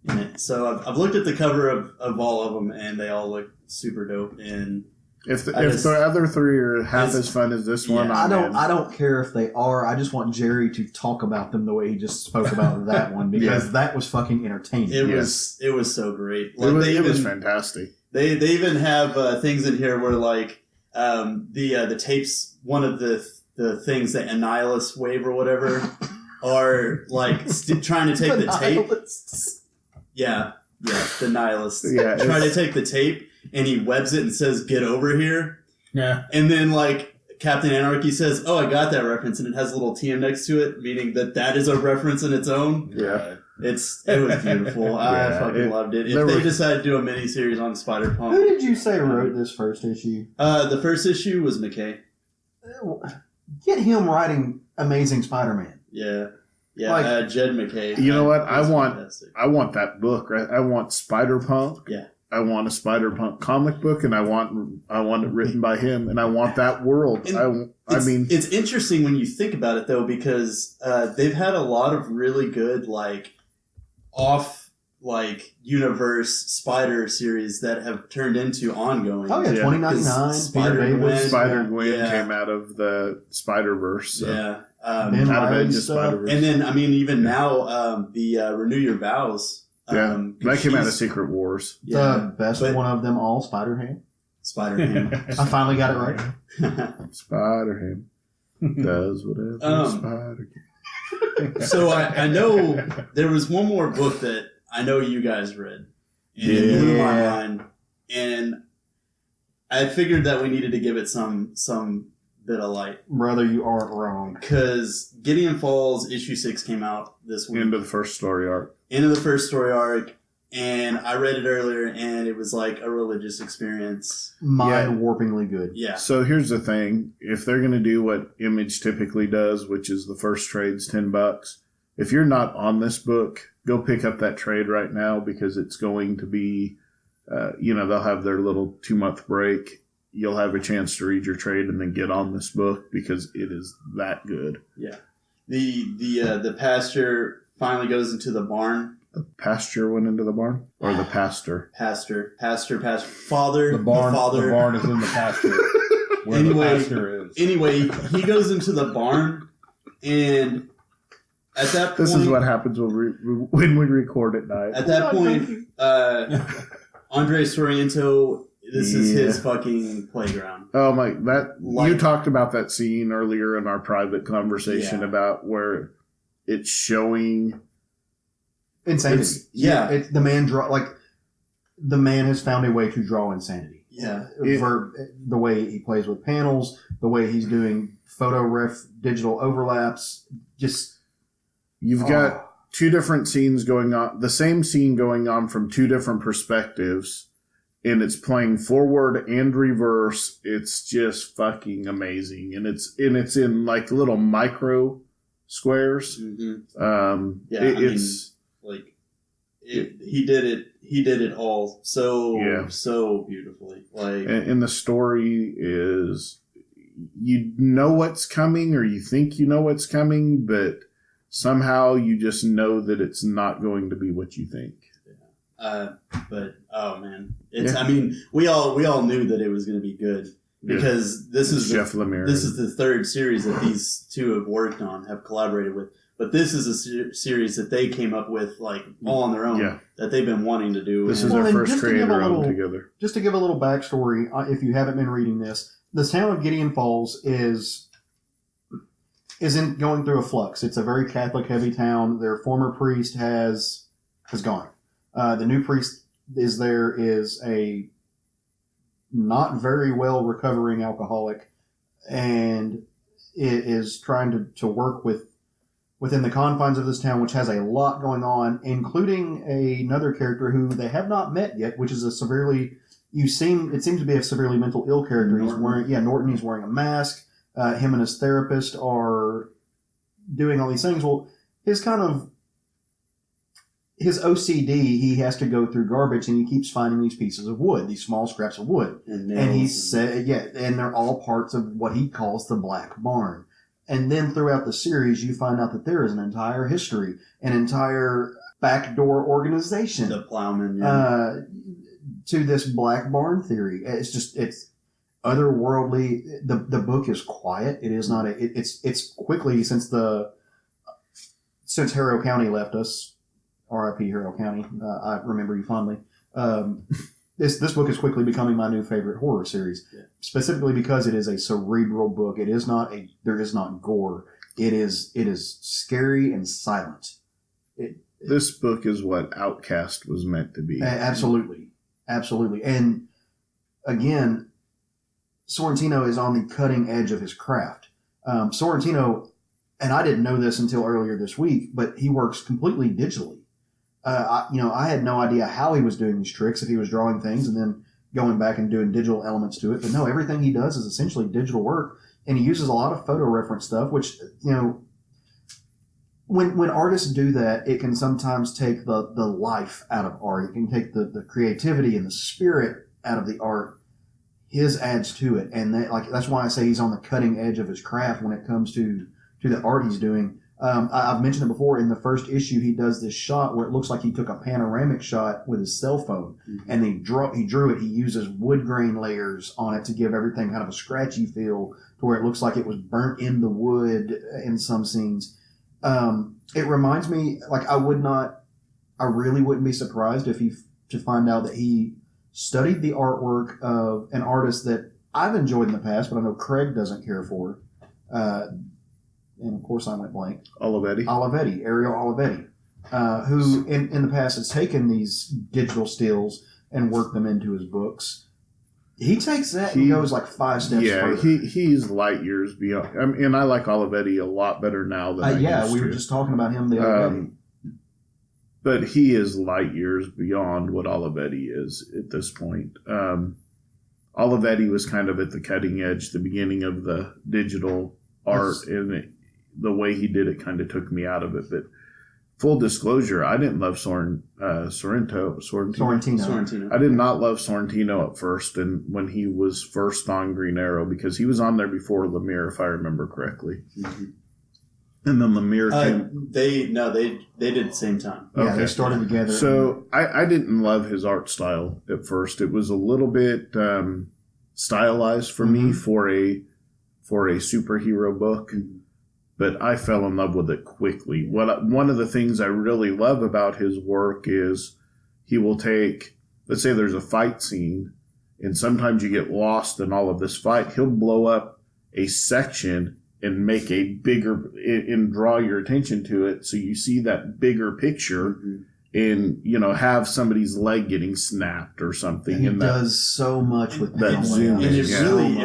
in it. So I've looked at the cover of all of them, and they all look super dope. And if the other 3 are half as fun as this one, I don't care if they are. I just want Jerry to talk about them the way he just spoke about that one, because that was fucking entertaining. It was so great. Like, it was fantastic. They even have things in here where like the tapes, one of the things that Annihilus wave or whatever are like trying to take the tape. Yeah, the Nihilist. Yeah, trying to take the tape, and he webs it and says, "Get over here." Yeah. And then like Captain Anarchy says, "Oh, I got that reference," and it has a little TM next to it, meaning that is a reference in its own. Yeah. It was beautiful. I fucking loved it. If they decided to do a miniseries on Spider-Punk. Who did you say wrote this first issue? The first issue was McKay. Get him writing Amazing Spider-Man. Yeah, Like, Jed McKay. You know what? I want fantastic. that book, right? I want Spider-Punk. Yeah. I want a Spider-Punk comic book, and I want it written by him, and I want that world. It's interesting when you think about it, though, because they've had a lot of really good, like, universe Spider series that have turned into ongoing. Oh, yeah, 2099, Spider-Gwen came out of the Spider-Verse. So. Yeah. Out of Edge of Spider-Verse. And then, I mean, even now, the Renew Your Vows. That came out of Secret Wars. The best one of them all, Spider-Ham. Spider-Ham. I finally got it right. Spider-Ham does whatever Spider can. So I know there was one more book that I know you guys read. And it blew my mind. And I figured that we needed to give it some bit of light. Brother, you aren't wrong. Because Gideon Falls issue 6 came out this week. End of the first story arc. And I read it earlier, and it was like a religious experience. Mind-warpingly good. Yeah. So here's the thing. If they're going to do what Image typically does, which is the first trade's $10, if you're not on this book, go pick up that trade right now, because it's going to be, they'll have their little 2-month break. You'll have a chance to read your trade and then get on this book, because it is that good. Yeah. The pasture finally goes into the barn. The pasture went into the barn? Or the pastor? Pastor. Father. The barn is in the pasture. Where the pasture is. Anyway, he goes into the barn, and at that point... This is what happens when we record at night. At that point, Andre Sorrento... This is his fucking playground. Oh my! You talked about that scene earlier in our private conversation about where it's showing insanity. The man has found a way to draw insanity. Yeah, for the way he plays with panels, the way he's doing digital overlaps. You've got 2 different scenes going on. The same scene going on from 2 different perspectives. And it's playing forward and reverse. It's just fucking amazing, and it's in like little micro squares. Mm-hmm. He did it all so beautifully. Like, and the story is, you know what's coming, or you think you know what's coming, but somehow you just know that it's not going to be what you think. But oh man, I mean, we all knew that it was going to be good, because this is Jeff Lemire. This is the 3rd series that these 2 have collaborated with. But this is a series that they came up with like all on their own that they've been wanting to do. This is their first creator run together. Just to give a little backstory, if you haven't been reading this, the town of Gideon Falls isn't going through a flux. It's a very Catholic heavy town. Their former priest has gone. The new priest is a not very well recovering alcoholic, and is trying to work with within the confines of this town, which has a lot going on, including another character who they have not met yet, which is a severely, it seems to be a severely mental ill character. Norton, he's wearing a mask. Him and his therapist are doing all these things. Well, his OCD, he has to go through garbage and he keeps finding these pieces of wood, these small scraps of wood. And he said, and they're all parts of what he calls the Black Barn. And then throughout the series, you find out that there is an entire history, an entire backdoor organization. The Plowman, to this Black Barn theory. It's otherworldly. The book is quiet. It is not it's quickly since Harrow County left us. R.I.P. Harrow County. I remember you fondly. This book is quickly becoming my new favorite horror series, specifically because it is a cerebral book. There is not gore. It is scary and silent. This book is what Outcast was meant to be. Absolutely. And again, Sorrentino is on the cutting edge of his craft. Sorrentino, and I didn't know this until earlier this week, but he works completely digitally. I had no idea how he was doing these tricks, if he was drawing things and then going back and doing digital elements to it. But no, everything he does is essentially digital work, and he uses a lot of photo reference stuff, which, when artists do that, it can sometimes take the life out of art. It can take the creativity and the spirit out of the art. His adds to it, and that's why I say he's on the cutting edge of his craft when it comes to the art he's doing. I've mentioned it before. In the first issue, he does this shot where it looks like he took a panoramic shot with his cell phone, and he drew it. He uses wood grain layers on it to give everything kind of a scratchy feel, to where it looks like it was burnt in the wood in some scenes. It reminds me, I really wouldn't be surprised to find out that he studied the artwork of an artist that I've enjoyed in the past, but I know Craig doesn't care for. And of course I went blank. Ariel Olivetti, who in the past has taken these digital stills and worked them into his books. He takes that and goes like 5 steps further. Yeah, he's light years beyond. I mean, and I like Olivetti a lot better now than I used to. We were just talking about him the other day. But he is light years beyond what Olivetti is at this point. Olivetti was kind of at the cutting edge, the beginning of the digital art, and the way he did it kind of took me out of it. But full disclosure, I didn't love Sorrentino. I did not love Sorrentino at first, and when he was first on Green Arrow, because he was on there before Lemire, if I remember correctly. Mm-hmm. And then Lemire came. They did at the same time. Yeah, they started together. So I didn't love his art style at first. It was a little bit stylized for me for a superhero book. Mm-hmm. But I fell in love with it quickly. One of the things I really love about his work is he will take, let's say there's a fight scene, and sometimes you get lost in all of this fight. He'll blow up a section and make a bigger, and draw your attention to it, so you see that bigger picture, and have somebody's leg getting snapped or something. And he does so much with that zoom. And it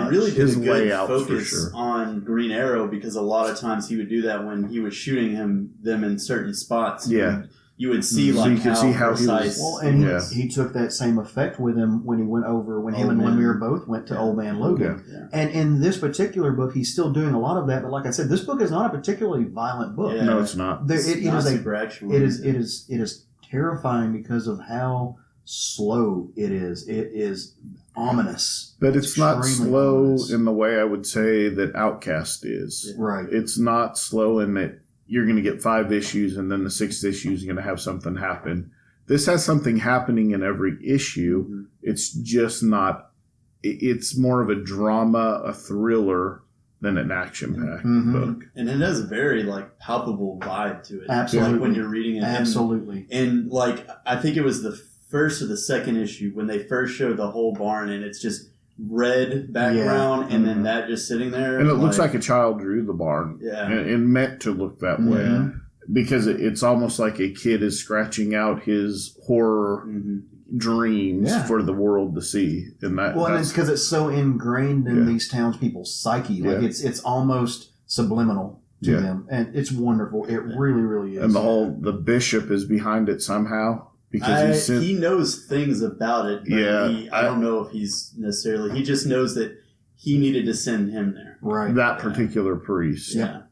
really did his a good layout focus on Green Arrow, because a lot of times he would do that when he was shooting them in certain spots. Yeah. You would see so you can see how precise. he was. Well, and he took that same effect with him when he went over, when him and Lemire both went to Old Man Logan. Yeah. And in this particular book, he's still doing a lot of that. But like I said, this book is not a particularly violent book. Yeah. No, it's not. It is terrifying because of how slow it is. It is ominous. But it's not slow ominous in the way I would say that Outcast is. Right. It's not slow in that you're going to get 5 issues and then the 6th issue is going to have something happen. This has something happening in every issue. Mm-hmm. It's just not, it's more of a drama, a thriller than an action-packed book. And it has a very palpable vibe to it. Absolutely. When you're reading it. Absolutely. And I think it was the first or the second issue when they first showed the whole barn, and it's just red background, and then that just sitting there. And it looks like a child drew the barn. Yeah. And meant to look that way. Because it's almost like a kid is scratching out his horror dreams for the world to see. And it's because it's so ingrained in these townspeople's psyche. It's almost subliminal. to them, and it's wonderful. It really, really is. And the bishop is behind it somehow because he knows things about it. But I don't know if he's necessarily. He just knows that he needed to send him there. Right. That particular priest. Yeah.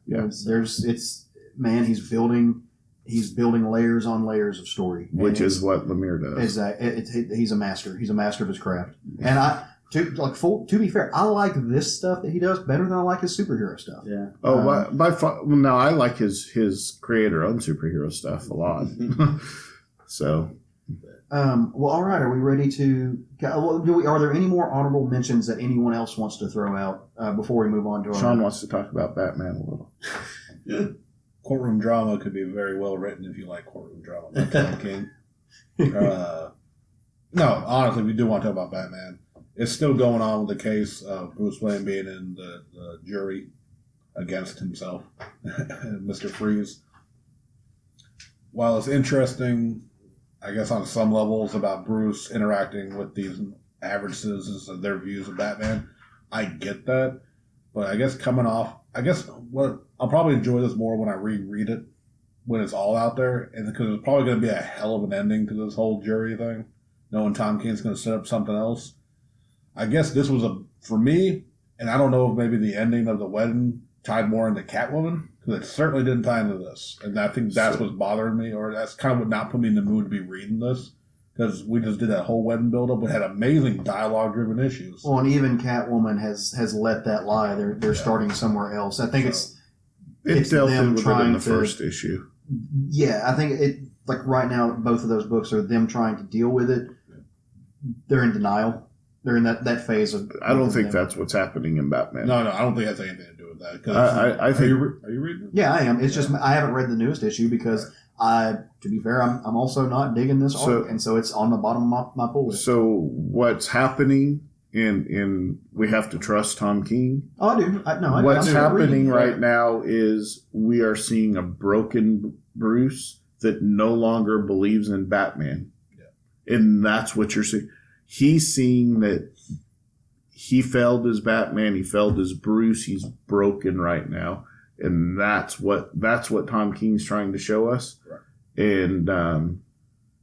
He's building layers on layers of story, which is what Lemire does. Exactly. He's a master. He's a master of his craft. And to be fair, I like this stuff that he does better than I like his superhero stuff. Yeah. Oh, by far. Well, no, I like his creator-owned superhero stuff a lot. So. Well, all right. Are we ready to? Are there any more honorable mentions that anyone else wants to throw out before we move on to? Sean wants to talk about Batman a little. Yeah. Courtroom drama could be very well written if you like courtroom drama by Tom King. No, honestly, we do want to talk about Batman. It's still going on with the case of Bruce Wayne being in the jury against himself, Mr. Freeze. While it's interesting, I guess on some levels, about Bruce interacting with these average citizens and their views of Batman, I get that. But I guess I'll probably enjoy this more when I reread it, when it's all out there, and because it's probably going to be a hell of an ending to this whole jury thing, knowing Tom King's going to set up something else. I guess this was for me, and I don't know if maybe the ending of the wedding tied more into Catwoman, because it certainly didn't tie into this, and I think that's what's bothering me, or that's kind of what not put me in the mood to be reading this. Because we just did that whole wedding build-up. We had amazing dialogue-driven issues. Well, and even Catwoman has let that lie. They're starting somewhere else. I think it's dealt them with trying it in the to, first issue. Yeah, I think it right now both of those books are them trying to deal with it. They're in denial. They're in that phase of. I don't think that's what's happening in Batman. No, I don't think it has anything to do with that. I think. Are you reading it? Yeah, I am. It's just I haven't read the newest issue because. To be fair, I'm also not digging this arc, and so it's on the bottom of my pull list. So what's happening in we have to trust Tom King? Oh, I do. What's happening right now is we are seeing a broken Bruce that no longer believes in Batman. Yeah. And that's what you're seeing. He's seeing that he failed as Batman, he failed as Bruce, he's broken right now. And that's what Tom King's trying to show us. Right. And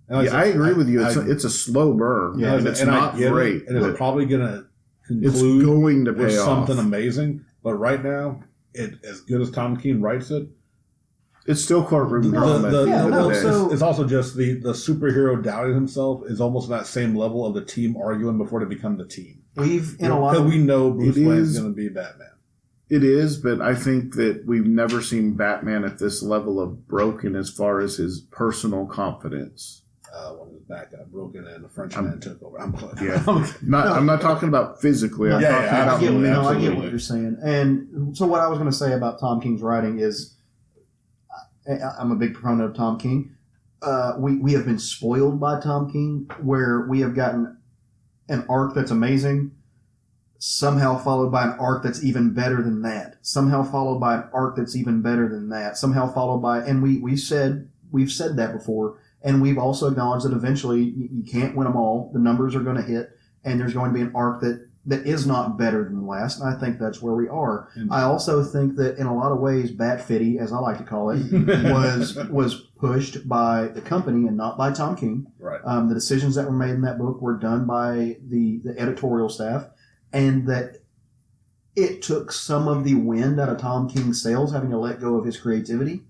I agree with you. It's a slow burn. Yeah, and it's not great. And it's probably going to conclude going to pay with off. Something amazing. But right now, as good as Tom King writes it, it's still courtroom drama. It's also just the superhero doubting himself is almost that same level of the team arguing before they become the team. We know Bruce Wayne's going to be Batman. It is, but I think that we've never seen Batman at this level of broken as far as his personal confidence. When his back got broken and the Frenchman took over. I'm not talking about physically. I get what you're saying. And so what I was going to say about Tom King's writing is I'm a big proponent of Tom King. We have been spoiled by Tom King, where we have gotten an arc that's amazing, somehow followed by an arc that's even better than that, somehow followed by an arc that's even better than that, somehow followed by, and we've said that before, and we've also acknowledged that eventually you can't win them all. The numbers are going to hit, and there's going to be an arc that is not better than the last, and I think that's where we are. Mm-hmm. I also think that in a lot of ways, Bat Fitty, as I like to call it, was pushed by the company and not by Tom King. Right. The decisions that were made in that book were done by the editorial staff. And that it took some of the wind out of Tom King's sails, having to let go of his creativity.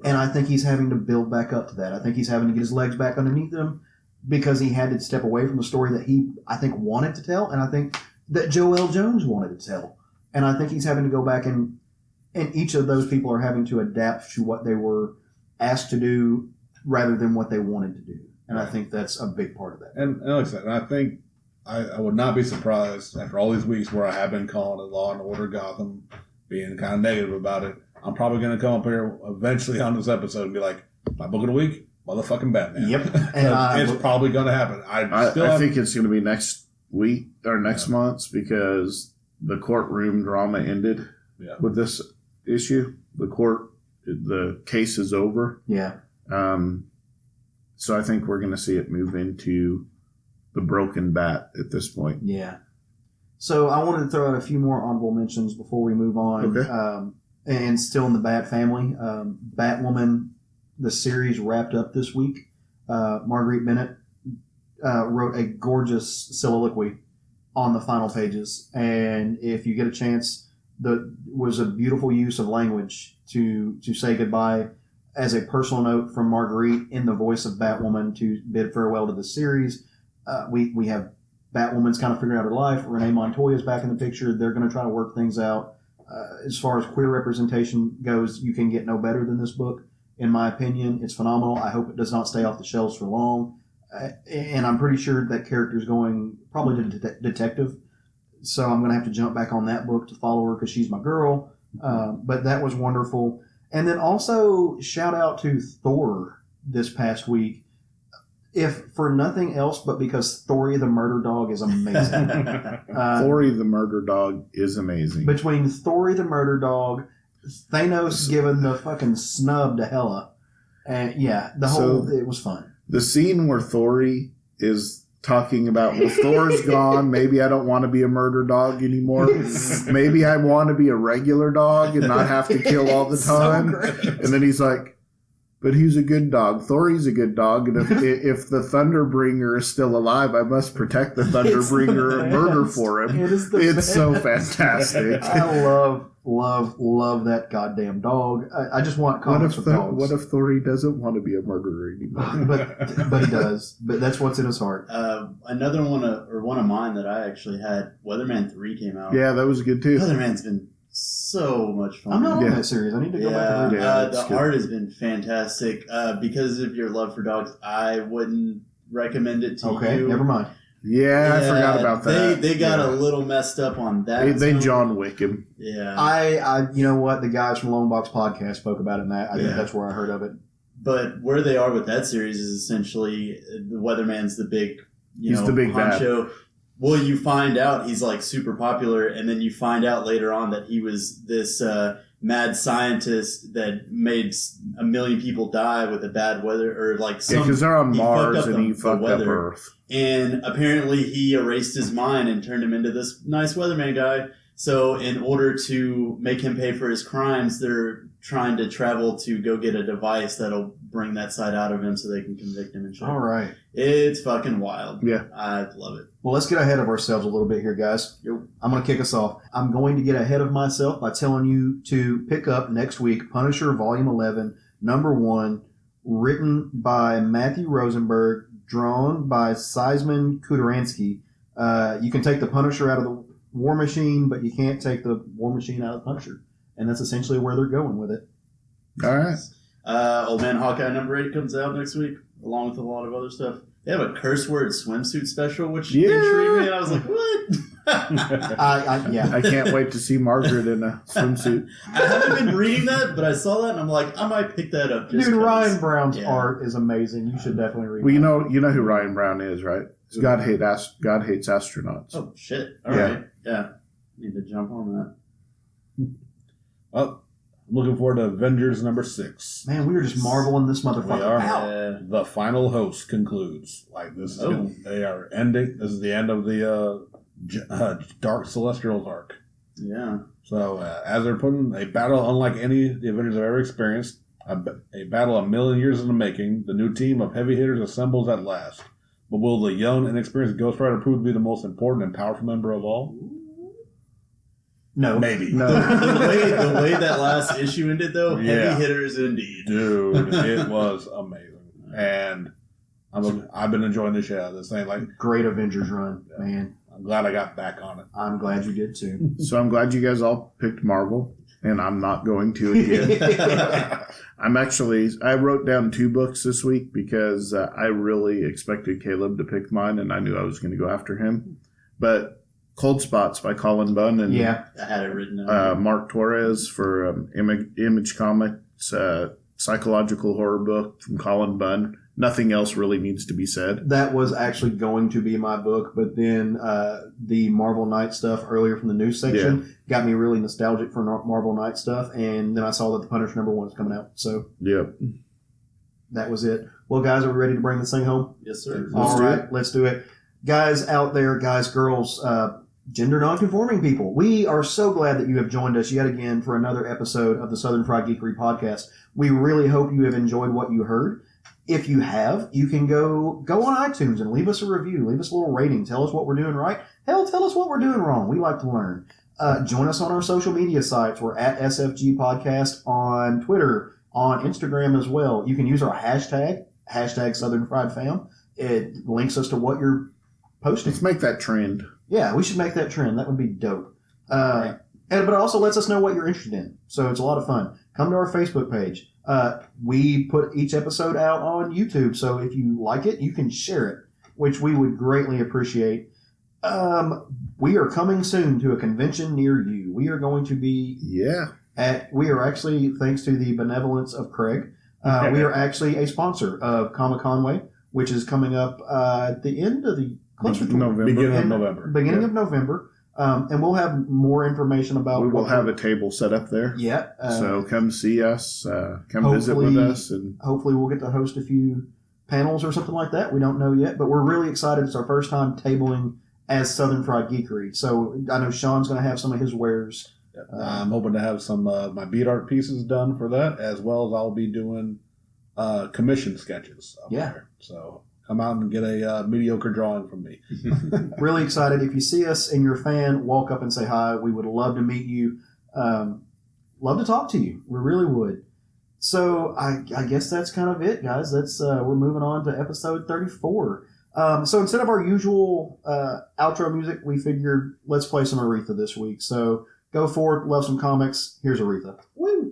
And I think he's having to build back up to that. I think he's having to get his legs back underneath him because he had to step away from the story that he, I think, wanted to tell. And I think that Joel Jones wanted to tell. And I think he's having to go back and each of those people are having to adapt to what they were asked to do rather than what they wanted to do. And I think that's a big part of that. And like I said, I think I would not be surprised after all these weeks where I have been calling it Law and Order Gotham, being kind of negative about it. I'm probably going to come up here eventually on this episode and be like, my book of the week, motherfucking Batman. Yep. And it's probably going to happen. I think it's going to be next week or next month because the courtroom drama ended with this issue. The case is over. Yeah. So I think we're going to see it move into the broken bat at this point. Yeah. So I wanted to throw out a few more honorable mentions before we move on. Okay. and still in the Bat family. Batwoman, the series wrapped up this week. Marguerite Bennett wrote a gorgeous soliloquy on the final pages, and if you get a chance, was a beautiful use of language to say goodbye as a personal note from Marguerite in the voice of Batwoman to bid farewell to the series. We have Batwoman's kind of figuring out her life. Renee Montoya's back in the picture. They're going to try to work things out. As far as queer representation goes, you can get no better than this book. In my opinion, it's phenomenal. I hope it does not stay off the shelves for long. And I'm pretty sure that character is going probably to detective. So I'm going to have to jump back on that book to follow her because she's my girl. But that was wonderful. And then also shout out to Thor this past week. If for nothing else, but because Thori the Murder Dog is amazing. Thori the Murder Dog is amazing. Between Thori the Murder Dog, Thanos giving the fucking snub to Hela, and it was fun. The scene where Thori is talking about, well, Thor's gone. Maybe I don't want to be a murder dog anymore. Maybe I want to be a regular dog and not have to kill all the time. So and then he's like, but he's a good dog. Thori's a good dog. And if the Thunderbringer is still alive, I must protect the Thunderbringer and murder for him. It's so fantastic. I love that goddamn dog. I just want comics with dogs. What if Thori doesn't want to be a murderer anymore? but he does. But that's what's in his heart. Another one of mine that I actually had, Weatherman 3 came out. Yeah, that was good too. Weatherman's been so much fun. I'm not on that series. I need to go back and read it. The art has been fantastic. Because of your love for dogs, I wouldn't recommend it to you. Okay, never mind. Yeah, I forgot about that. They got a little messed up on that. They John Wick him. Yeah. I you know what? The guys from Lone Box Podcast spoke about it, and I think that's where I heard of it. But where they are with that series is essentially the Weatherman's the big, He's the big honcho. bad. Well, you find out he's like super popular, and then you find out later on that he was this mad scientist that made 1 million people die with a bad weather or like some. Yeah, because they're on Mars and he the fucked up weather. Earth. And apparently he erased his mind and turned him into this nice weatherman guy. So in order to make him pay for his crimes, they're trying to travel to go get a device that'll bring that side out of him so they can convict him and shit. All right. It's fucking wild. Yeah. I love it. Well, let's get ahead of ourselves a little bit here, guys. I'm going to kick us off. I'm going to get ahead of myself by telling you to pick up next week Punisher Volume 11, Number 1, written by Matthew Rosenberg, drawn by Seisman Kudaransky. You can take the Punisher out of the War Machine, but you can't take the War Machine out of the Punisher. And that's essentially where they're going with it. All right. Old Man Hawkeye number 8 comes out next week, along with a lot of other stuff. They have a curse word swimsuit special, which intrigued me, and I was like, what? I can't wait to see Margaret in a swimsuit. I haven't been reading that, but I saw that, and I'm like, I might pick that up. Dude, Ryan Brown's art is amazing. You should definitely read it. Well, you know who Ryan Brown is, right? God hates astronauts. Oh, shit. All right. Yeah. Need to jump on that. Well, I'm looking forward to Avengers number 6. Man, we were just marveling this motherfucker out. The final host concludes. Like this is they are ending. This is the end of the Dark Celestials arc. Yeah. So as they're putting a battle unlike any the Avengers have ever experienced, a battle a million years in the making, the new team of heavy hitters assembles at last. But will the young and experienced Ghost Rider prove to be the most important and powerful member of all? No. Maybe. No. the way that last issue ended, though, heavy hitters indeed. Dude, it was amazing. And I've been enjoying the shit out of this thing. Like, great Avengers run, man. I'm glad I got back on it. I'm glad you did, too. So I'm glad you guys all picked Marvel, and I'm not going to again. I wrote down 2 books this week because I really expected Caleb to pick mine, and I knew I was going to go after him. But Cold Spots by Colin Bunn and I had it written down. Mark Torres for Image Comics, psychological horror book from Colin Bunn. Nothing else really needs to be said. That was actually going to be my book, but then the Marvel Knight stuff earlier from the news section got me really nostalgic for Marvel Knight stuff, and then I saw that the Punisher number 1 is coming out. So that was it. Well, guys, are we ready to bring this thing home? Yes, sir. All right, let's do it. Guys out there, guys, girls, gender nonconforming people. We are so glad that you have joined us yet again for another episode of the Southern Fried Geekery podcast. We really hope you have enjoyed what you heard. If you have, you can go on iTunes and leave us a review. Leave us a little rating. Tell us what we're doing right. Hell, tell us what we're doing wrong. We like to learn. Join us on our social media sites. We're at SFG Podcast on Twitter, on Instagram as well. You can use our hashtag Southern Fried Fam. It links us to what you're posting. Let's make that trend. Yeah, we should make that trend. That would be dope. But it also lets us know what you're interested in. So it's a lot of fun. Come to our Facebook page. We put each episode out on YouTube. So if you like it, you can share it, which we would greatly appreciate. We are coming soon to a convention near you. We are going to be we are actually, thanks to the benevolence of Craig, we are actually a sponsor of Comic Conway, which is coming up at the end of the beginning of November. And we'll have more information about. We will have a table set up there. Yeah. So come see us. Come visit with us, and hopefully we'll get to host a few panels or something like that. We don't know yet, but we're really excited. It's our first time tabling as Southern Fried Geekery. So I know Sean's going to have some of his wares. I'm hoping to have some of my beat art pieces done for that, as well as I'll be doing commission sketches up there. So come out and get a mediocre drawing from me. Really excited. If you see us and you're a fan, walk up and say hi. We would love to meet you. Love to talk to you. We really would. So I guess that's kind of it, guys. That's we're moving on to episode 34. So instead of our usual outro music, we figured let's play some Aretha this week. So go for it. Love some comics. Here's Aretha. Woo!